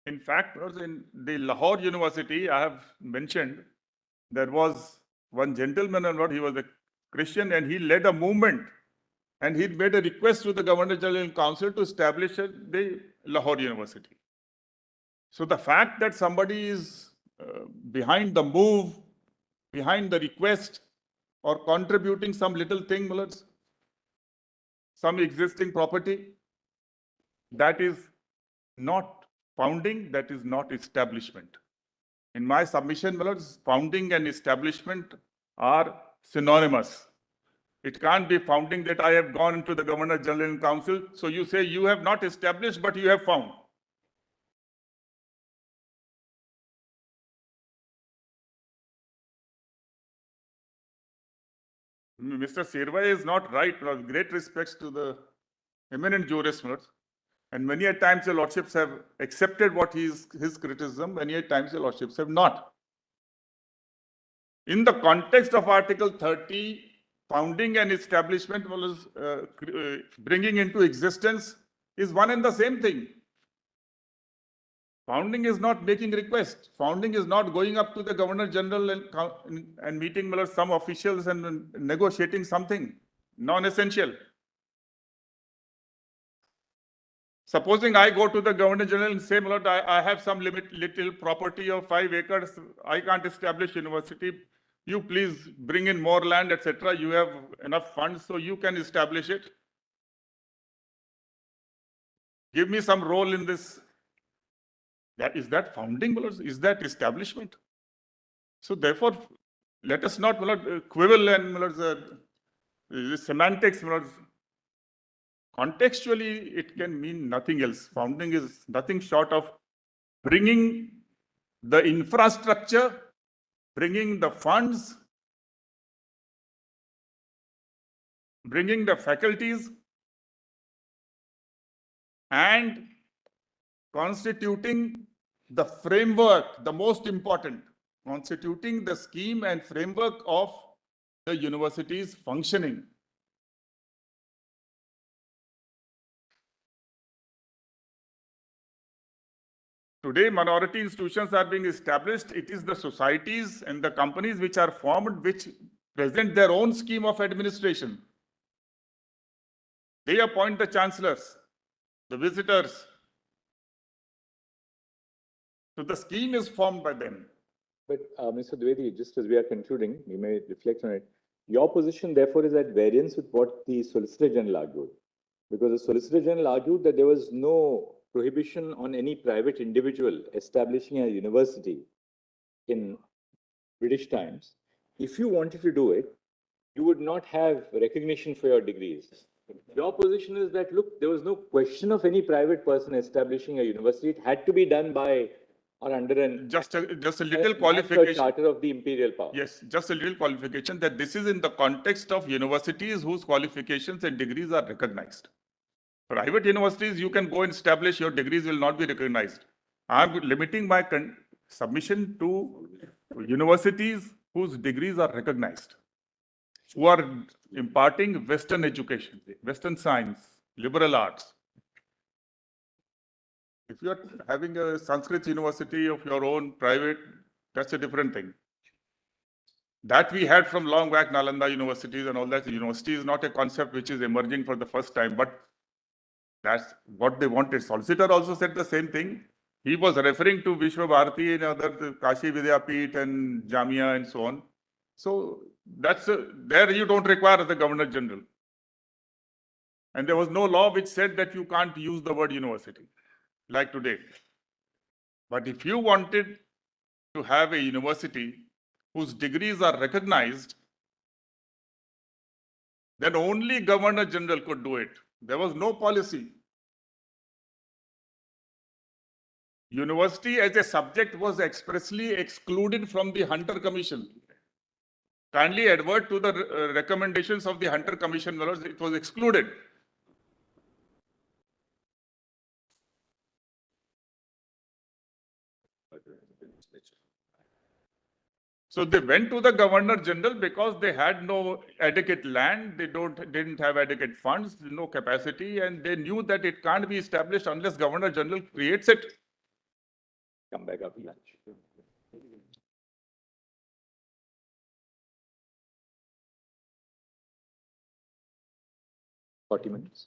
In fact, in the Lahore University, I have mentioned, there was one gentleman, he was a Christian, and he led a movement, and he made a request to the Governor General in Council to establish the Lahore University. So the fact that somebody is behind the move, behind the request, or contributing some little thing, some existing property, that is not founding, that is not establishment. In my submission, my lords, founding and establishment are synonymous. It can't be founding that I have gone into the Governor General in Council. So you say you have not established, but you have found. Mr. Sirvai is not right. With great respects to the eminent jurist, my lords. And many a times the lordships have accepted what his criticism, many a times the lordships have not. In the context of Article 30, founding and establishment was bringing into existence is one and the same thing. Founding is not making request. Founding is not going up to the Governor General and meeting some officials and negotiating something non-essential. Supposing I go to the Governor General and say, Lord, I have some little property of 5 acres. I can't establish university. You please bring in more land, etc. You have enough funds, so you can establish it. Give me some role in this. Is that founding? Is that establishment? So therefore, let us not quibble and semantics. Contextually, it can mean nothing else. Founding is nothing short of bringing the infrastructure, bringing the funds, bringing the faculties, and constituting the framework, the most important, constituting the scheme and framework of the university's functioning. Today, minority institutions are being established. It is the societies and the companies which are formed which present their own scheme of administration. They appoint the chancellors, the visitors. So the scheme is formed by them. But Mr. Dwivedi, just as we are concluding, you may reflect on it. Your position, therefore, is at variance with what the Solicitor General argued. Because the Solicitor General argued that there was no prohibition on any private individual establishing a university in British times. If you wanted to do it, you would not have recognition for your degrees. Your position is that, look, there was no question of any private person establishing a university. It had to be done by or under an just a little qualification. Charter of the imperial power. Yes, just a little qualification that this is in the context of universities whose qualifications and degrees are recognized. Private universities, you can go and establish, your degrees will not be recognized. I'm limiting my submission to universities whose degrees are recognized, who are imparting Western education, Western science, liberal arts. If you are having a Sanskrit university of your own private, that's a different thing. That we had from long back, Nalanda universities and all that. University is not a concept which is emerging for the first time, but that's what they wanted. Solicitor also said the same thing. He was referring to Vishwa Bharati and other Kashi Vidyapeeth and Jamia and so on. So that's there you don't require the Governor General. And there was no law which said that you can't use the word university like today. But if you wanted to have a university whose degrees are recognized, then only Governor General could do it. There was no policy. University as a subject was expressly excluded from the Hunter Commission. Kindly advert to the recommendations of the Hunter Commission. It was excluded. So they went to the Governor General because they had no adequate land, they didn't have adequate funds, no capacity, and they knew that it can't be established unless Governor General creates it. Come back after lunch. 40 minutes.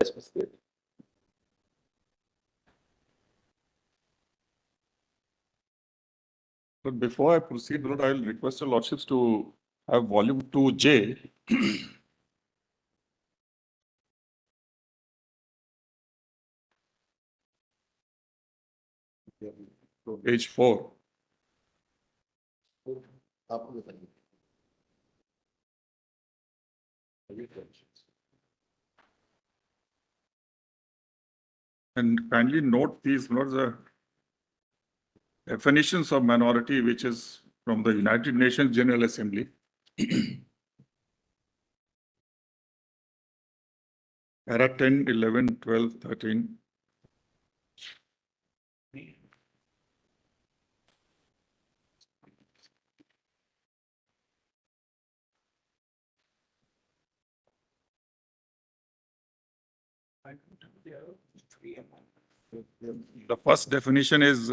Yes, Mr. Dwivedi. But before I proceed, Lord, I will request your lordships to have volume 2J. Page 4. And kindly note these, Lord, the definitions of minority, which is from the United Nations General Assembly. Para 10, 11, 12, 13. The first definition is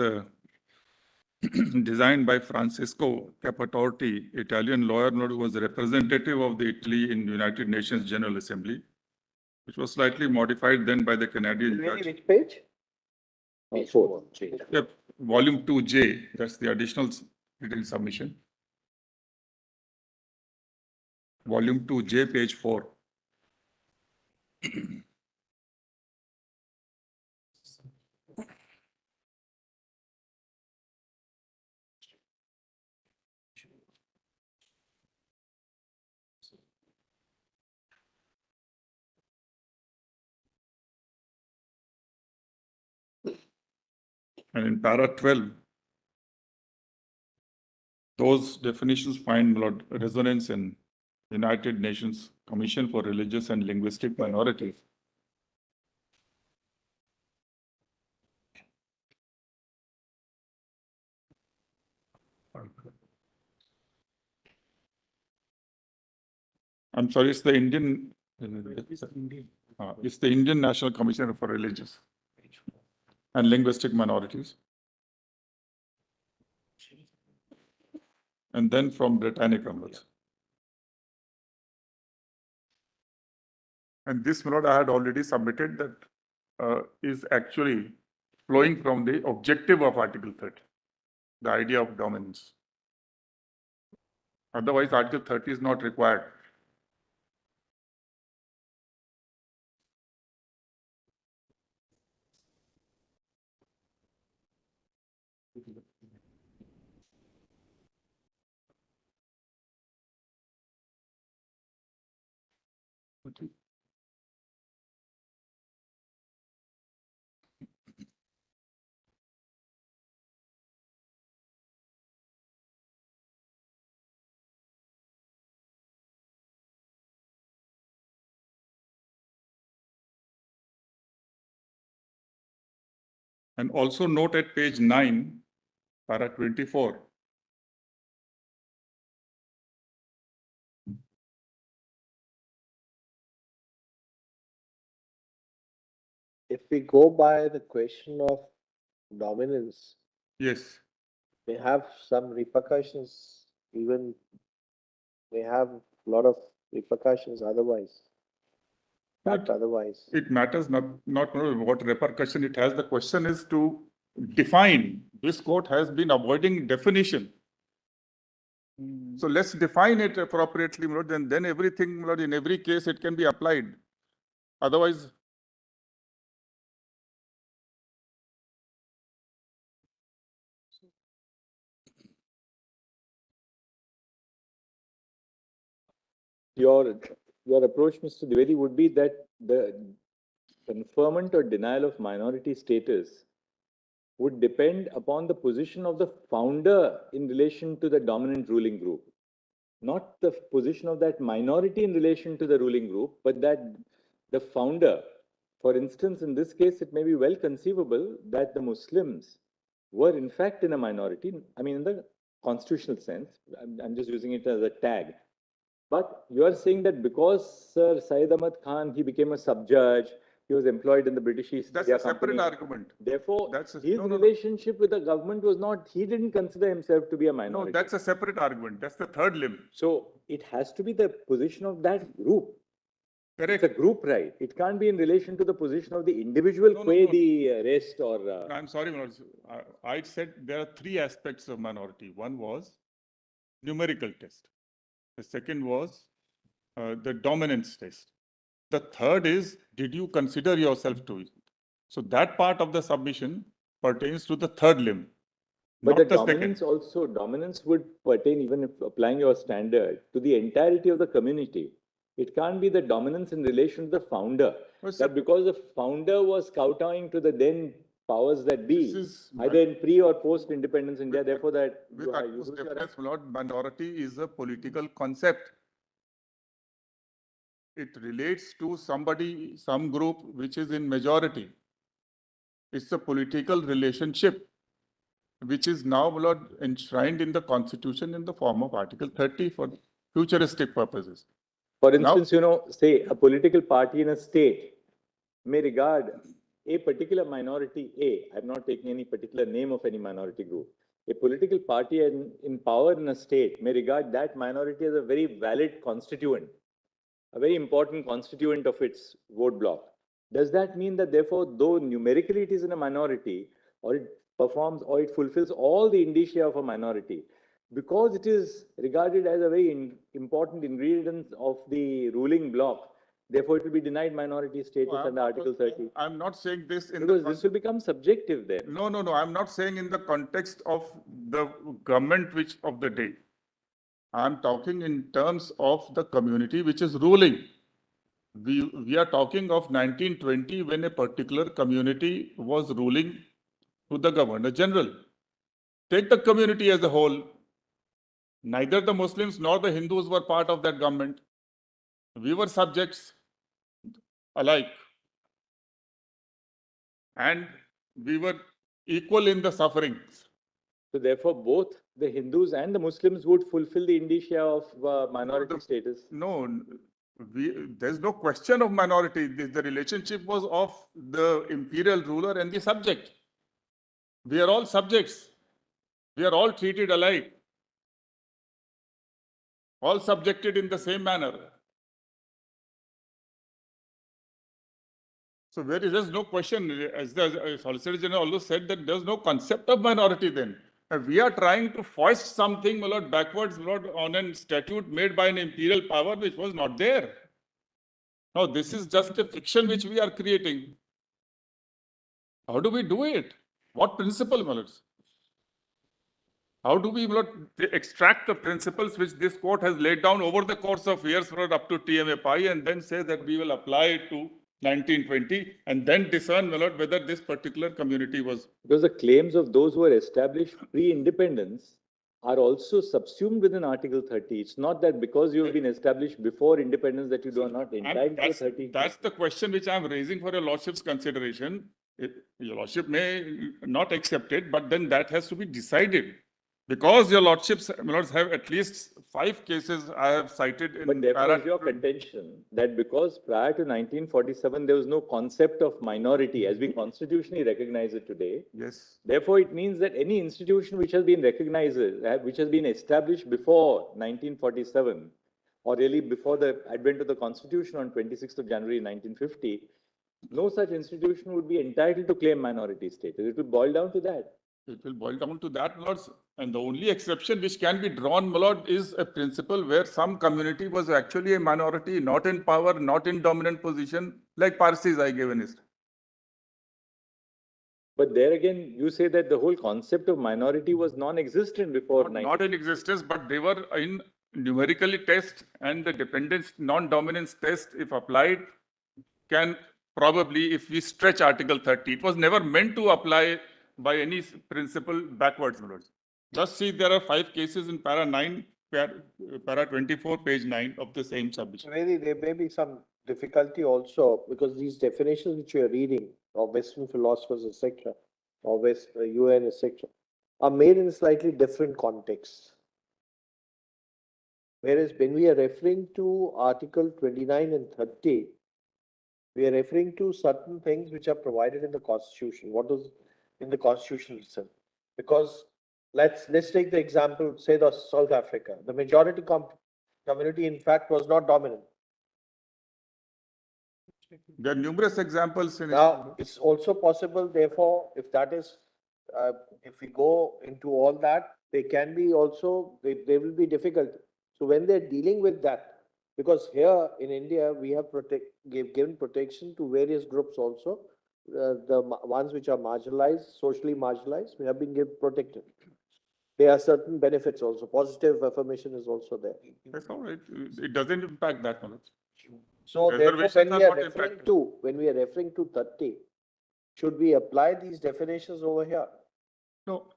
designed by Francesco Capatorti, Italian lawyer who was a representative of the Italy in United Nations General Assembly, which was slightly modified then by the Canadian judge. Which page? Oh, 4. Yep, volume 2J, that's the additional written submission. Volume 2J, page 4. And in para 12, those definitions find resonance in United Nations Commission for Religious and Linguistic Minorities. I'm sorry, it's the Indian. It's the Indian National Commission for Religious and Linguistic Minorities. And then from Britannica. And this, my lord, I had already submitted that is actually flowing from the objective of Article 30, the idea of dominance. Otherwise, Article 30 is not required. And also note at page 9, para 24. If we go by the question of dominance, Yes. may have some repercussions, even may have a lot of repercussions otherwise. But Otherwise, it matters not what repercussion it has. The question is to define. This court has been avoiding definition. So let's define it appropriately, my lord, and then everything, my lord, in every case it can be applied. Otherwise, Your approach, Mr. Dwivedi, would be that the conferment or denial of minority status would depend upon the position of the founder in relation to the dominant ruling group, not the position of that minority in relation to the ruling group, but that the founder, for instance, in this case, it may be well conceivable that the Muslims were in fact in a minority, I mean, in the constitutional sense, I'm just using it as a tag. But you are saying that because Sir Syed Ahmad Khan, he became a sub-judge, he was employed in the British East that's India a separate Company. argument. Therefore, That's his relationship with the government was not, he didn't consider himself to be a No, minority. that's a separate argument. That's the third limb. So it has to be the position of that group. It's a group right. It can't be in relation to the position of the individual, No, no, qua no. the rest or. I'm sorry, Manoj. I said there are three aspects of minority. One was numerical test. The second was the dominance test. The third is, did you consider yourself to it? So that part of the submission pertains to the third limb, But not the the second. dominance would pertain, even if applying your standard, to the entirety of the community. It can't be the dominance in relation to the founder. Well, sir, That because the founder was kowtowing to the then powers that This be, is either in pre or post independence India, therefore that. with you utmost lose your right. deference, my lord, minority is a political concept. It relates to somebody, some group which is in majority. It's a political relationship which is now, my lord, enshrined in the constitution in the form of Article 30 for futuristic purposes. For Now- instance, say a political party in a state may regard a particular minority A. I'm not taking any particular name of any minority group. A political party in power in a state may regard that minority as a very valid constituent, a very important constituent of its vote block. Does that mean that therefore, though numerically it is in a minority, or it performs or it fulfills all the indicia of a minority, because it is regarded as a very important ingredient of the ruling bloc, therefore it will be denied minority status under Article 30? I'm not saying this in Because the. this will become subjective then. No, no, no. I'm not saying in the context of the government which of the day. I'm talking in terms of the community which is ruling. We are talking of 1920 when a particular community was ruling to the Governor General. Take the community as a whole. Neither the Muslims nor the Hindus were part of that government. We were subjects alike. And we were equal in the sufferings. So therefore, both the Hindus and the Muslims would fulfill the indicia of minority status. No, there's no question of minority. The relationship was of the imperial ruler and the subject. We are all subjects. We are all treated alike. All subjected in the same manner. So there's no question, as the Solicitor General also said, that there's no concept of minority then. We are trying to foist something, my lord, backwards, my lord, on a statute made by an imperial power which was not there. No, this is just a fiction which we are creating. How do we do it? What principle, my lords? How do we, my lord, extract the principles which this court has laid down over the course of years, my lord, up to TMA Pi, and then say that we will apply it to 1920 and then discern, my lord, whether this particular community was. Because the claims of those who were established pre-independence are also subsumed within Article 30. It's not that because you have been established before independence that you are not entitled to 30. That's the question which I'm raising for your lordship's consideration. Your lordship may not accept it, but then that has to be decided. Because your lordships, my lords, have at least 5 cases I have cited in. But therefore, is your contention that because prior to 1947, there was no concept of minority as we constitutionally recognize it today. Yes. Therefore, it means that any institution which has been recognized, which has been established before 1947, or really before the advent of the Constitution on 26th of January 1950, no such institution would be entitled to claim minority status. It will boil down to that. It will boil down to that, my lords. And the only exception which can be drawn, my lord, is a principle where some community was actually a minority, not in power, not in dominant position, like Parsis I gave an example. But there again, you say that the whole concept of minority was non-existent before. Not in existence, but they were in numerically test, and the dependence non-dominance test, if applied, can probably, if we stretch Article 30, it was never meant to apply by any principle backwards, my lords. Just see, there are 5 cases in para 9, para 24, page 9 of the same submission. Really, there may be some difficulty also because these definitions which you are reading of Western philosophers, etc., or West UN, etc., are made in a slightly different context. Whereas when we are referring to Article 29 and 30, we are referring to certain things which are provided in the Constitution. What is in the Constitution itself? Because let's take the example, say the South Africa. The majority community, in fact, was not dominant. There are numerous examples in. Now, it's also possible, therefore, if that is, if we go into all that, they can be also, they will be difficult. So when they're dealing with that, because here in India, we have given protection to various groups also. Ones which are marginalized, socially marginalized, we have been given protected. There are certain benefits also. Positive affirmation is also there. That's all right. It doesn't impact that much. So therefore, Reservations when are we are not referring impacted. to, when we are referring to 30, should we apply these definitions over here? No,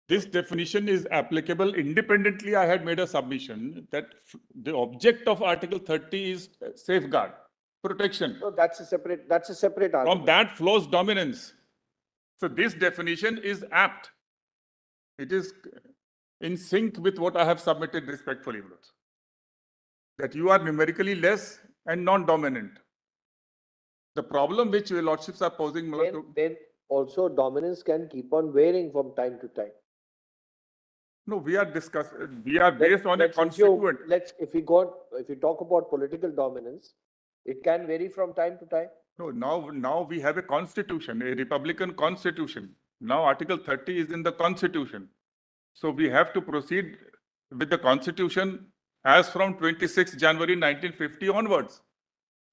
this definition is applicable independently. I had made a submission that the object of Article 30 is safeguard, protection. So that's a separate From argument. that flows dominance. So this definition is apt. It is in sync with what I have submitted respectfully. That you are numerically less and non-dominant. The problem which your lordships are posing. Then also dominance can keep on varying from time to time. No, we are discussing, we are based on a Let's assume- constituent. if we talk about political dominance, it can vary from time to time. No, now we have a constitution, a republican constitution. Now Article 30 is in the constitution. So we have to proceed with the constitution as from 26 January 1950 onwards.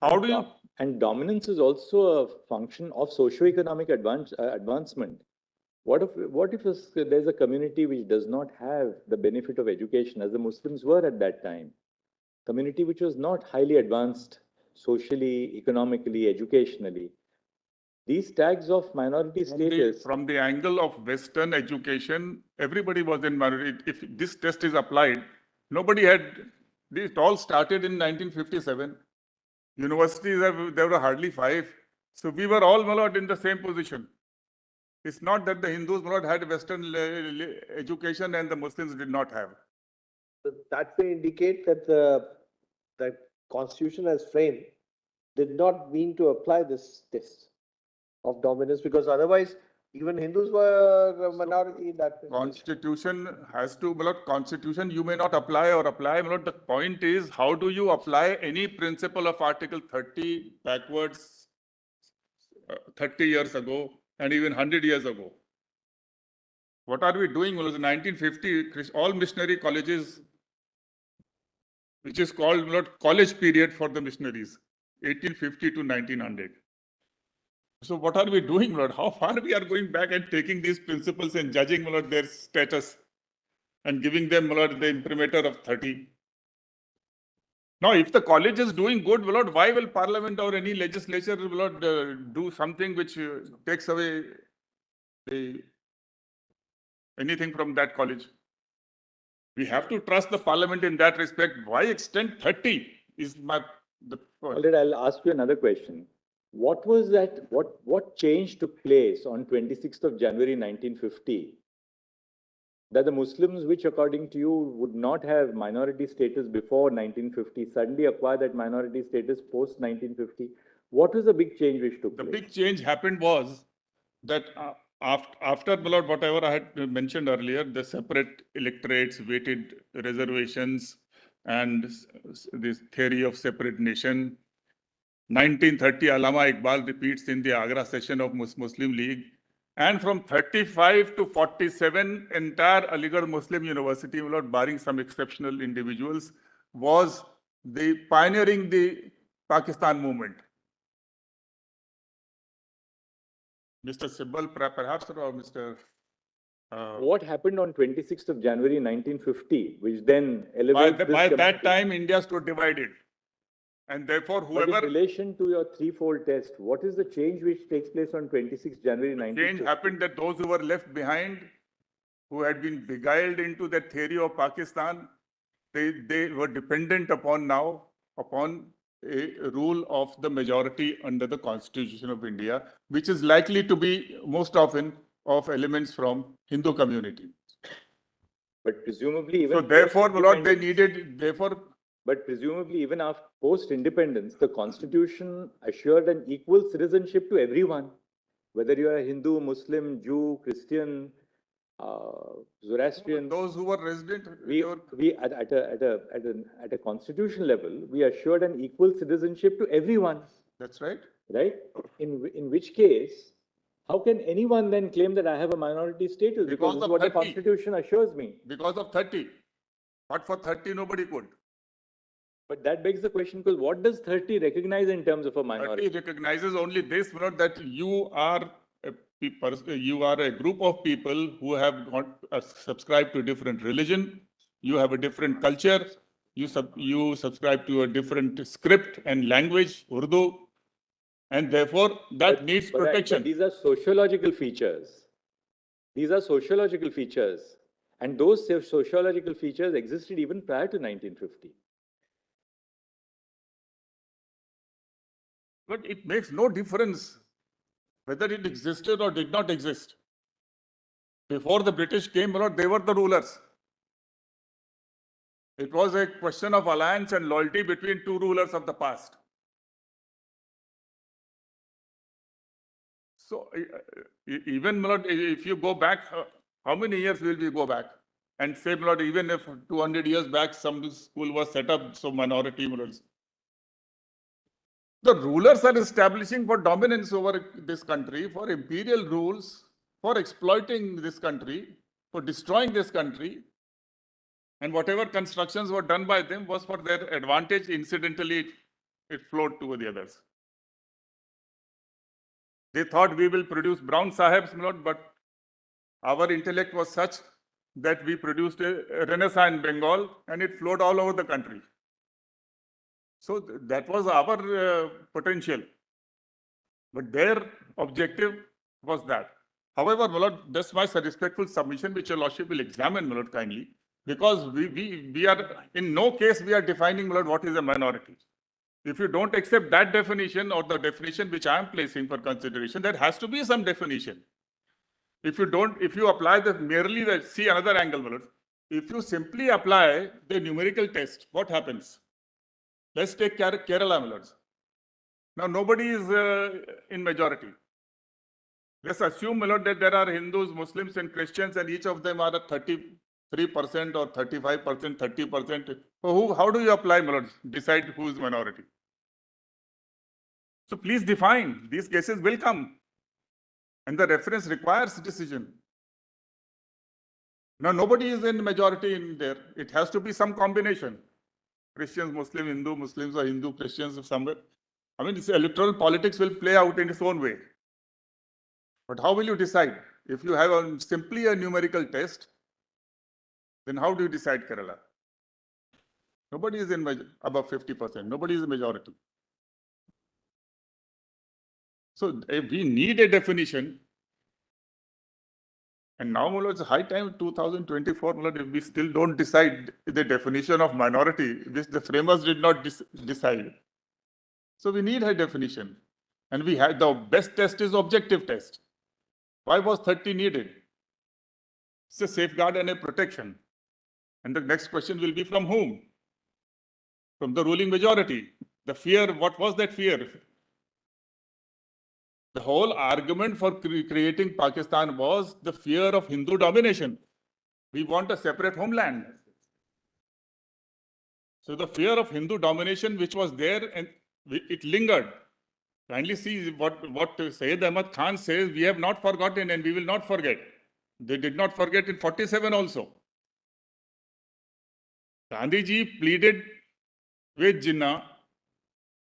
How do you? And dominance is also a function of socio-economic advancement. What if there's a community which does not have the benefit of education, as the Muslims were at that time? Community which was not highly advanced socially, economically, educationally. These tags of minority status. From the angle of Western education, everybody was in minority. If this test is applied, nobody had, it all started in 1957. Universities, there were hardly 5. So we were all, my lord, in the same position. It's not that the Hindus, my lord, had Western education and the Muslims did not have. That may indicate that the constitution as framed did not mean to apply this test of dominance, because otherwise even Hindus were a minority in that. Constitution has to, my lord, constitution you may not apply or apply, my lord. The point is, how do you apply any principle of Article 30 backwards 30 years ago and even 100 years ago? What are we doing? Well, in 1950, all missionary colleges, which is called, my lord, college period for the missionaries, 1850 to 1900. So what are we doing, my lord? How far we are going back and taking these principles and judging, my lord, their status and giving them, my lord, the imprimatur of 30? Now, if the college is doing good, my lord, why will Parliament or any legislature, my lord, do something which takes away anything from that college? We have to trust the Parliament in that respect. Why extend 30 is the point. Alright, I'll ask you another question. What was that, what change took place on 26th of January 1950 that the Muslims, which according to you would not have minority status before 1950, suddenly acquire that minority status post 1950? What was the big change which took place? The big change happened was that after, my lord, whatever I had mentioned earlier, the separate electorates, weighted reservations, and this theory of separate nation, 1930, Allama Iqbal repeats in the Agra session of Muslim League. And from 35 to 47, entire Aligarh Muslim University, my lord, barring some exceptional individuals, was pioneering the Pakistan movement. Mr. Sibbal, perhaps, or Mr. What happened on 26th of January 1950, which then elevates By that time, India stood divided. And therefore, But whoever. in relation to your threefold test, what is the change which takes place on 26th January 1950? Change happened that those who were left behind, who had been beguiled into that theory of Pakistan, they were dependent upon a rule of the majority under the Constitution of India, which is likely to be most often of elements from Hindu community. But presumably even So therefore, my lord, they post-independence- needed, therefore, But presumably even after post-independence, the Constitution assured an equal citizenship to everyone, whether you are a Hindu, Muslim, Jew, Christian, Zoroastrian. those who were resident, We at a constitutional level, we assured an equal citizenship to everyone. That's right. right? In which case, how can anyone then claim that I have a minority status? Because Because this is of what the 30. Constitution assures me. Because of 30. But for 30, nobody could. But that begs the question, because what does 30 recognize in terms of a 30 minority? recognizes only this, that you are a group of people who have got subscribed to a different religion, you have a different culture, you subscribe to a different script and language, Urdu, and therefore that needs But protection. these are sociological features. These are sociological features. And those sociological features existed even prior to 1950. But it makes no difference whether it existed or did not exist. Before the British came, they were the rulers. It was a question of alliance and loyalty between two rulers of the past. So even if you go back, how many years will we go back? And say, even if 200 years back, some school was set up, so minority rulers. The rulers are establishing for dominance over this country, for imperial rules, for exploiting this country, for destroying this country. And whatever constructions were done by them was for their advantage. Incidentally, it flowed to the others. They thought we will produce brown sahibs, but our intellect was such that we produced a renaissance in Bengal and it flowed all over the country. So that was our potential. But their objective was that. However, that's my respectful submission, which your Lordship will examine, kindly, because we are, in no case we are defining, what is a minority. If you don't accept that definition or the definition which I am placing for consideration, there has to be some definition. If you apply see another angle, if you simply apply the numerical test, what happens? Let's take Kerala. Now, nobody is in majority. Let's assume, that there are Hindus, Muslims, and Christians, and each of them are at 33% or 35%, 30%. So how do you apply, decide who is minority? So please define. These cases will come. And the reference requires decision. Now, nobody is in majority in there. It has to be some combination. Christians, Muslim, Hindu, Muslims or Hindu, Christians somewhere. I mean, this electoral politics will play out in its own way. But how will you decide? If you have simply a numerical test, then how do you decide Kerala? Nobody is in above 50%. Nobody is a majority. So if we need a definition, and now it's high time 2024, if we still don't decide the definition of minority, which the framers did not decide. So we need a definition. And we had the best test is objective test. Why was 30 needed? It's a safeguard and a protection. And the next question will be from whom? From the ruling majority. The fear, what was that fear? The whole argument for creating Pakistan was the fear of Hindu domination. We want a separate homeland. So the fear of Hindu domination, which was there, and it lingered. Kindly see what Syed Ahmad Khan says, we have not forgotten and we will not forget. They did not forget in 47 also. Gandhi ji pleaded with Jinnah,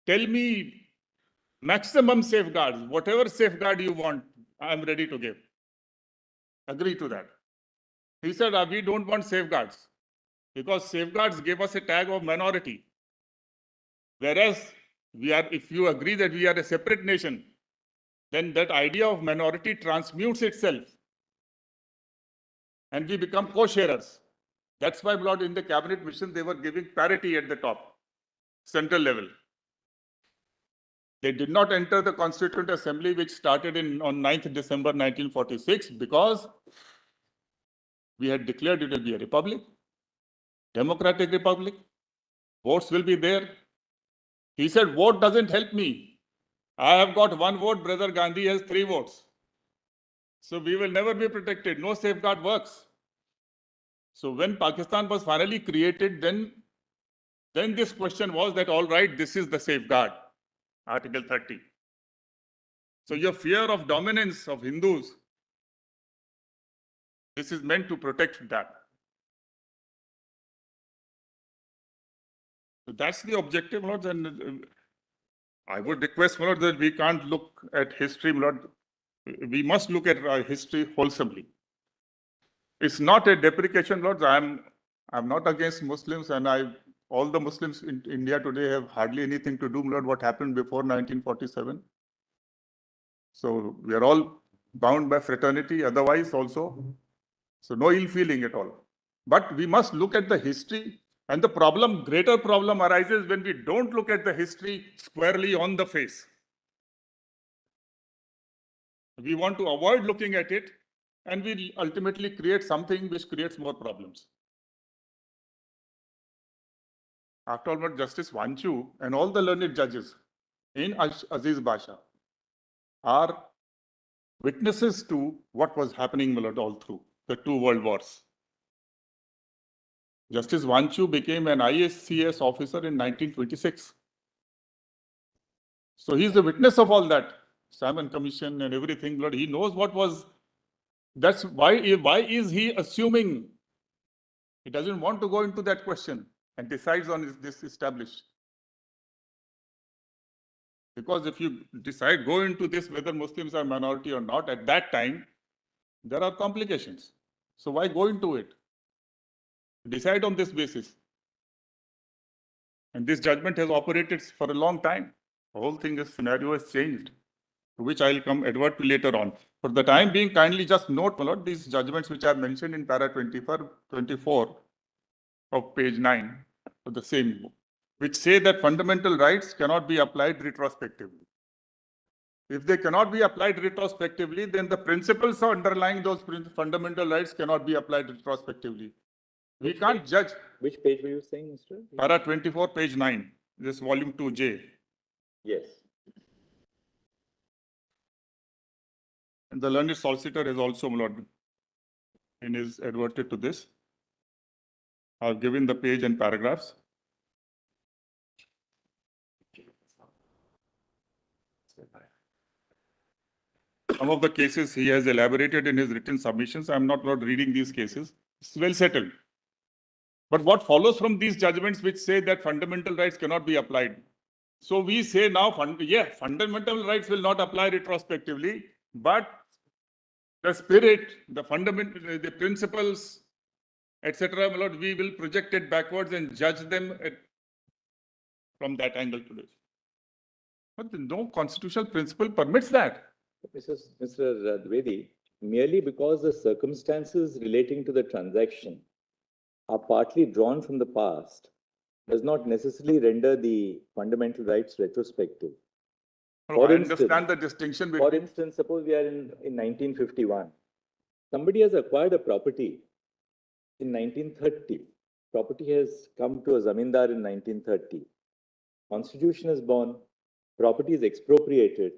tell me maximum safeguards, whatever safeguard you want, I am ready to give. Agree to that. He said, we don't want safeguards because safeguards give us a tag of minority. Whereas if you agree that we are a separate nation, then that idea of minority transmutes itself and we become co-sharers. That's why, in the cabinet mission, they were giving parity at the top, central level. They did not enter the Constituent Assembly, which started on 9th December 1946, because we had declared it will be a republic, democratic republic. Votes will be there. He said, vote doesn't help me. I have got 1 vote, Brother Gandhi has 3 votes. So we will never be protected. No safeguard works. So when Pakistan was finally created, then this question was that, all right, this is the safeguard. Article 30. So your fear of dominance of Hindus, this is meant to protect that. So that's the objective, my lords, and I would request, my lord, that we can't look at history, my lord. We must look at our history wholesomely. It's not a deprecation, lords. I'm not against Muslims, and all the Muslims in India today have hardly anything to do, my lord, what happened before 1947. So we are all bound by fraternity, otherwise also. So no ill feeling at all. But we must look at the history, and the greater problem arises when we don't look at the history squarely on the face. We want to avoid looking at it, and we ultimately create something which creates more problems. After all, Justice Vanchu and all the learned judges in Aziz Basha are witnesses to what was happening, my lord, all through the two world wars. Justice Vanchu became an ISCS officer in 1926. So he's the witness of all that. Salmon Commission and everything, Lord, he knows what was. That's why is he assuming? He doesn't want to go into that question and decides on this established. Because if you decide, go into this, whether Muslims are minority or not, at that time, there are complications. So why go into it? Decide on this basis. And this judgment has operated for a long time. The whole thing, this scenario has changed, to which I'll come advert to later on. For the time being, kindly just note, my lord, these judgments which I have mentioned in para 24 of page 9 of the same book, which say that fundamental rights cannot be applied retrospectively. If they cannot be applied retrospectively, then the principles underlying those fundamental rights cannot be applied retrospectively. We can't judge. Which page were you saying, Mr.? Para 24, page 9, this volume 2J. Yes. And the learned solicitor has also, my lord, and is adverted to this. I've given the page and paragraphs. Some of the cases he has elaborated in his written submissions. I'm not reading these cases. It's well settled. But what follows from these judgments which say that fundamental rights cannot be applied? So we say now, fundamental rights will not apply retrospectively, but the spirit, the fundamental, the principles, etc., my lord, we will project it backwards and judge them from that angle today. But no constitutional principle permits that. Mr. Dwivedi, merely because the circumstances relating to the transaction are partly drawn from the past does not necessarily render the fundamental rights retrospective. I understand the distinction between. For instance, suppose we are in 1951. Somebody has acquired a property in 1930. Property has come to a zamindar in 1930. Constitution is born. Property is expropriated.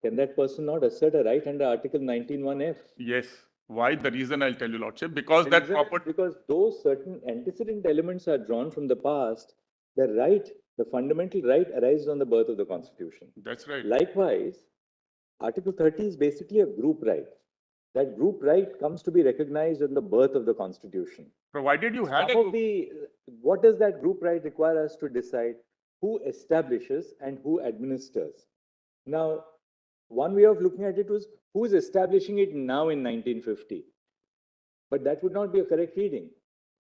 Can that person not assert a right under Article 19(1)(f)? Yes. Why? The reason I'll tell you, Lordship. Because that property. Because those certain antecedent elements are drawn from the past, the right, the fundamental right arises on the birth of the Constitution. That's right. Likewise, Article 30 is basically a group right. That group right comes to be recognized in the birth of the Constitution. Provided you had what does that group right require us to decide? Who establishes and who administers? Now, one way of looking at it was who is establishing it now in 1950? But that would not be a correct reading.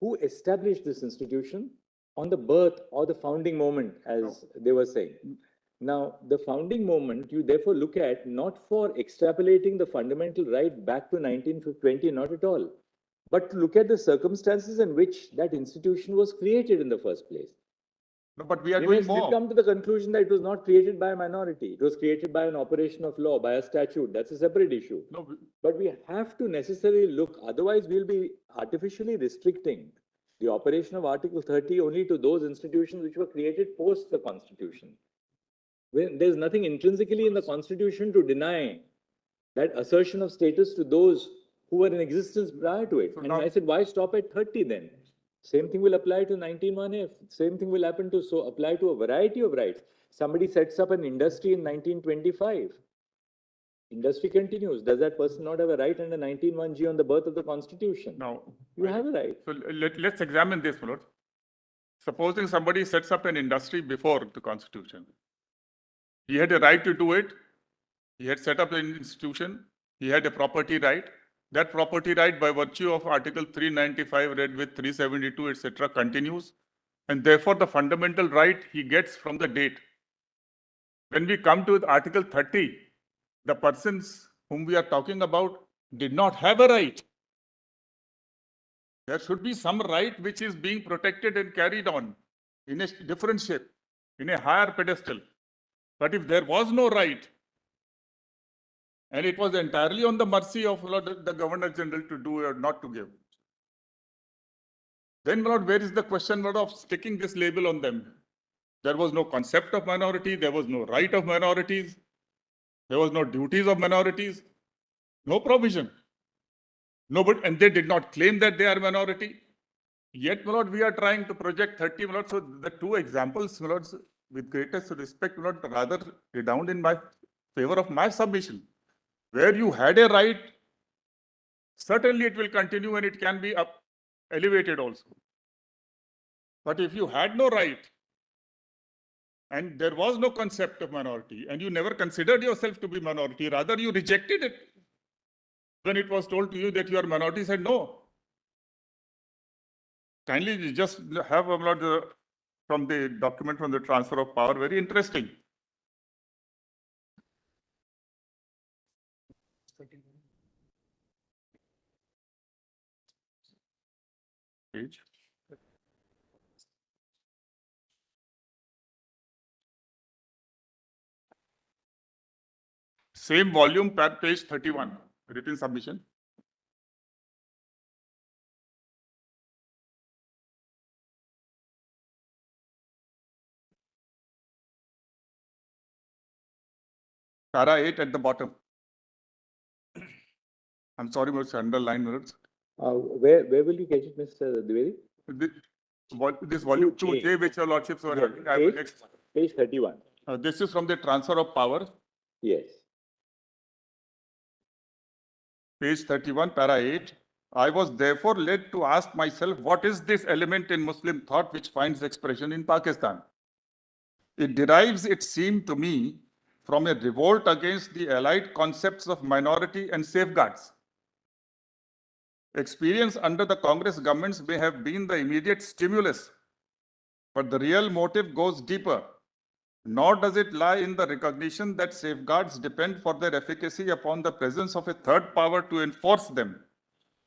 Who established this institution on the birth or the founding moment, as they were saying? Now, the founding moment, you therefore look at not for extrapolating the fundamental right back to 1920, not at all, but to look at the circumstances in which that institution was created in the first place. No, but we are We doing may more. come to the conclusion that it was not created by a minority. It was created by an operation of law, by a statute. That's a separate issue. No, But we have to necessarily look, otherwise we'll be artificially restricting the operation of Article 30 only to those institutions which were created post the Constitution. When there's nothing intrinsically in the Constitution to deny that assertion of status to those who were in existence prior to it. So And now- I said, why stop at 30 then? Same thing will apply to 19(1)(f). Same thing will happen to, so apply to a variety of rights. Somebody sets up an industry in 1925. Industry continues. Does that person not have a right under 19(1)(g) on the birth of the Constitution? Now, You have a right. so let's examine this, my lord. Supposing somebody sets up an industry before the Constitution. He had a right to do it. He had set up an institution. He had a property right. That property right, by virtue of Article 395 read with 372, etc., continues. And therefore, the fundamental right he gets from the date. When we come to Article 30, the persons whom we are talking about did not have a right. There should be some right which is being protected and carried on in a different shape, in a higher pedestal. But if there was no right, and it was entirely on the mercy of the Governor General to do or not to give, then Lord, where is the question, Lord, of sticking this label on them? There was no concept of minority, there was no right of minorities, there was no duties of minorities, no provision. Nobody, and they did not claim that they are minority. Yet, my lord, we are trying to project 30, my lord. So the two examples, my lord, with greatest respect, my lord, rather redound in my favor of my submission. Where you had a right, certainly it will continue and it can be elevated also. But if you had no right, and there was no concept of minority, and you never considered yourself to be minority, rather you rejected it. When it was told to you that you are minority, said no. Kindly just have a lot from the document from the transfer of power, very interesting. Page. Same volume, page 31, written submission. Para 8 at the bottom. I'm sorry, but underline words. Where will you catch it, Mr. Dwivedi? This volume 2J, which your lordships were having. I will next. Page 31. This is from the transfer of power. Yes. Page 31, para 8. I was therefore led to ask myself, what is this element in Muslim thought which finds expression in Pakistan? It derives, it seemed to me, from a revolt against the allied concepts of minority and safeguards. Experience under the Congress governments may have been the immediate stimulus, but the real motive goes deeper. Nor does it lie in the recognition that safeguards depend for their efficacy upon the presence of a third power to enforce them,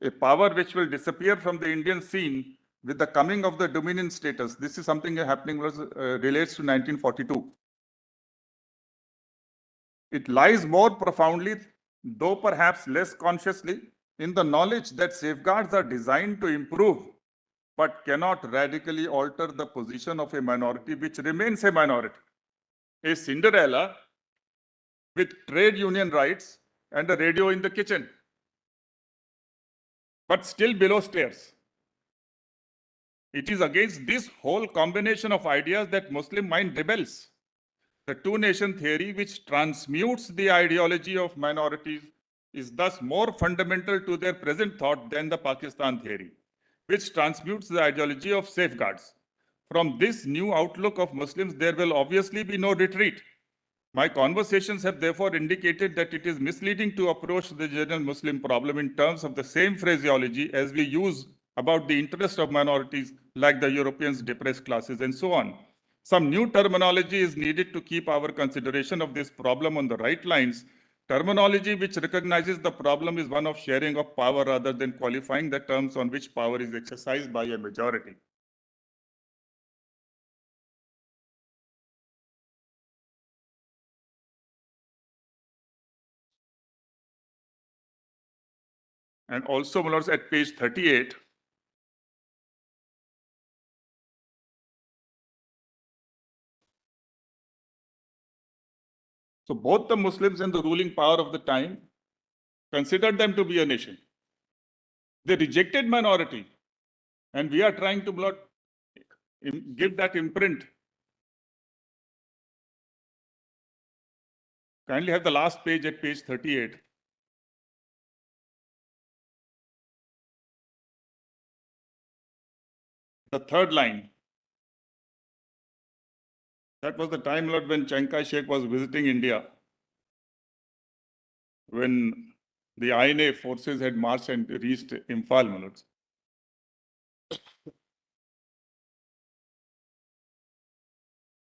a power which will disappear from the Indian scene with the coming of the dominion status. This is something happening relates to 1942. It lies more profoundly, though perhaps less consciously, in the knowledge that safeguards are designed to improve, but cannot radically alter the position of a minority which remains a minority. A Cinderella with trade union rights and a radio in the kitchen, but still below stairs. It is against this whole combination of ideas that Muslim mind rebels. The two-nation theory, which transmutes the ideology of minorities, is thus more fundamental to their present thought than the Pakistan theory, which transmutes the ideology of safeguards. From this new outlook of Muslims, there will obviously be no retreat. My conversations have therefore indicated that it is misleading to approach the general Muslim problem in terms of the same phraseology as we use about the interest of minorities like the Europeans, depressed classes, and so on. Some new terminology is needed to keep our consideration of this problem on the right lines. Terminology which recognizes the problem is one of sharing of power rather than qualifying the terms on which power is exercised by a majority. And also, Mullahs, at page 38, so both the Muslims and the ruling power of the time considered them to be a nation. They rejected minority. And we are trying to give that imprint. Kindly have the last page at page 38. The third line. That was the time, Lord, when Chiang Kai-shek was visiting India. When the INA forces had marched and reached Imphal, my lords.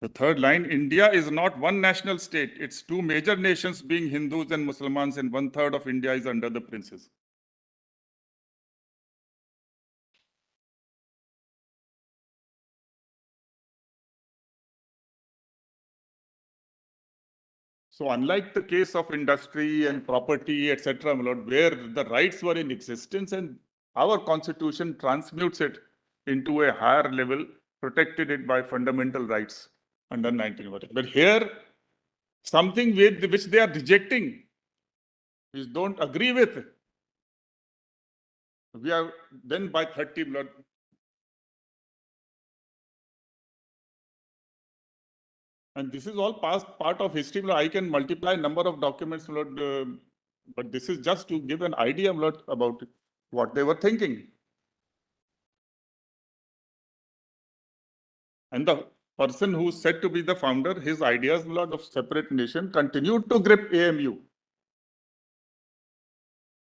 The third line, India is not one national state. It's two major nations being Hindus and Muslims, and 1/3 of India is under the princes. So unlike the case of industry and property, etc., my lord, where the rights were in existence and our constitution transmutes it into a higher level, protected it by fundamental rights under 1940. But here, something which they are rejecting, which don't agree with, we are then by 30, my lord. And this is all past part of history. My lord. I can multiply number of documents, my lord, but this is just to give an idea, my lord, about what they were thinking. And the person who's said to be the founder, his ideas, my lord, of separate nation continued to grip AMU.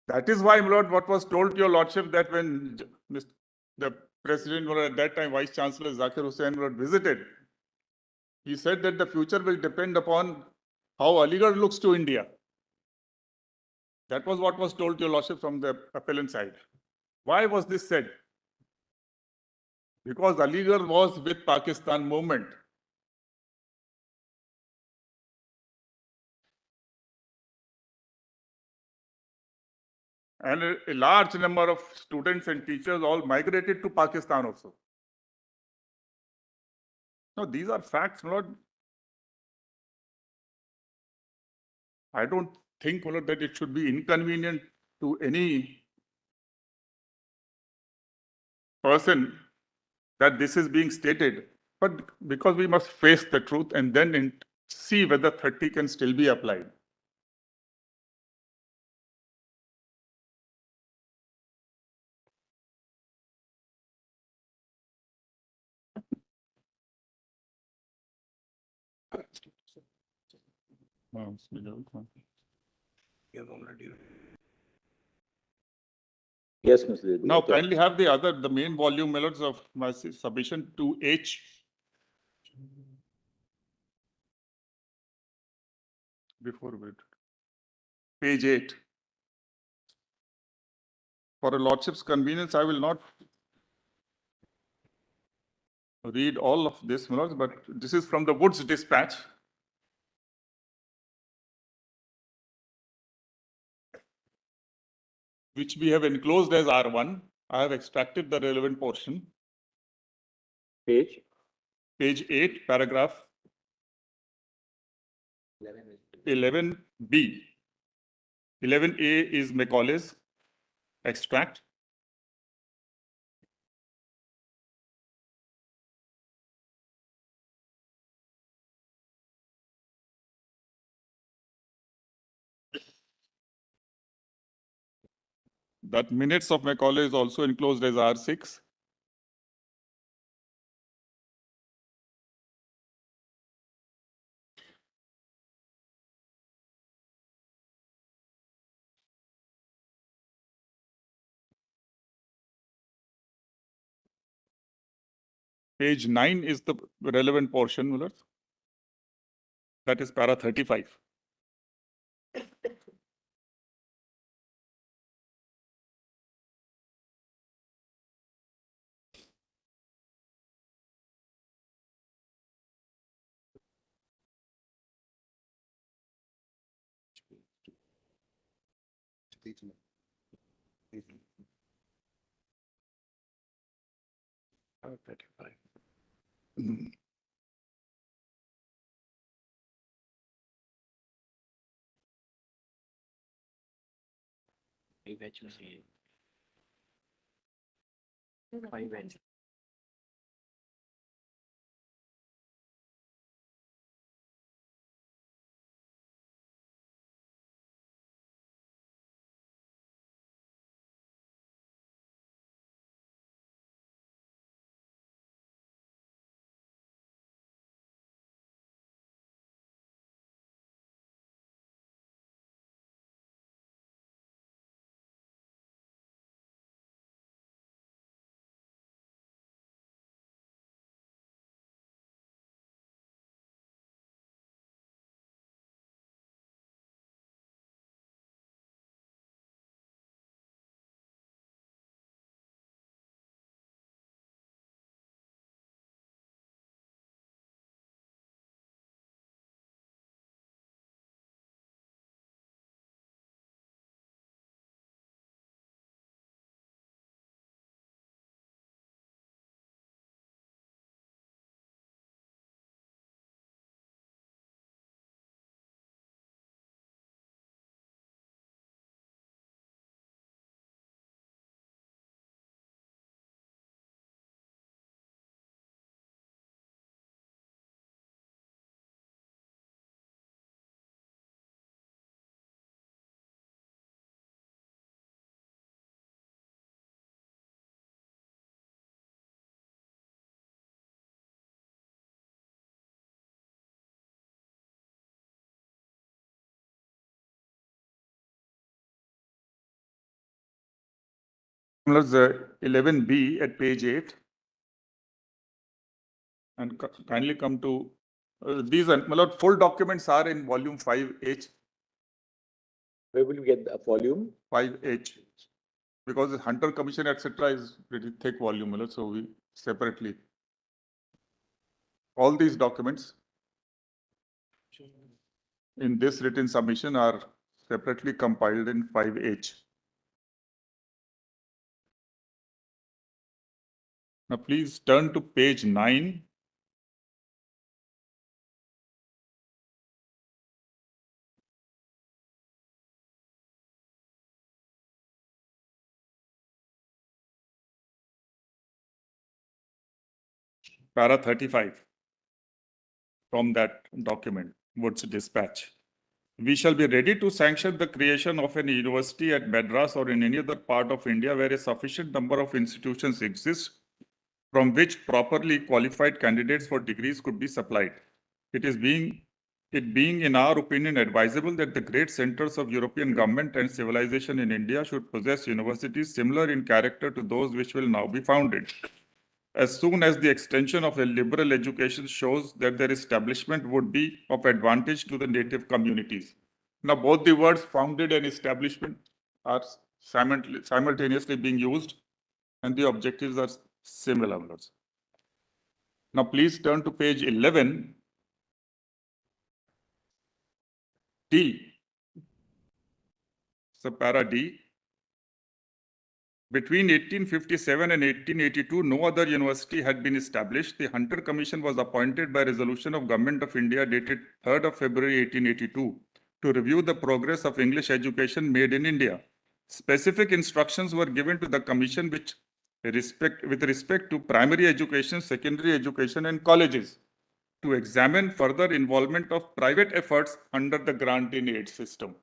That is why, my lord, what was told to your lordship that when the president, my lord, at that time, Vice Chancellor Zakir Hussain, my lord, visited, he said that the future will depend upon how Aligarh looks to India. That was what was told to your lordship from the appellant side. Why was this said? Because Aligarh was with Pakistan movement. And a large number of students and teachers all migrated to Pakistan also. No, these are facts, my lord. I don't think, my lord, that it should be inconvenient to any person that this is being stated, but because we must face the truth and then see whether 30 can still be applied. Yes, Mr. Devi. Now kindly have the main volume, my lords, of my submission to H. Before wait. Page 8. For a lordship's convenience, I will not read all of this, my lords, but this is from the Woods Dispatch. Which we have enclosed as R1. I have extracted the relevant portion. Page? Page 8, paragraph 11B. 11A is Macaulay's extract. That minutes of Macaulay is also enclosed as R6. Page 9 is the relevant portion, Muller. That is para 35. The 11B at page 8. And kindly come to, these full documents are in volume 5H, Where will you get the volume? 5H. Because the Hunter Commission, etc. is pretty thick volume, so we separately. All these documents in this written submission are separately compiled in 5H. Now please turn to page 9. Para 35 from that document, Wood's dispatch. We shall be ready to sanction the creation of an university at Madras or in any other part of India where a sufficient number of institutions exist from which properly qualified candidates for degrees could be supplied. It being, in our opinion, advisable that the great centers of European government and civilization in India should possess universities similar in character to those which will now be founded. As soon as the extension of a liberal education shows that their establishment would be of advantage to the native communities. Now, both the words founded and establishment are simultaneously being used, and the objectives are similar. Now, please turn to page 11. D. So, para D. Between 1857 and 1882, no other university had been established. The Hunter Commission was appointed by resolution of Government of India dated 3rd of February 1882 to review the progress of English education made in India. Specific instructions were given to the Commission with respect to primary education, secondary education, and colleges to examine further involvement of private efforts under the grant-in-aid system.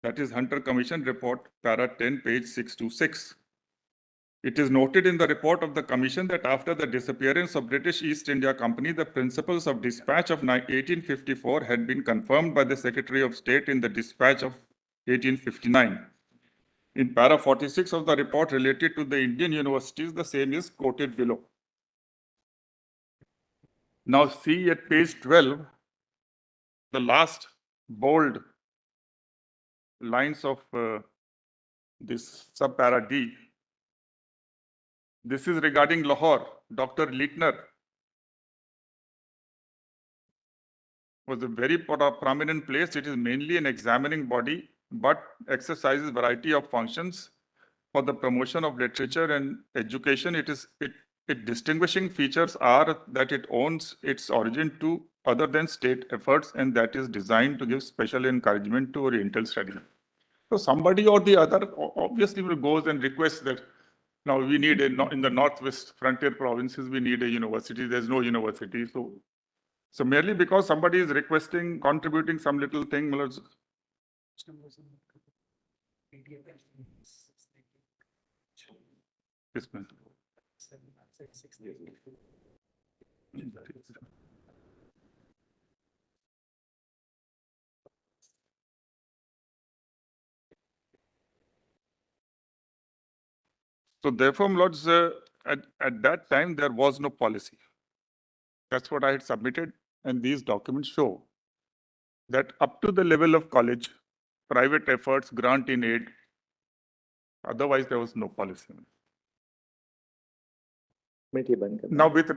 That is Hunter Commission report, para 10, page 626. It is noted in the report of the Commission that after the disappearance of British East India Company, the principles of dispatch of 1854 had been confirmed by the Secretary of State in the dispatch of 1859. In para 46 of the report related to the Indian universities, the same is quoted below. Now see at page 12, the last bold lines of this sub-para D. This is regarding Lahore. Dr. Leitner was a very prominent place. It is mainly an examining body, but exercises variety of functions for the promotion of literature and education. Its distinguishing features are that it owns its origin to other than state efforts, and that is designed to give special encouragement to Oriental studies. So somebody or the other obviously will go and request that Now we need in the northwest frontier provinces, we need a university. There's no university. So merely because somebody is requesting, contributing some little thing, yes, ma'am. So therefore, Lords, at that time, there was no policy. That's what I had submitted, and these documents show that up to the level of college, private efforts, grant in aid, otherwise there was no policy. Committee बंद करना Now है। with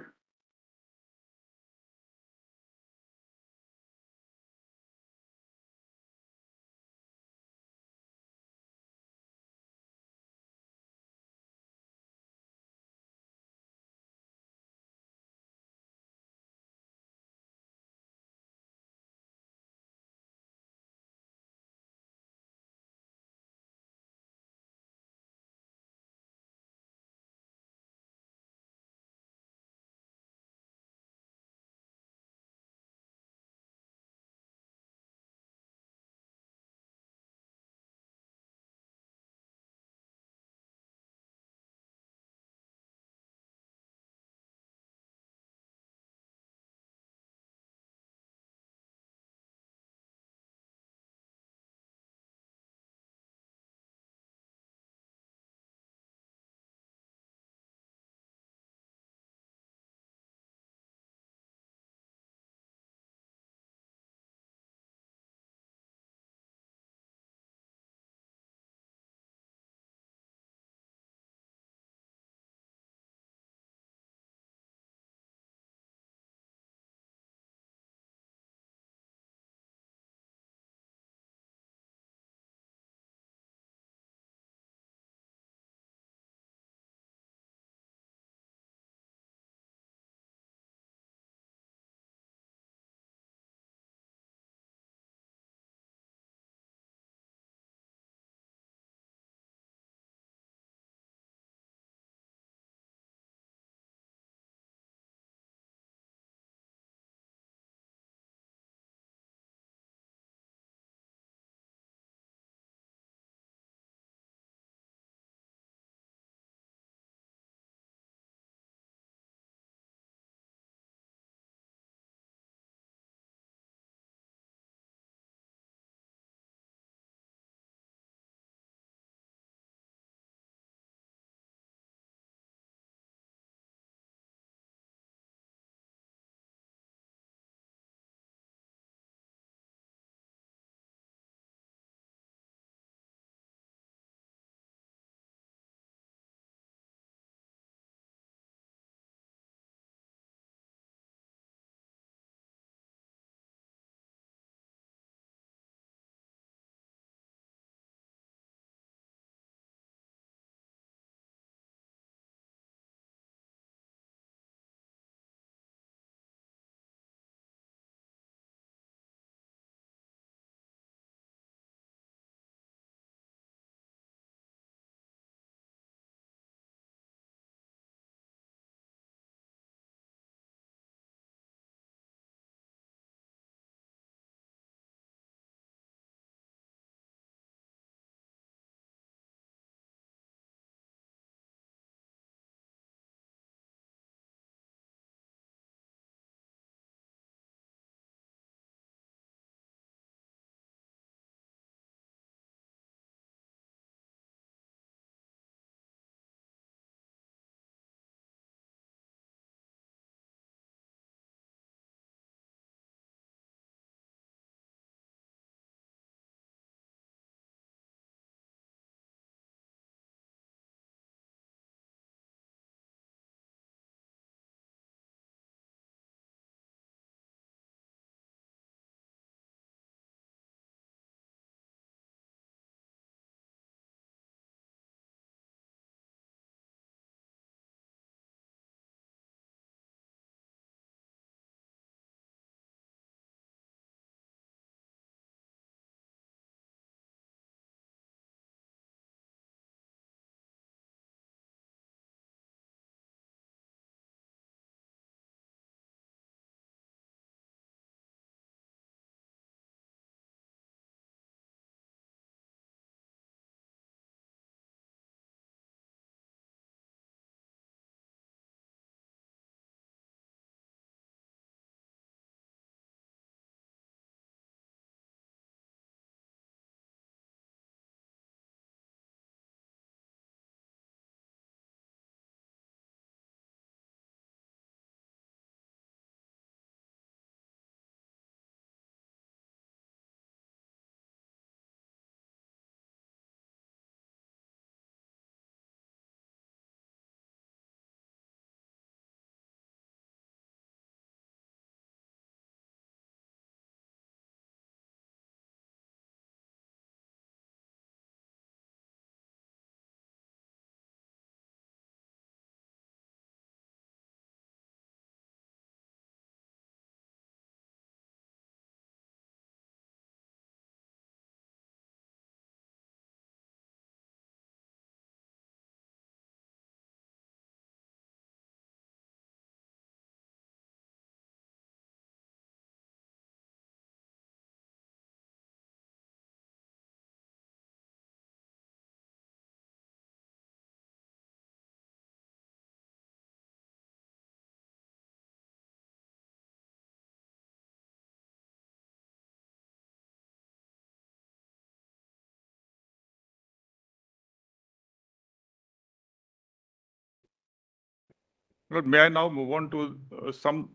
Lord, may I now move on to some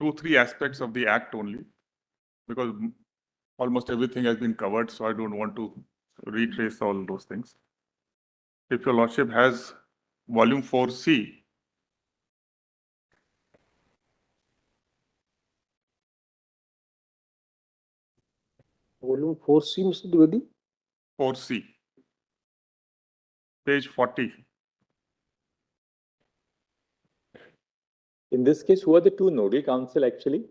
2-3 aspects of the Act only? Because almost everything has been covered, so I don't want to retrace all those things. If your Lordship has volume 4C, Volume 4C, Mr. Dwivedi? 4C, page 40. In this case, who are the two nodal council actually?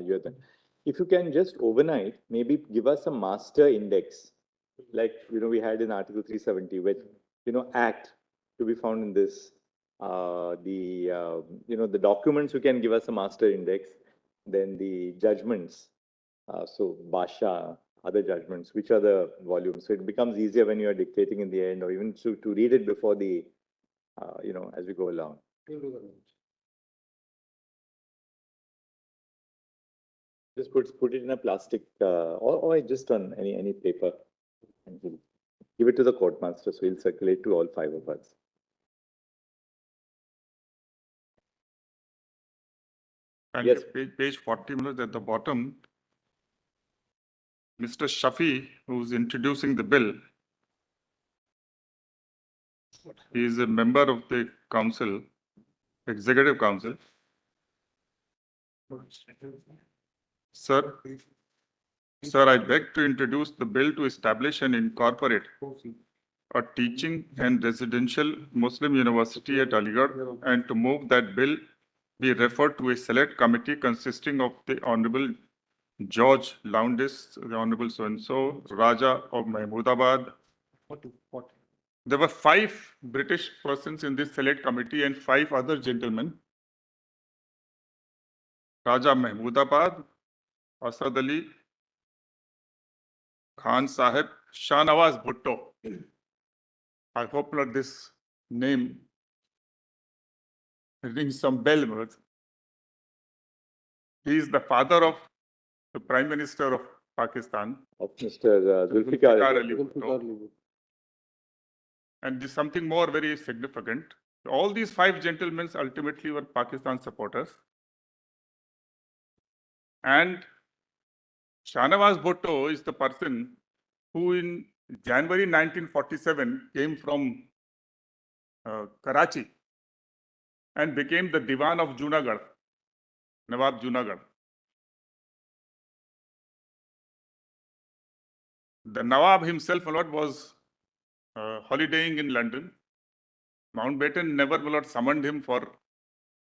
You're the. If you can just overnight, maybe give us a master index, like, we had in Article 370 with, act to be found in this. The documents, you can give us a master index, then the judgments. So Basha, other judgments, which are the volumes. So it becomes easier when you are dictating in the end, or even to read it before the, as we go along. Just put it in a plastic, or just on any paper. And we'll give it to the court master, so he'll circulate to all 5 of us. And Yes. page 40, at the bottom, Mr. Shafi, who's introducing the bill, he is a member of the council, executive council. Sir, I beg to introduce the bill to establish and incorporate a teaching and residential Muslim university at Aligarh, and to move that bill be referred to a select committee consisting of the Honorable George Lowndes, the Honorable so-and-so, Raja of Mahmudabad. There were 5 British persons in this select committee and 5 other gentlemen. Raja Mahmudabad, Asad Ali, Khan Sahib, Shah Nawaz Bhutto. I hope not this name rings some bell. He is the father of the Prime Minister of Pakistan. Of Mr. Zulfikar Ali. Bhutto. And this something more very significant. All these 5 gentlemen ultimately were Pakistan supporters. And Shah Nawaz Bhutto is the person who in January 1947 came from Karachi and became the Diwan of Junagadh, Nawab Junagadh. The Nawab himself, my lord, was holidaying in London. Mountbatten never, my lord, summoned him for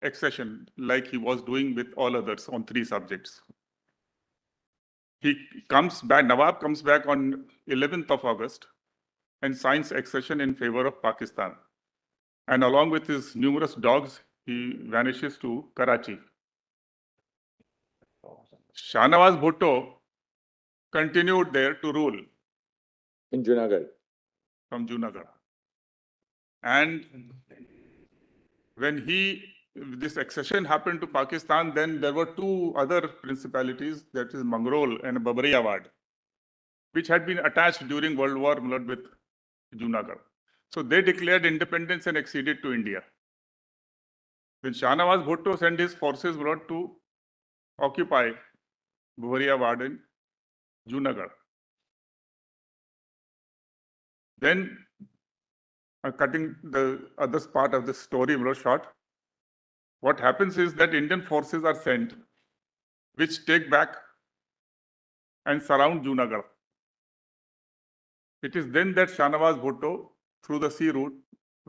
accession like he was doing with all others on 3 subjects. He comes back, Nawab comes back on 11th of August and signs accession in favor of Pakistan. And along with his numerous dogs, he vanishes to Karachi. Shah Nawaz Bhutto continued there to rule. In Junagadh. From Junagadh. And when this accession happened to Pakistan, then there were 2 other principalities, that is Mangrol and Babariyawad, which had been attached during World War with Junagadh. So they declared independence and acceded to India. Then Shah Nawaz Bhutto sent his forces to occupy Babariyawad in Junagadh. Then, cutting the other part of the story short, what happens is that Indian forces are sent, which take back and surround Junagadh. It is then that Shah Nawaz Bhutto, through the sea route,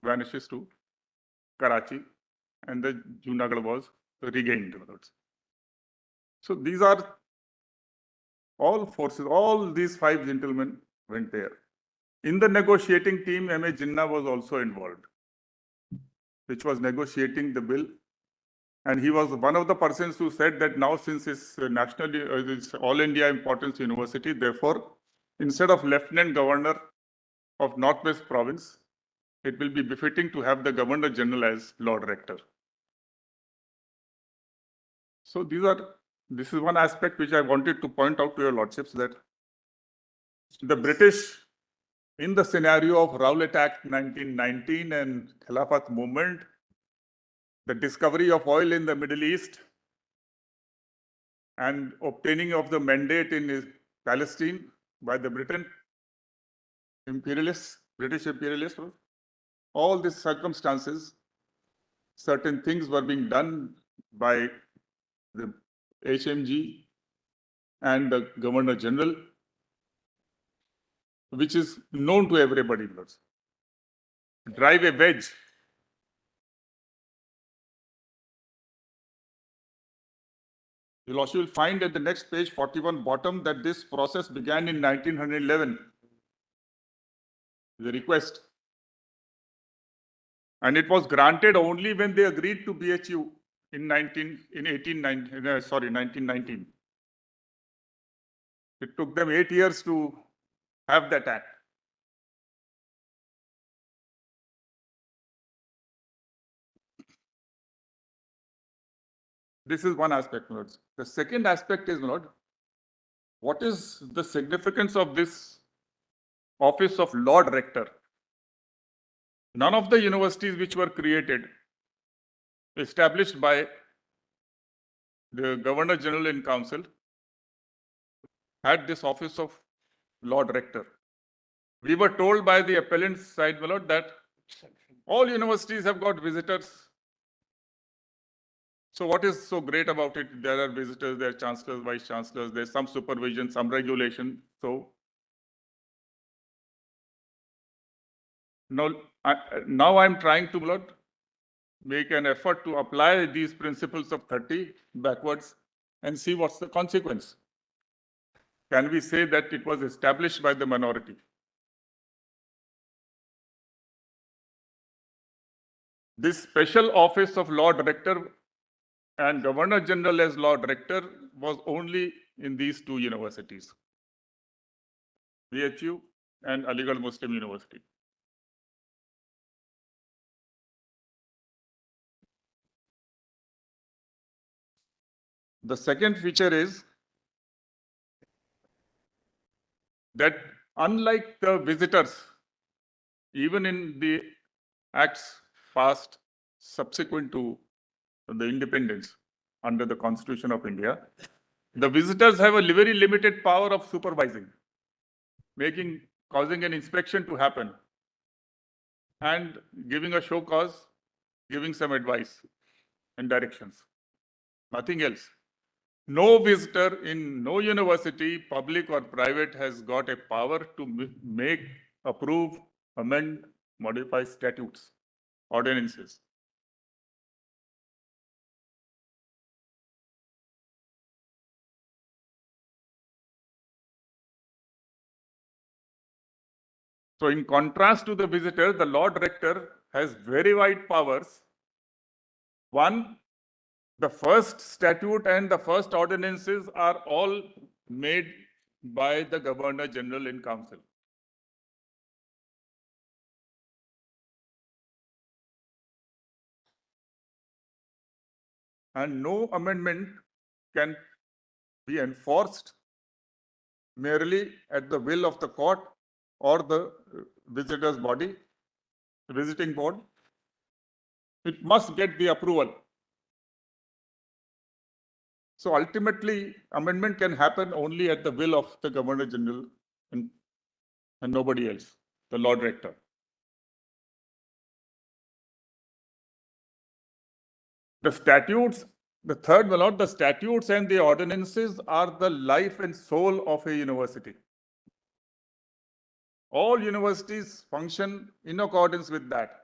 vanishes to Karachi, and the Junagadh was regained. So these are all forces, all these 5 gentlemen went there. In the negotiating team, M.A. Jinnah was also involved, which was negotiating the bill. And he was one of the persons who said that now, since it's it's all India importance university, therefore, instead of Lieutenant Governor of Northwest Province, it will be befitting to have the Governor General as Lord Rector. So this is one aspect which I wanted to point out to your lordships, that the British, in the scenario of Rowlatt Act 1919 and Khilafat movement, the discovery of oil in the Middle East and obtaining of the mandate in Palestine by the British imperialists, all these circumstances, certain things were being done by the HMG and the Governor General, which is known to everybody. Drive a wedge. You also will find at the next page 41 bottom that this process began in 1911. The request. And it was granted only when they agreed to BHU in 1919. It took them 8 years to have that act. This is one aspect, Lords. The second aspect is, Lord, what is the significance of this office of Lord Rector? None of the universities which were created, established by the Governor General in Council, had this office of Lord Rector. We were told by the appellant's side, my lord, that all universities have got visitors. So what is so great about it? There are visitors, there are chancellors, vice chancellors, there's some supervision, some regulation. So now I'm trying to, my lord, make an effort to apply these principles of 30 backwards and see what's the consequence. Can we say that it was established by the minority? This special office of Lord Rector and Governor General as Lord Rector was only in these two universities, BHU and Aligarh Muslim University. The second feature is that unlike the visitors, even in the acts passed subsequent to the independence under the Constitution of India, the visitors have a very limited power of supervising, causing an inspection to happen and giving a show cause, giving some advice and directions. Nothing else. No visitor in no university, public or private, has got a power to make, approve, amend, modify statutes, ordinances. So in contrast to the visitor, the Lord Rector has very wide powers. One, the first statute and the first ordinances are all made by the Governor General in Council. And no amendment can be enforced merely at the will of the court or the visitor's body, visiting board. It must get the approval. So ultimately, amendment can happen only at the will of the Governor General and nobody else, the Lord Rector. The statutes, the third, my lord, the statutes and the ordinances are the life and soul of a university. All universities function in accordance with that.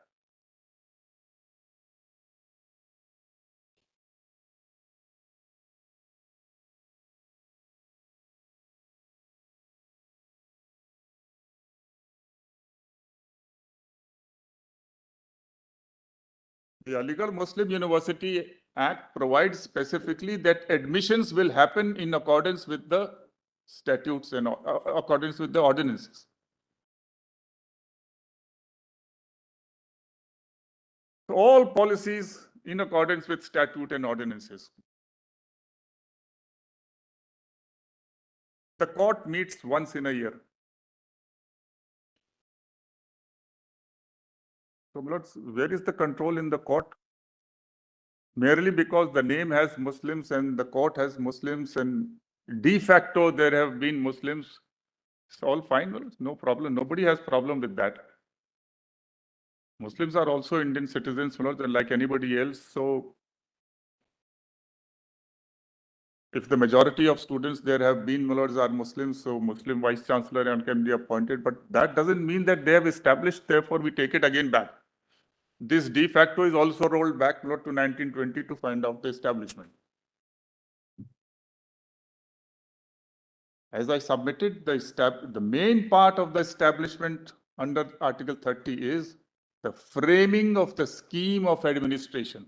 The Aligarh Muslim University Act provides specifically that admissions will happen in accordance with the statutes and accordance with the ordinances. All policies in accordance with statute and ordinances. The court meets once in a year. So, where is the control in the court? merely because the name has Muslims and the court has Muslims and de facto there have been Muslims. It's all fine, well, no problem. Nobody has problem with that. Muslims are also Indian citizens, you know, they're like anybody else. So if the majority of students there have been Mullahs are Muslims, so Muslim vice chancellor and can be appointed, but that doesn't mean that they have established, therefore we take it again back. This de facto is also rolled back, Mullah, to 1920 to find out the establishment. As I submitted, the main part of the establishment under Article 30 is the framing of the scheme of administration.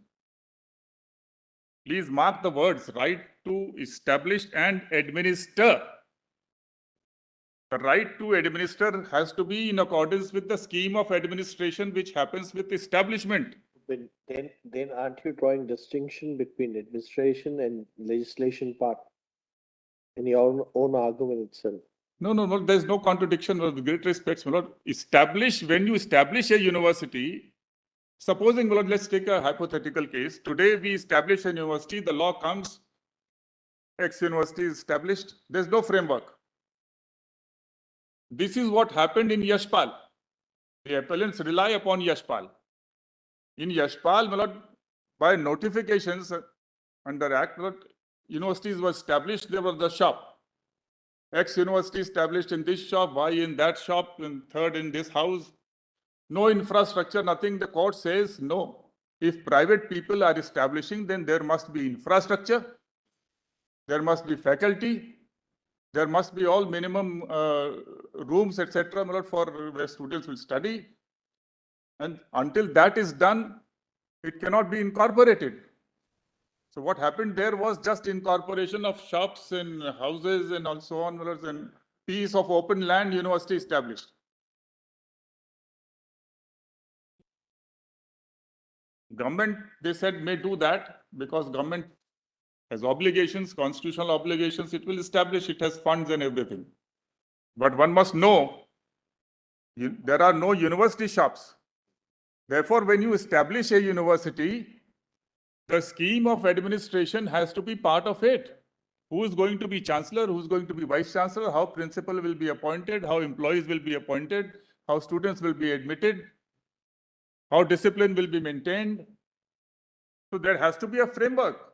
Please mark the words, right to establish and administer. The right to administer has to be in accordance with the scheme of administration which happens with establishment. But then aren't you drawing distinction between administration and legislation part in your own argument itself? No, there's no contradiction. With great respect, my lord. When you establish a university, supposing, my lord, let's take a hypothetical case. Today we establish a university, the law comes, X university is established, there's no framework. This is what happened in Yashpal. The appellants rely upon Yashpal. In Yashpal, my lord, by notifications under Act, my lord, universities were established, there was the shop. X university established in this shop, Y in that shop, and third in this house. No infrastructure, nothing. The court says no. If private people are establishing, then there must be infrastructure, there must be faculty, there must be all minimum rooms, etc., for where students will study. And until that is done, it cannot be incorporated. So what happened there was just incorporation of shops and houses and also on, and piece of open land university established. Government, they said, may do that because government has obligations, constitutional obligations, it will establish, it has funds and everything. But one must know, there are no university shops. Therefore, when you establish a university, the scheme of administration has to be part of it. Who is going to be chancellor, who is going to be vice chancellor, how principal will be appointed, how employees will be appointed, how students will be admitted, how discipline will be maintained. So there has to be a framework.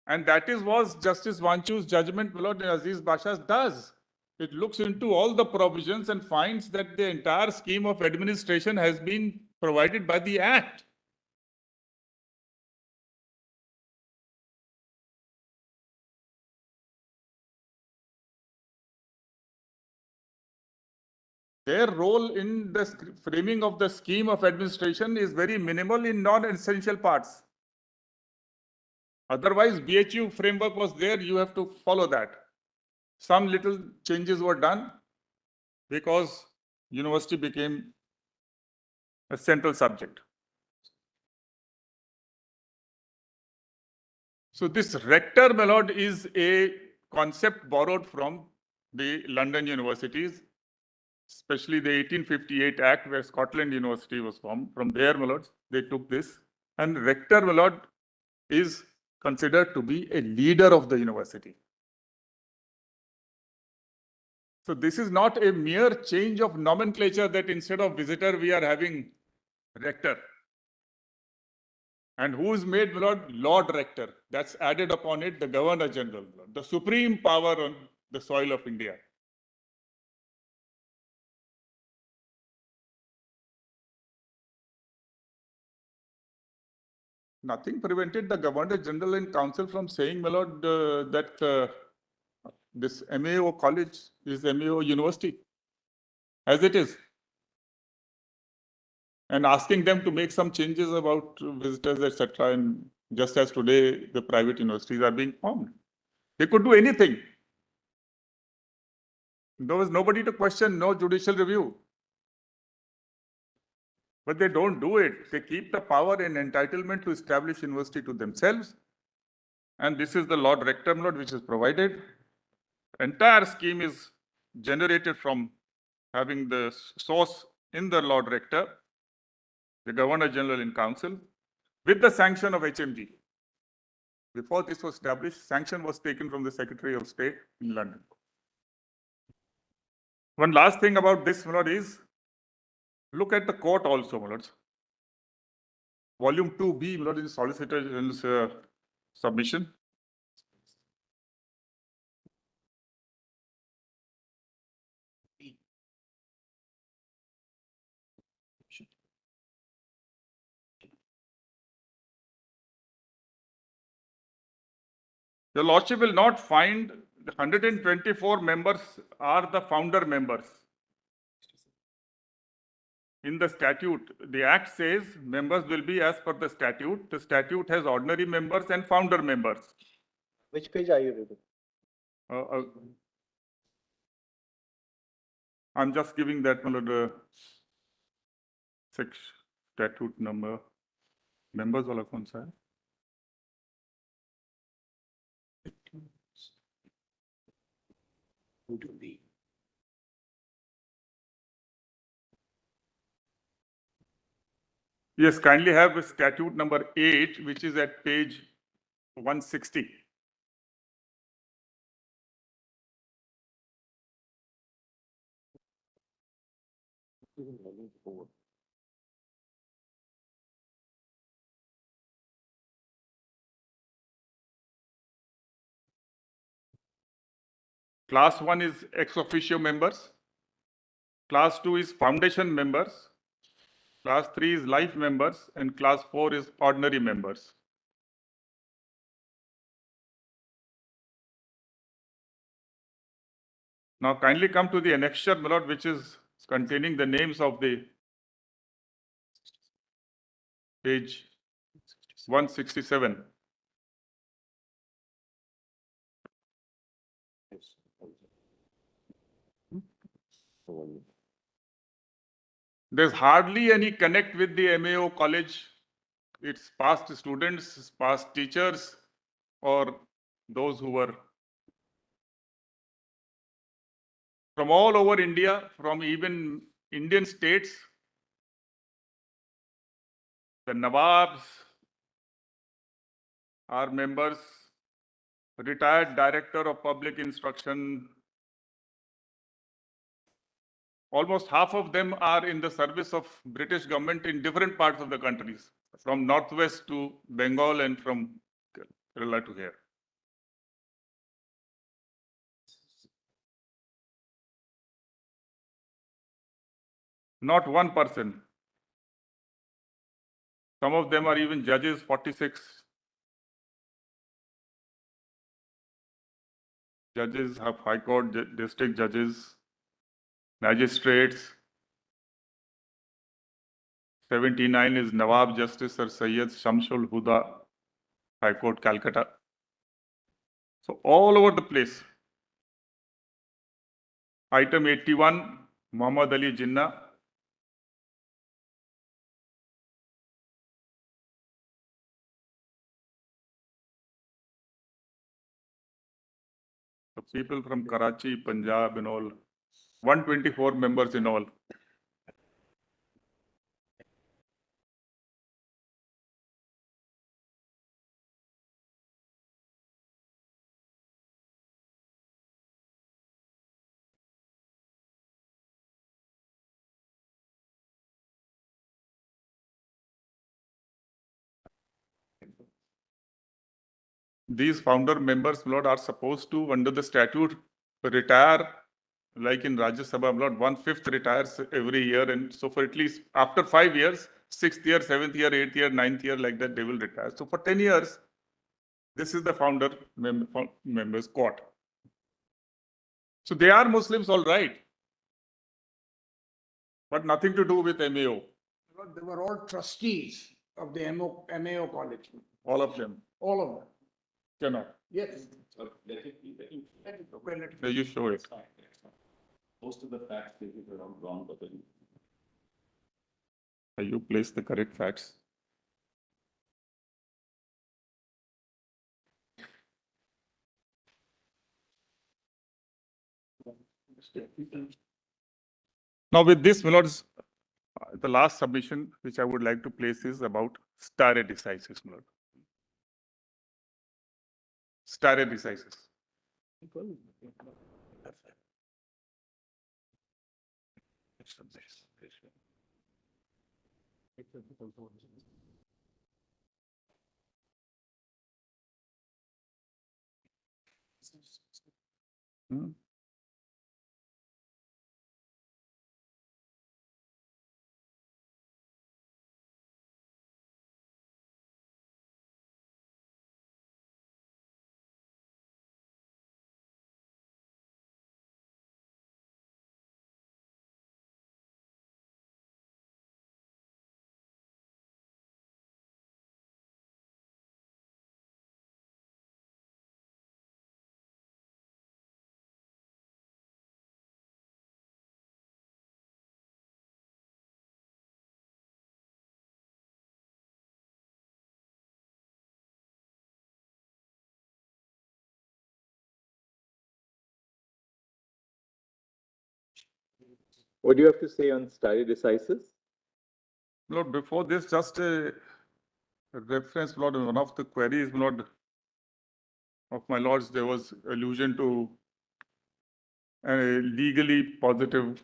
And that is what Justice Vanchu's judgment, Lord Aziz Basha, does. It looks into all the provisions and finds that the entire scheme of administration has been provided by the Act. Their role in the framing of the scheme of administration is very minimal in non-essential parts. Otherwise, BHU framework was there, you have to follow that. Some little changes were done because university became a central subject. So this rector, my lord, is a concept borrowed from the London universities, especially the 1858 Act where Scotland University was formed. From there, my lord, they took this. And rector, my lord, is considered to be a leader of the university. So this is not a mere change of nomenclature that instead of visitor, we are having rector. And who is made, my lord? Lord Rector. That's added upon it, the Governor General, the supreme power on the soil of India. Nothing prevented the Governor General and Council from saying, my lord, that this MAO college is MAO university, as it is. And asking them to make some changes about visitors, etc. And just as today, the private universities are being formed. They could do anything. There was nobody to question, no judicial review. But they don't do it. They keep the power and entitlement to establish university to themselves. And this is the Lord Rector, Lord, which is provided. Entire scheme is generated from having the source in the Lord Rector. the Governor General in Council, with the sanction of HMG. Before this was established, sanction was taken from the Secretary of State in London. One last thing about this, my lord, is look at the court also, my lords. Volume 2B, my lord, in Solicitor General's submission. Your Lordship will not find the 124 members are the founder members. In the statute, the Act says members will be as per the statute. The statute has ordinary members and founder members. Which page are you reading? I'm just giving that one the six statute number. Members wala kaun sa hai? Yes, kindly have statute number 8, which is at page 160. Class 1 is ex officio members. Class 2 is foundation members. Class 3 is life members, and class 4 is ordinary members. Now kindly come to the annexure, my lord, which is containing the names of the page 167. There's hardly any connect with the MAO college. It's past students, past teachers, or those who were from all over India, from even Indian states. The Nawabs are members, retired director of public instruction. Almost half of them are in the service of British government in different parts of the countries, from Northwest to Bengal and from Kerala to here. Not one person. Some of them are even judges, 46 judges have high court, district judges, magistrates. 79 is Nawab Justice Sir Syed Shamsul Huda, High Court, Calcutta. So all over the place. Item 81, Muhammad Ali Jinnah. So people from Karachi, Punjab and all, 124 members in all. These founder members, Lord, are supposed to, under the statute, retire, like in Rajya Sabha, Lord, 1/5 retires every year. And so for at least after 5 years, 6th year, 7th year, 8th year, 9th year, like that, they will retire. So for 10 years, this is the founder members court. So they are Muslims, all right, but nothing to do with MAO, They were all trustees of the MAO college, all of them. all of them. Cannot. Yes. You show it. Most of the facts they give are wrong, but then You place the correct facts. Now with this, my lords, The last submission which I would like to place is about stare decisis, my lord. Stare decisis. Hmm. What do you have to say on stare decisis? Lord, before this, just a reference, Lord, in one of the queries, Lord, of my lords, there was allusion to a legally positive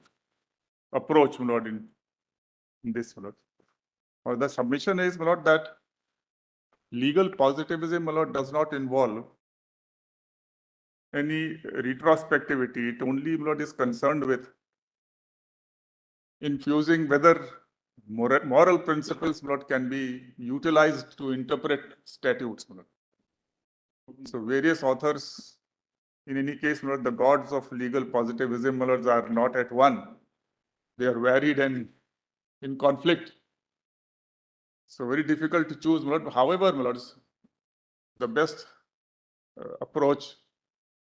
approach, my lord, in this, my lord. Or the submission is, my lord, that legal positivism, my lord, does not involve any retrospectivity. It only, my lord, is concerned with infusing whether moral principles, my lord, can be utilized to interpret statutes, my lord. So various authors, in any case, my lord, the gods of legal positivism, my lords, are not at one. They are varied and in conflict. So very difficult to choose, my lord. However, my lords, the best approach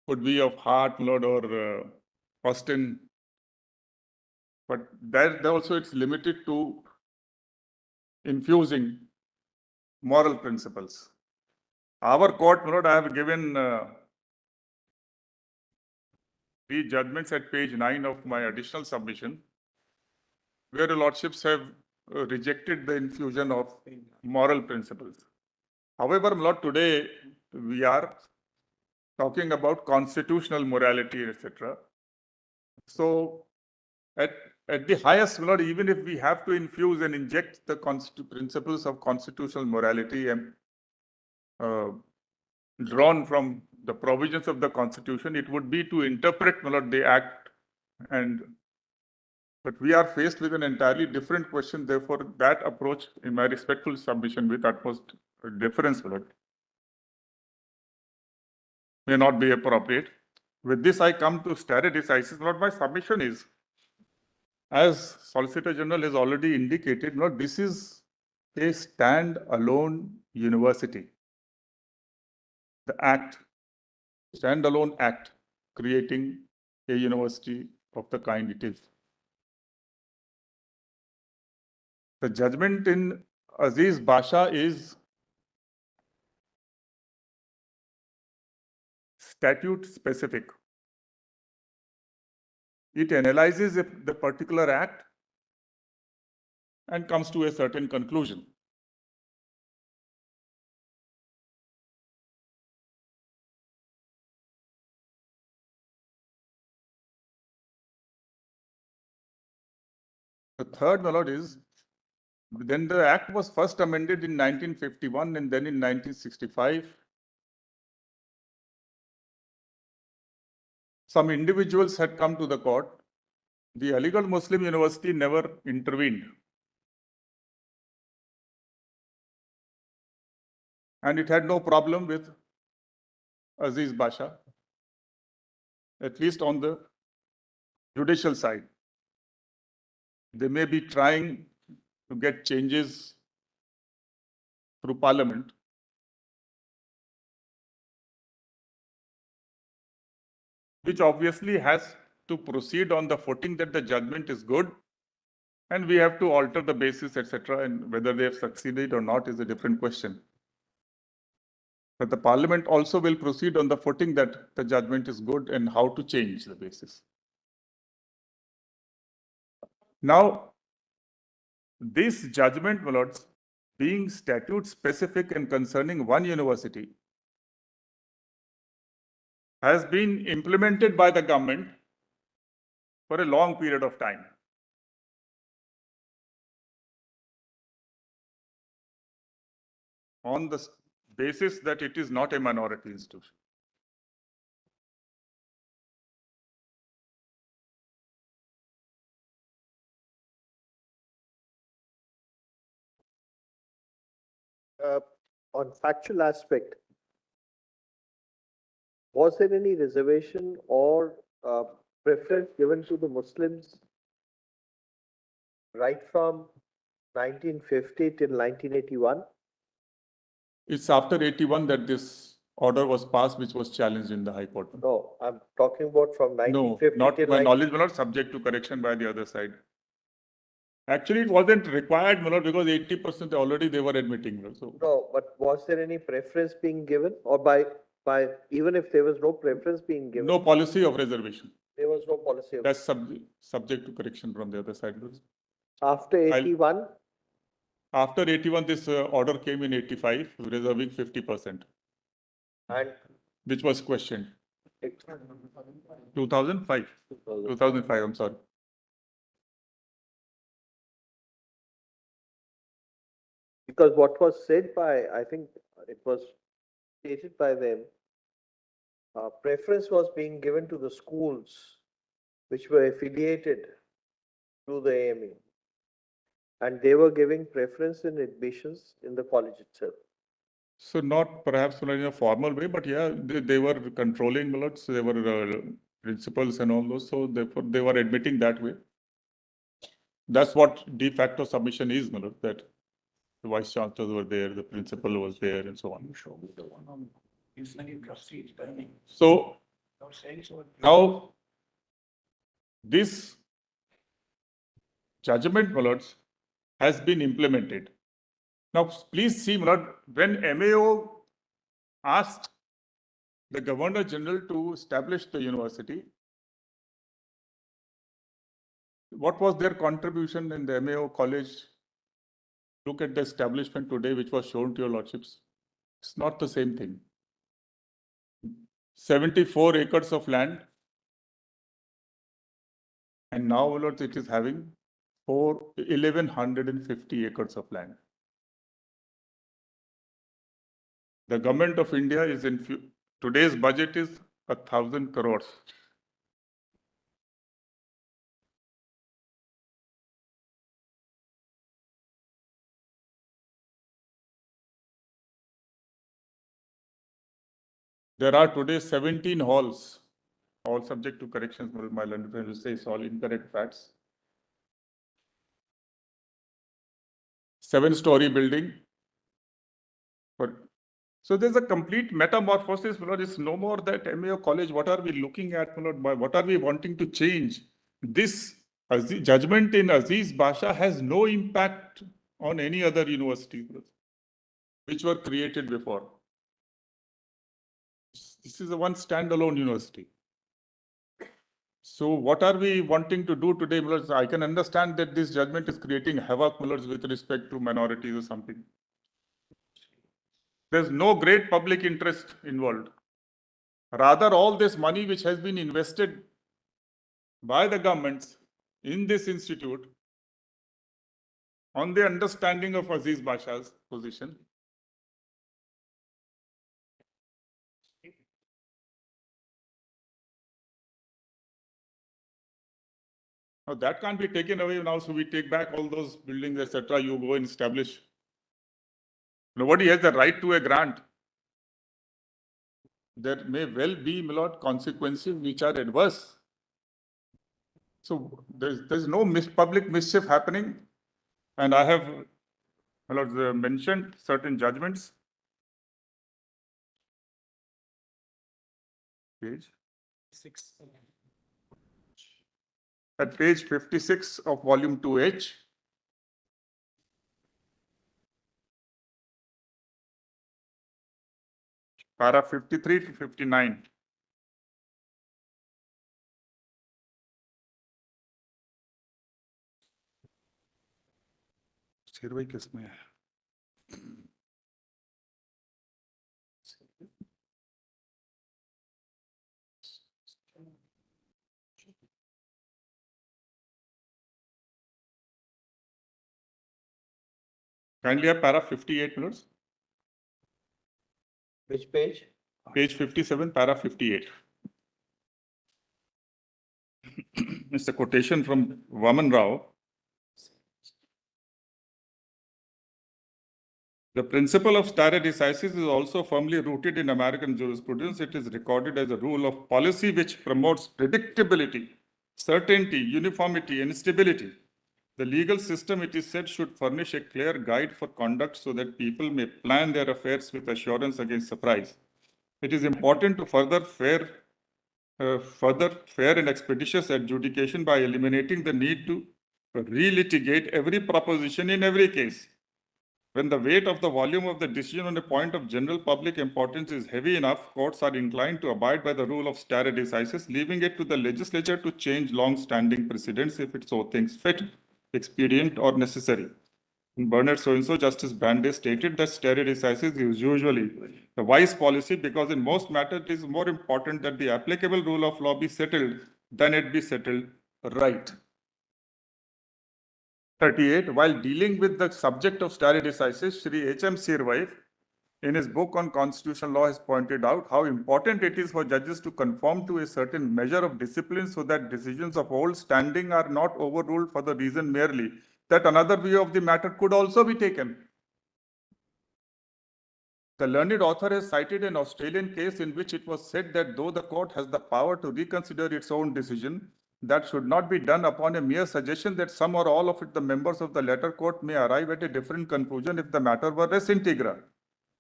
would be of Hart, my lord, or Austin. But that also it's limited to infusing moral principles. Our court, my lord, I have given three judgments at page 9 of my additional submission, where the lordships have rejected the infusion of moral principles. However, my lord, today we are talking about constitutional morality, etc. So at the highest, my lord, even if we have to infuse and inject the principles of constitutional morality and drawn from the provisions of the Constitution, it would be to interpret, my lord, the act. But we are faced with an entirely different question. Therefore, that approach, in my respectful submission, with utmost deference, my lord, may not be appropriate. With this, I come to stare decisis. Lord, my submission is, as Solicitor General has already indicated, Lord, this is a stand-alone university. The act, stand-alone act, creating a university of the kind it is. The judgment in Aziz Basha is statute specific. It analyzes the particular act and comes to a certain conclusion. The third, my lord, is then the act was first amended in 1951 and then in 1965. Some individuals had come to the court. The Aligarh Muslim University never intervened. And it had no problem with Aziz Basha, at least on the judicial side. They may be trying to get changes through parliament. Which obviously has to proceed on the footing that the judgment is good and we have to alter the basis, etc. And whether they have succeeded or not is a different question. But the parliament also will proceed on the footing that the judgment is good and how to change the basis. Now, this judgment, my lords, being statute specific and concerning one university, has been implemented by the government for a long period of time. On the basis that it is not a minority institution. On factual aspect, was there any reservation or preference given to the Muslims right from 1950 till 1981? It's after 81 that this order was passed, which was challenged in the High Court. No, I'm talking about from No, 1950 not to till my 19 knowledge, my lord, subject to correction by the other side. Actually, it wasn't required, my lord, because 80% already they were admitting. my lord. So No, but was there any preference being given or by even if there was no preference being given, no policy of reservation. there was no policy of That's subject to correction from the other side. after I'll- 81? After 81, this order came in 85, reserving 50%, And which was questioned. 2005, 2005, I'm sorry. because what was said by, I think it was stated by them, preference was being given to the schools which were affiliated to the AME. And they were giving preference in admissions in the college itself. So not perhaps in a formal way, but yeah, they were controlling a lot. So they were principals and all those. So therefore they were admitting that way. That's what de facto submission is, my lord, that the vice chancellors were there, the principal was there, and so on. So now this judgment, my lords, has been implemented. Now, please see, my lord, when MAO asked the Governor General to establish the university, what was their contribution in the MAO college? Look at the establishment today, which was shown to your lordships. It's not the same thing. 74 acres of land. And now, my lords, it is having 1,150 acres of land. The government of India is in today's budget is 1,000 crores. There are today 17 halls, all subject to corrections. My learned friend will say it's all incorrect facts. 7-story building. So there's a complete metamorphosis. It's no more that MAO college. What are we looking at? What are we wanting to change? This judgment in Aziz Basha has no impact on any other university which were created before. This is a one standalone university. So what are we wanting to do today? I can understand that this judgment is creating havoc with respect to minorities or something. There's no great public interest involved. Rather, all this money which has been invested by the governments in this institute on the understanding of Aziz Basha's position. Now that can't be taken away now, so we take back all those buildings, etc. You go and establish. Nobody has the right to a grant. There may well be, my lord, consequences which are adverse. So there's no public mischief happening. And I have, my lord, mentioned certain judgments. Page 6. At page 56 of volume 2H. Para 53 to 59. शेरवाई किसमें है? Kindly have para 58 minutes. Which page? Page 57, para 58. It's a quotation from Vaman Rao. The principle of stare decisis is also firmly rooted in American jurisprudence. It is recorded as a rule of policy which promotes predictability, certainty, uniformity, and stability. The legal system, it is said, should furnish a clear guide for conduct so that people may plan their affairs with assurance against surprise. It is important to further fair and expeditious adjudication by eliminating the need to relitigate every proposition in every case. When the weight of the volume of the decision on a point of general public importance is heavy enough, courts are inclined to abide by the rule of stare decisis, leaving it to the legislature to change long-standing precedents if it so thinks fit, expedient, or necessary. In Bernard so-and-so, Justice Brandeis stated that stare decisis is usually the wise policy because in most matters it is more important that the applicable rule of law be settled than it be settled right. 38, while dealing with the subject of stare decisis, Shri H.M. Sirvai, in his book on constitutional law, has pointed out how important it is for judges to conform to a certain measure of discipline so that decisions of old standing are not overruled for the reason merely that another view of the matter could also be taken. The learned author has cited an Australian case in which it was said that though the court has the power to reconsider its own decision, that should not be done upon a mere suggestion that some or all of the members of the latter court may arrive at a different conclusion if the matter were res integra,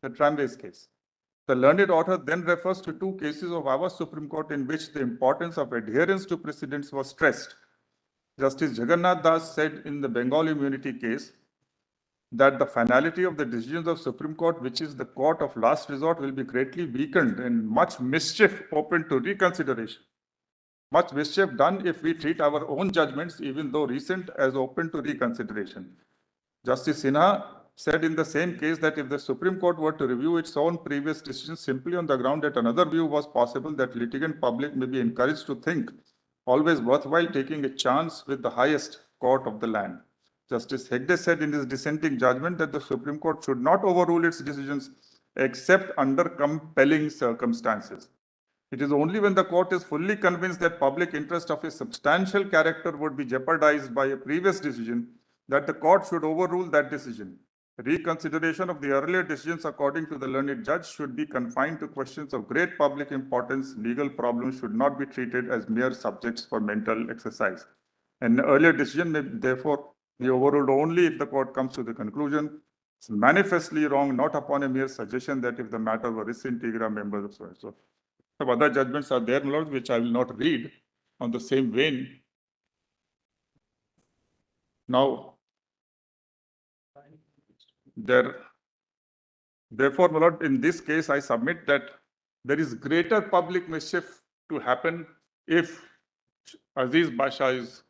the Tramways case. The learned author then refers to two cases of our Supreme Court in which the importance of adherence to precedents was stressed. Justice Jagannath Das said in the Bengal immunity case that the finality of the decisions of Supreme Court, which is the court of last resort, will be greatly weakened and much mischief open to reconsideration. Much mischief done if we treat our own judgments, even though recent, as open to reconsideration. Justice Sinha said in the same case that if the Supreme Court were to review its own previous decisions simply on the ground that another view was possible, that litigant public may be encouraged to think always worthwhile taking a chance with the highest court of the land. Justice Hegde said in his dissenting judgment that the Supreme Court should not overrule its decisions except under compelling circumstances. It is only when the court is fully convinced that public interest of a substantial character would be jeopardized by a previous decision that the court should overrule that decision. Reconsideration of the earlier decisions, according to the learned judge, should be confined to questions of great public importance. Legal problems should not be treated as mere subjects for mental exercise. An earlier decision may therefore be overruled only if the court comes to the conclusion it's manifestly wrong, not upon a mere suggestion that if the matter were res integra members of so. Some other judgments are there, my lord, which I will not read on the same vein. Now, therefore, my lord, in this case, I submit that there is greater public mischief to happen if Aziz Basha is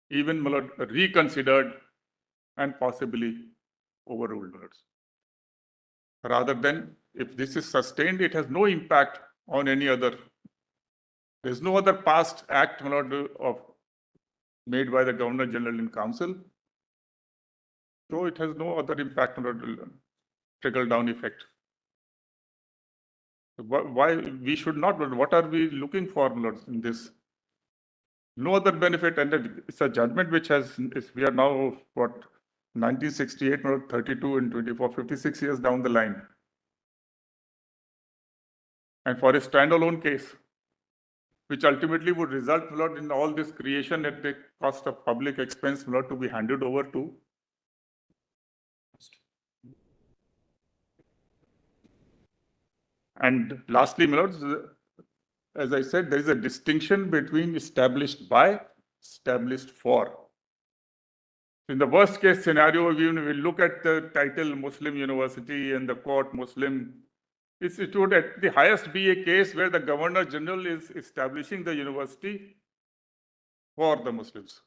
even, my lord, reconsidered and possibly overruled, my lords. Rather than if this is sustained, it has no impact on any other. There is no other past act, my lord, made by the Governor General in Council. So it has no other impact on trickle down effect. Why we should not, what are we looking for, Lord, in this? No other benefit, and it's a judgment which has, we are now, what, 1968, 32 and 24, 56 years down the line. And for a standalone case, which ultimately would result, Lord, in all this creation at the cost of public expense, Lord, to be handed over to. And lastly, my lords, as I said, there is a distinction between established by, established for. In the worst case scenario, we look at the title Muslim University and the court Muslim. It would at the highest be a case where the Governor General is establishing the university for the Muslims.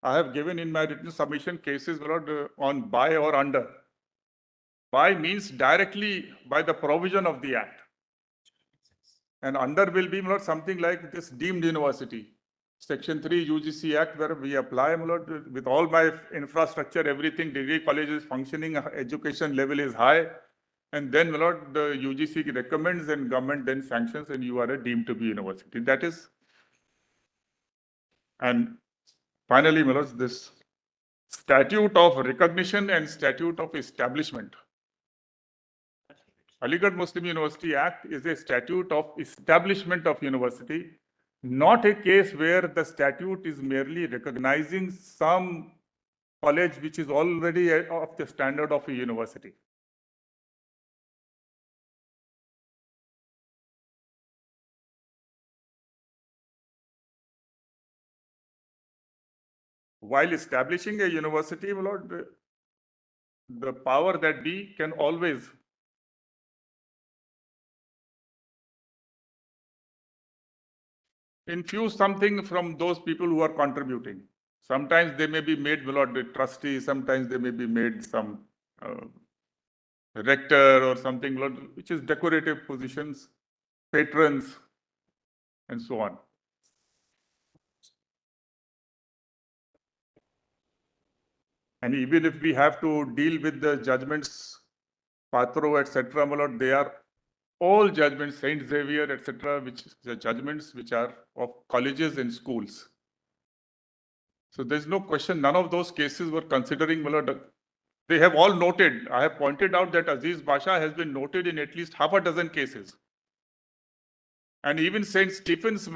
I have given in my written submission cases on by or under. By means directly by the provision of the act. And under will be something like this deemed university. Section 3 UGC Act, where we apply with all my infrastructure, everything, degree college is functioning, education level is high. And then the UGC recommends and government then sanctions and you are deemed to be university. That is. And finally, this statute of recognition and statute of establishment. Aligarh Muslim University Act is a statute of establishment of university, not a case where the statute is merely recognizing some college which is already of the standard of a university. While establishing a university, the power that be can always infuse something from those people who are contributing. Sometimes they may be made trustee, sometimes they may be made some rector or something which is decorative positions, patrons, and so on. And even if we have to deal with the judgments, Patro, etc., they are all judgments, Saint Xavier, etc., which the judgments which are of colleges and schools. So there's no question, none of those cases were considering, they have all noted, I have pointed out that Aziz Basha has been noted in at least half a dozen cases. And even St. Stephen's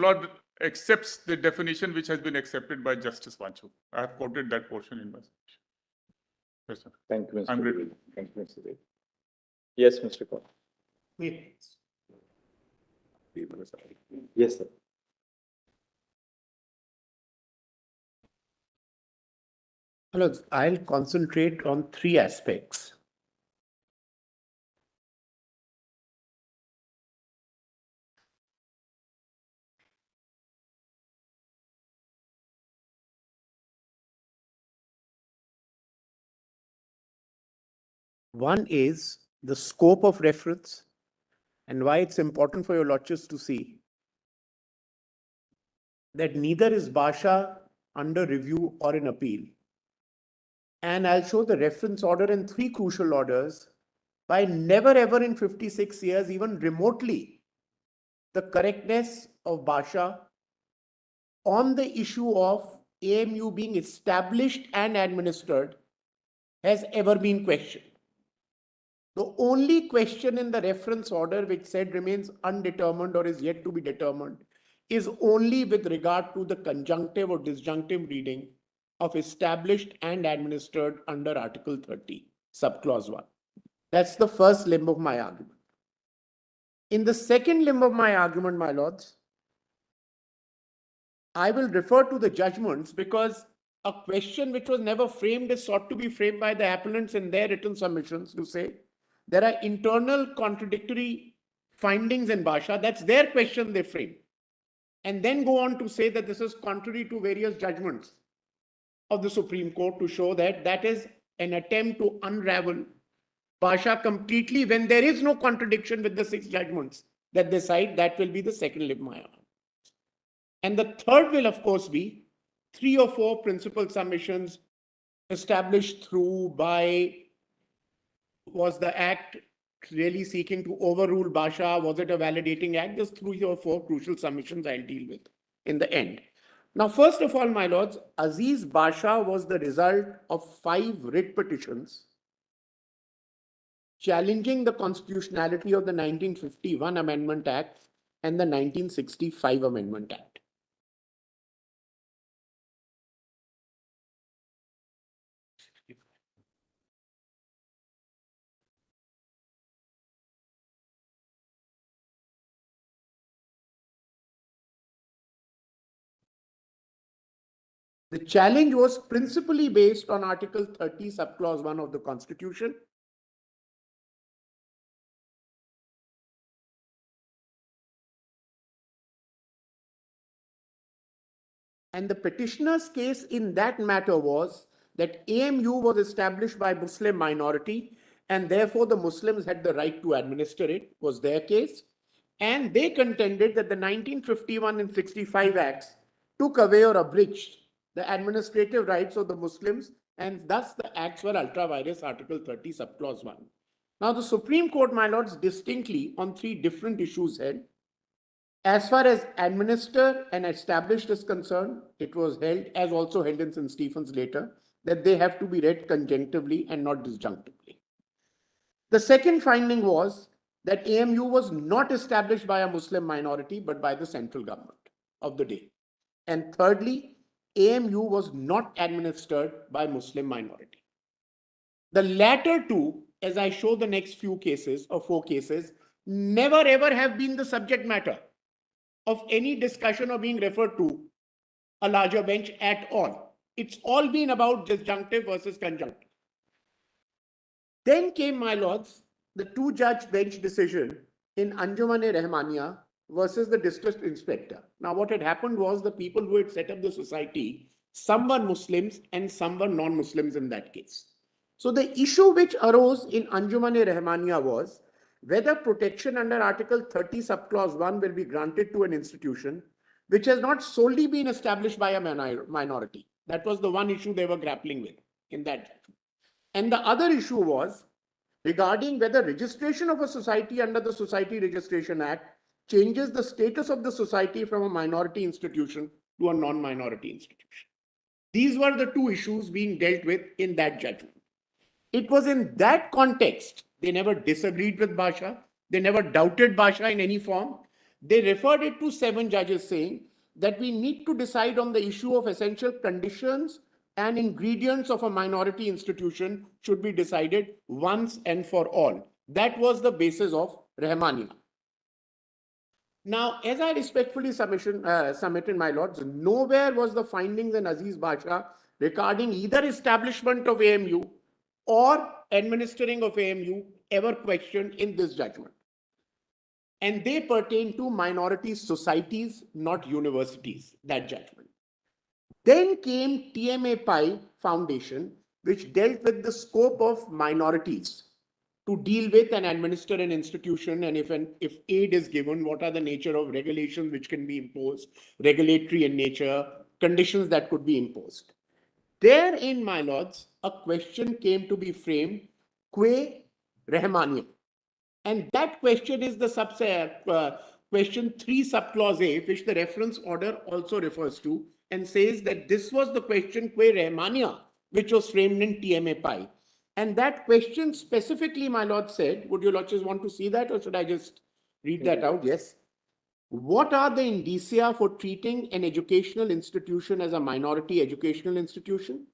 accepts the definition which has been accepted by Justice Vanchu. I have quoted that portion in my speech. Yes, sir. Thank you, Mr. I'm Devi. grateful. Thank you, Mr. Devi. Yes, Mr. Kaur. Yes, sir. Hello, I'll concentrate on three aspects. One is the scope of reference and why it's important for your lodges to see that neither is Basha under review or in appeal. And I'll show the reference order in three crucial orders by never ever in 56 years, even remotely, the correctness of Basha on the issue of AMU being established and administered has ever been questioned. The only question in the reference order which said remains undetermined or is yet to be determined is only with regard to the conjunctive or disjunctive reading of established and administered under Article 30, subclause 1. That's the first limb of my argument. In the second limb of my argument, my lords, I will refer to the judgments because a question which was never framed is sought to be framed by the appellants in their written submissions to say there are internal contradictory findings in Basha. That's their question they frame. And then go on to say that this is contrary to various judgments of the Supreme Court to show that that is an attempt to unravel Basha completely when there is no contradiction with the 6 judgments that they cite. That will be the second limb of my argument. And the third will, of course, be 3 or 4 principal submissions established through by, was the act really seeking to overrule Basha? Was it a validating act? Just 3 or 4 crucial submissions I'll deal with in the end. Now, first of all, my lords, Aziz Basha was the result of 5 writ petitions challenging the constitutionality of the 1951 Amendment Act and the 1965 Amendment Act. The challenge was principally based on Article 30, subclause 1 of the Constitution, And the petitioner's case in that matter was that AMU was established by Muslim minority, and therefore the Muslims had the right to administer it, was their case. And they contended that the 1951 and 65 Acts took away or abridged the administrative rights of the Muslims, and thus the acts were ultra vires Article 30, subclause 1. Now, the Supreme Court, my lords, distinctly on 3 different issues held. As far as administer and established is concerned, it was held, as also held in St. Stephen's later, that they have to be read conjunctively and not disjunctively. The second finding was that AMU was not established by a Muslim minority, but by the central government of the day. And thirdly, AMU was not administered by Muslim minority. The latter two, as I show the next few cases or 4 cases, never ever have been the subject matter of any discussion or being referred to a larger bench at all. It's all been about disjunctive versus conjunctive. Then came, my lords, the 2-judge bench decision in Anjuman-e-Rahmaniya versus the district inspector. Now, what had happened was the people who had set up the society, some were Muslims and some were non-Muslims in that case. So the issue which arose in Anjuman-e-Rahmaniya was whether protection under Article 30, subclause 1 will be granted to an institution which has not solely been established by a minority. That was the one issue they were grappling with in that. And the other issue was regarding whether registration of a society under the Society Registration Act changes the status of the society from a minority institution to a non-minority institution. These were the 2 issues being dealt with in that judgment. It was in that context, they never disagreed with Basha, they never doubted Basha in any form. They referred it to 7 judges saying that we need to decide on the issue of essential conditions and ingredients of a minority institution should be decided once and for all. That was the basis of Rahmaniya. Now, as I respectfully submitted, my lords, nowhere was the findings in Aziz Basha regarding either establishment of AMU or administering of AMU ever questioned in this judgment. And they pertain to minority societies, not universities, that judgment. Then came TMA Pi Foundation, which dealt with the scope of minorities to deal with and administer an institution, and if aid is given, what are the nature of regulations which can be imposed, regulatory in nature, conditions that could be imposed. Therein, my lords, a question came to be framed, que Rahmaniya. And that question is the question 3 subclause A, which the reference order also refers to, and says that this was the question que Rahmaniya, which was framed in TMA Pi. And that question specifically, my lord said, would your lordships want to see that, or should I just read that out? Yes. What are the indicia for treating an educational institution as a minority educational institution?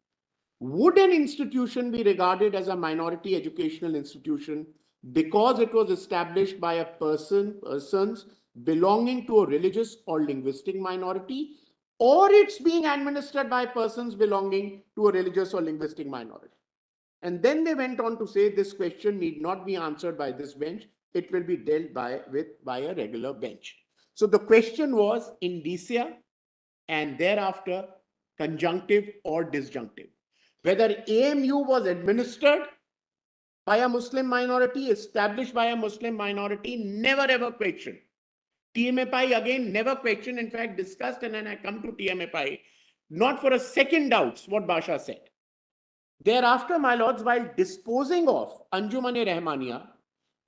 Would an institution be regarded as a minority educational institution because it was established by a persons belonging to a religious or linguistic minority, or it's being administered by persons belonging to a religious or linguistic minority? And then they went on to say this question need not be answered by this bench. It will be dealt with by a regular bench. So the question was indicia and thereafter conjunctive or disjunctive. Whether AMU was administered by a Muslim minority, established by a Muslim minority, never ever questioned. TMA Pi again never questioned, in fact discussed, and then I come to TMA Pi, not for a second doubts what Basha said. Thereafter, my lords, while disposing of Anjuman-e-Rahmaniya,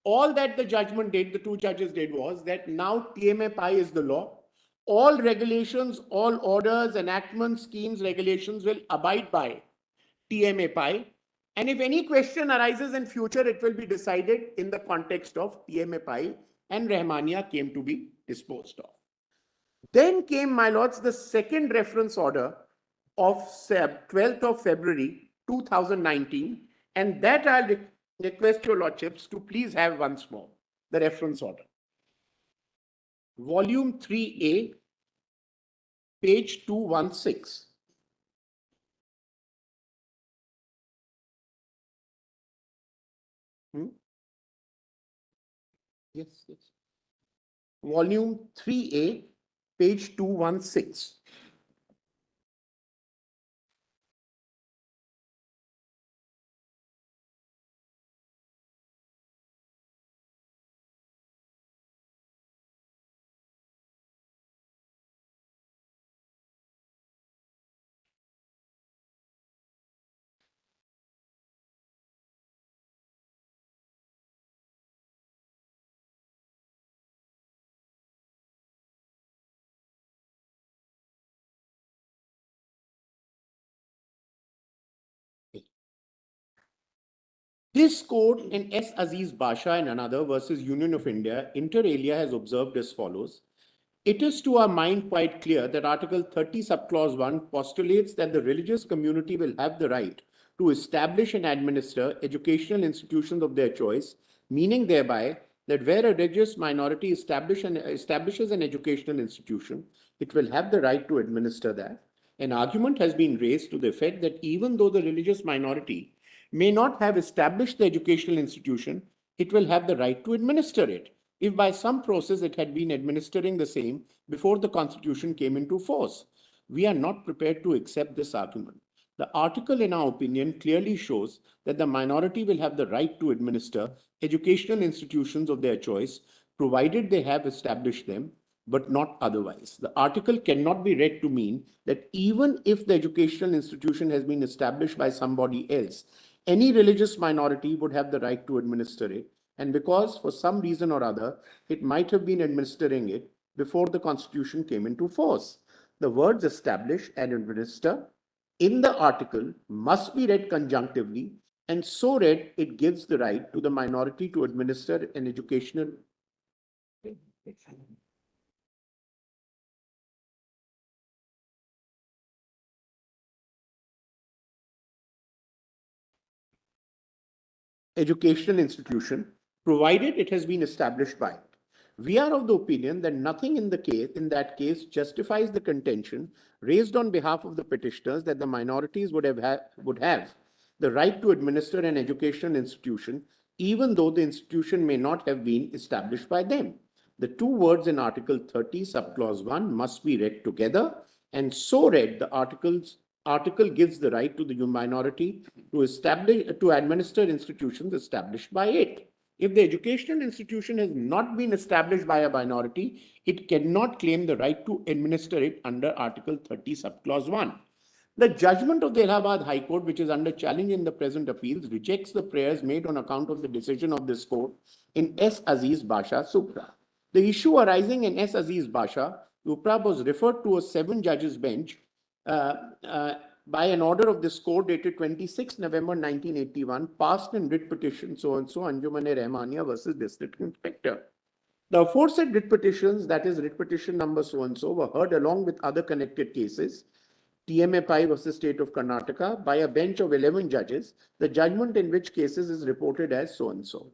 all that the judgment did, the 2 judges did, was that now TMA Pi is the law. All regulations, all orders, enactments, schemes, regulations will abide by TMA Pi. And if any question arises in future, it will be decided in the context of TMA Pi, and Rahmaniya came to be disposed of. Then came, my lords, the second reference order of 12th of February 2019, and that I'll request your lordships to please have once more, the reference order. Volume 3A, page 216. Yes, yes. Volume 3A, page 216. This court in S. Aziz Basha and another versus Union of India, inter alia, has observed as follows. It is to our mind quite clear that Article 30, subclause 1 postulates that the religious community will have the right to establish and administer educational institutions of their choice, meaning thereby that where a religious minority establishes an educational institution, it will have the right to administer that. An argument has been raised to the effect that even though the religious minority may not have established the educational institution, it will have the right to administer it, if by some process it had been administering the same before the Constitution came into force. We are not prepared to accept this argument. The article, in our opinion, clearly shows that the minority will have the right to administer educational institutions of their choice, provided they have established them, but not otherwise. The article cannot be read to mean that even if the educational institution has been established by somebody else, any religious minority would have the right to administer it. And because for some reason or other, it might have been administering it before the Constitution came into force. The words establish and administer in the article must be read conjunctively, and so read, it gives the right to the minority to administer an educational. Educational institution, provided it has been established by it. We are of the opinion that nothing in that case justifies the contention raised on behalf of the petitioners that the minorities would have the right to administer an educational institution, even though the institution may not have been established by them. The two words in Article 30, subclause 1 must be read together, and so read, the article gives the right to the minority to administer institutions established by it. If the educational institution has not been established by a minority, it cannot claim the right to administer it under Article 30, subclause 1. The judgment of the Allahabad High Court, which is under challenge in the present appeals, rejects the prayers made on account of the decision of this court in S. Aziz Basha Supra. The issue arising in S. Aziz Basha Supra was referred to a 7-judges bench by an order of this court dated 26 November 1981, passed in writ petition so-and-so Anjuman-e-Rahmaniya versus District Inspector. The aforesaid writ petitions, that is writ petition number so-and-so, were heard along with other connected cases, TMA Pai versus State of Karnataka, by a bench of 11 judges, the judgment in which cases is reported as so-and-so.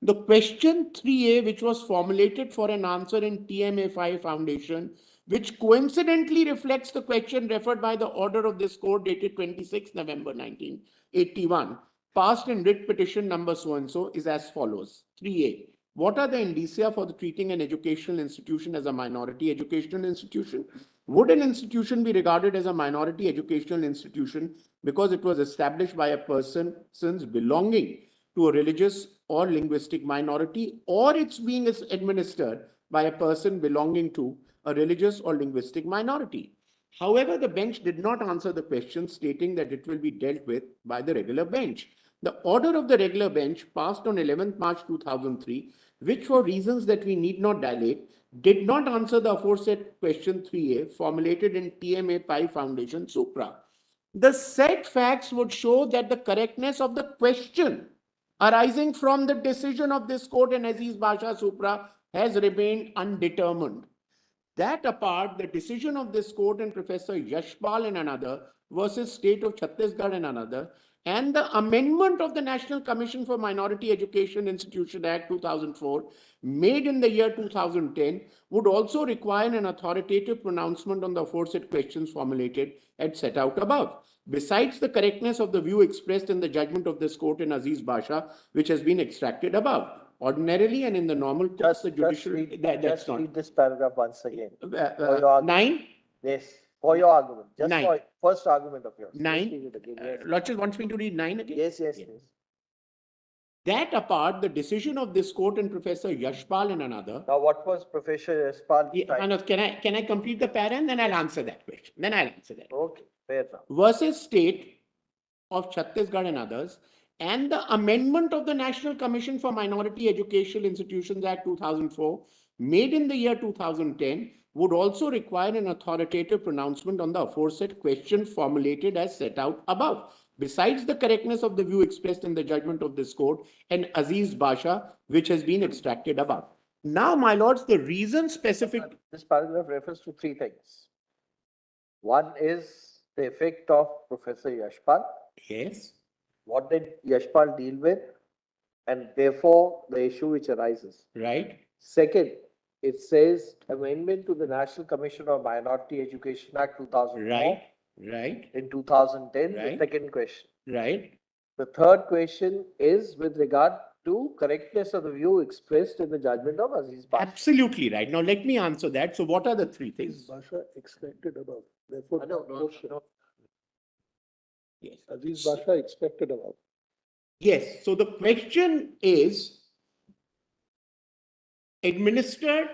The question 3A, which was formulated for an answer in TMA5 Foundation, which coincidentally reflects the question referred by the order of this court dated 26 November 1981, passed in writ petition number so-and-so, is as follows. 3A. What are the indicia for the treating an educational institution as a minority educational institution? Would an institution be regarded as a minority educational institution because it was established by a person belonging to a religious or linguistic minority, or it's being administered by a person belonging to a religious or linguistic minority? However, the bench did not answer the question, stating that it will be dealt with by the regular bench. The order of the regular bench, passed on 11th March 2003, which for reasons that we need not dilate, did not answer the aforesaid question 3A formulated in TMA Pai Foundation Supra. The said facts would show that the correctness of the question arising from the decision of this court in Aziz Basha Supra has remained undetermined. That apart, the decision of this court and Professor Yashpal and another versus State of Chhattisgarh and another, and the amendment of the National Commission for Minority Education Institution Act 2004 made in the year 2010 would also require an authoritative pronouncement on the aforesaid questions formulated and set out above. Besides the correctness of the view expressed in the judgment of this court in Aziz Basha, which has been extracted above. Ordinarily and in the normal course, the judicial... Just read this paragraph once again. 9? Yes, for your argument. Just 9. for first argument of yours. 9? Lordship wants me to read 9 again? Yes. That apart, the decision of this court and Professor Yashpal and another... Now, what was Professor Yashpal? Can I complete the para and then I'll answer that question? Okay, fair enough. Versus State of Chhattisgarh and others, and the amendment of the National Commission for Minority Educational Institutions Act 2004, made in the year 2010, would also require an authoritative pronouncement on the aforesaid question formulated as set out above. besides the correctness of the view expressed in the judgment of this court, and Aziz Basha, which has been extracted above. Now, my lords, the reason specific. This paragraph refers to three things. One is the effect of Professor Yashpal. Yes. What did Yashpal deal with? And therefore, the issue which arises. Right. Second, it says amendment to the National Commission on Minority Education Act 2004. Right. Right. In 2010, Right. the second question. Right. The third question is with regard to correctness of the view expressed in the judgment of Aziz Basha. Absolutely right. Now, let me answer that. So, what are the three things? Basha extracted above. Therefore, No, that no, portion. no. Yes. Aziz Basha extracted above. Yes. So, the question is administered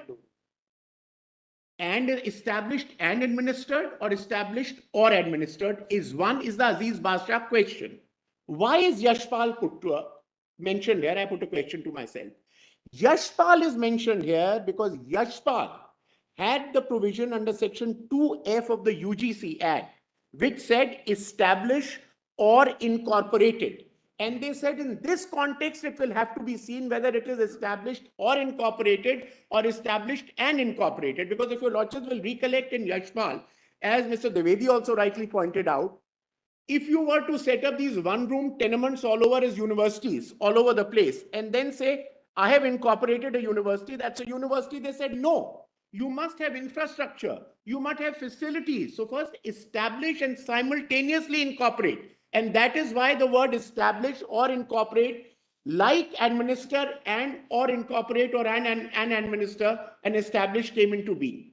and established and administered, or established or administered is the Aziz Basha question. Why is Yashpal mentioned here? I put a question to myself. Yashpal is mentioned here because Yashpal had the provision under section 2F of the UGC Act, which said establish or incorporated. And they said in this context, it will have to be seen whether it is established or incorporated or established and incorporated. Because if your lordships will recollect in Yashpal, as Mr. Dwivedi also rightly pointed out, if you were to set up these one-room tenements all over as universities, all over the place, and then say, I have incorporated a university, that's a university, they said, no, you must have infrastructure, you must have facilities. So first establish and simultaneously incorporate. And that is why the word establish or incorporate, like administer and or incorporate or and administer and establish came into being.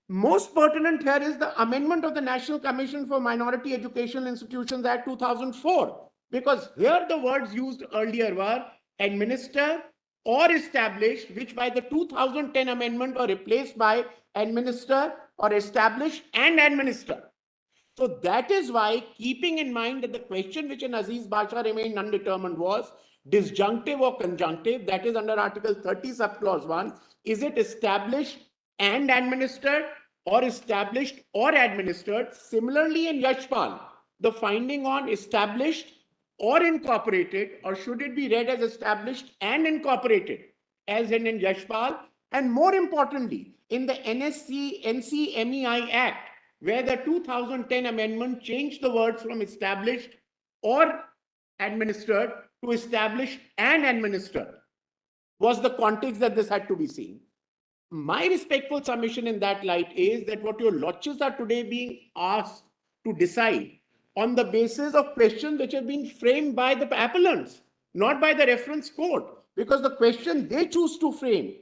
Most pertinent here is the amendment of the National Commission for Minority Educational Institutions Act 2004, because here the words used earlier were administer or establish, which by the 2010 amendment were replaced by administer or establish and administer. So that is why, keeping in mind that the question which in Aziz Basha remained undetermined was disjunctive or conjunctive, that is under Article 30 subclause 1, is it established and administered or established or administered? Similarly in Yashpal, the finding on established or incorporated, or should it be read as established and incorporated as in Yashpal? And more importantly, in the NCMEI Act, where the 2010 amendment changed the words from established or administered to established and administered, was the context that this had to be seen. My respectful submission in that light is that what your lordships are today being asked to decide on the basis of questions which have been framed by the appellants, not by the reference court, because the question they choose to frame,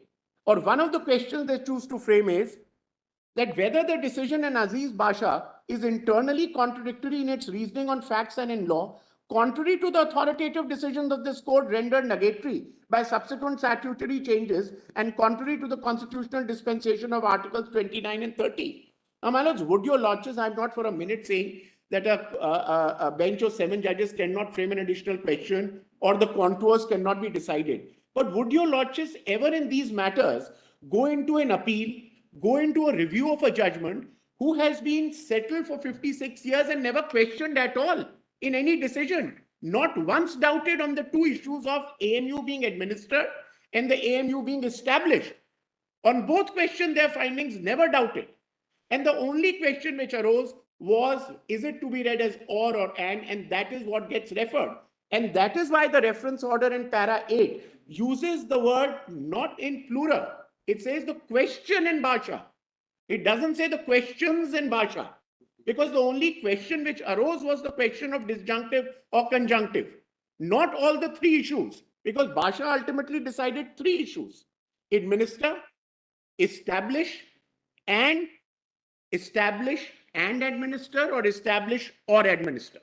or one of the questions they choose to frame is that whether the decision in Aziz Basha is internally contradictory in its reasoning on facts and in law, contrary to the authoritative decisions of this court rendered nugatory by subsequent statutory changes, and contrary to the constitutional dispensation of Articles 29 and 30. Now, my lords, would your lordships, I'm not for a minute saying that a bench of 7 judges cannot frame an additional question or the contours cannot be decided. But would your lordships ever in these matters go into an appeal, go into a review of a judgment who has been settled for 56 years and never questioned at all in any decision, not once doubted on the two issues of AMU being administered and the AMU being established? On both questions, their findings never doubted. And the only question which arose was, is it to be read as or and that is what gets referred. And that is why the reference order in para 8 uses the word not in plural. It says the question in Basha. It doesn't say the questions in Basha, because the only question which arose was the question of disjunctive or conjunctive, not all the three issues, because Basha ultimately decided three issues: administer, establish and administer, or establish or administer.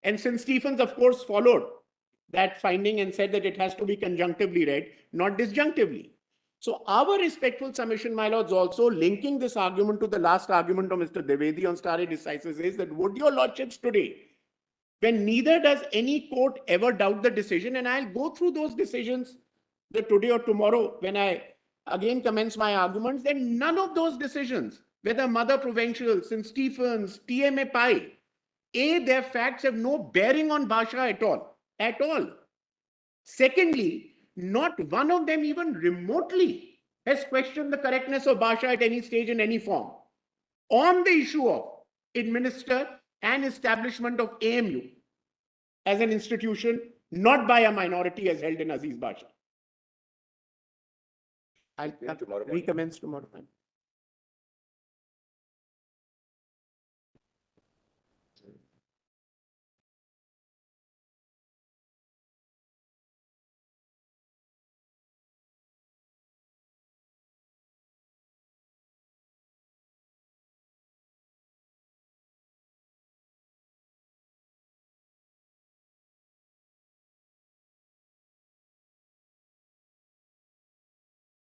And since Stephens, of course, followed that finding and said that it has to be conjunctively read, not disjunctively. So our respectful submission, my lords, also linking this argument to the last argument of Mr. Dwivedi on stare decisis is that would your lordships today, when neither does any court ever doubt the decision, and I'll go through those decisions today or tomorrow when I again commence my arguments, then none of those decisions, whether Mother Provincial, St. Stephens, TMA Pi, A, their facts have no bearing on Basha at all, at all. Secondly, not one of them even remotely has questioned the correctness of Basha at any stage in any form on the issue of administer and establishment of AMU as an institution, not by a minority as held in Aziz Basha. I'll recommence tomorrow morning.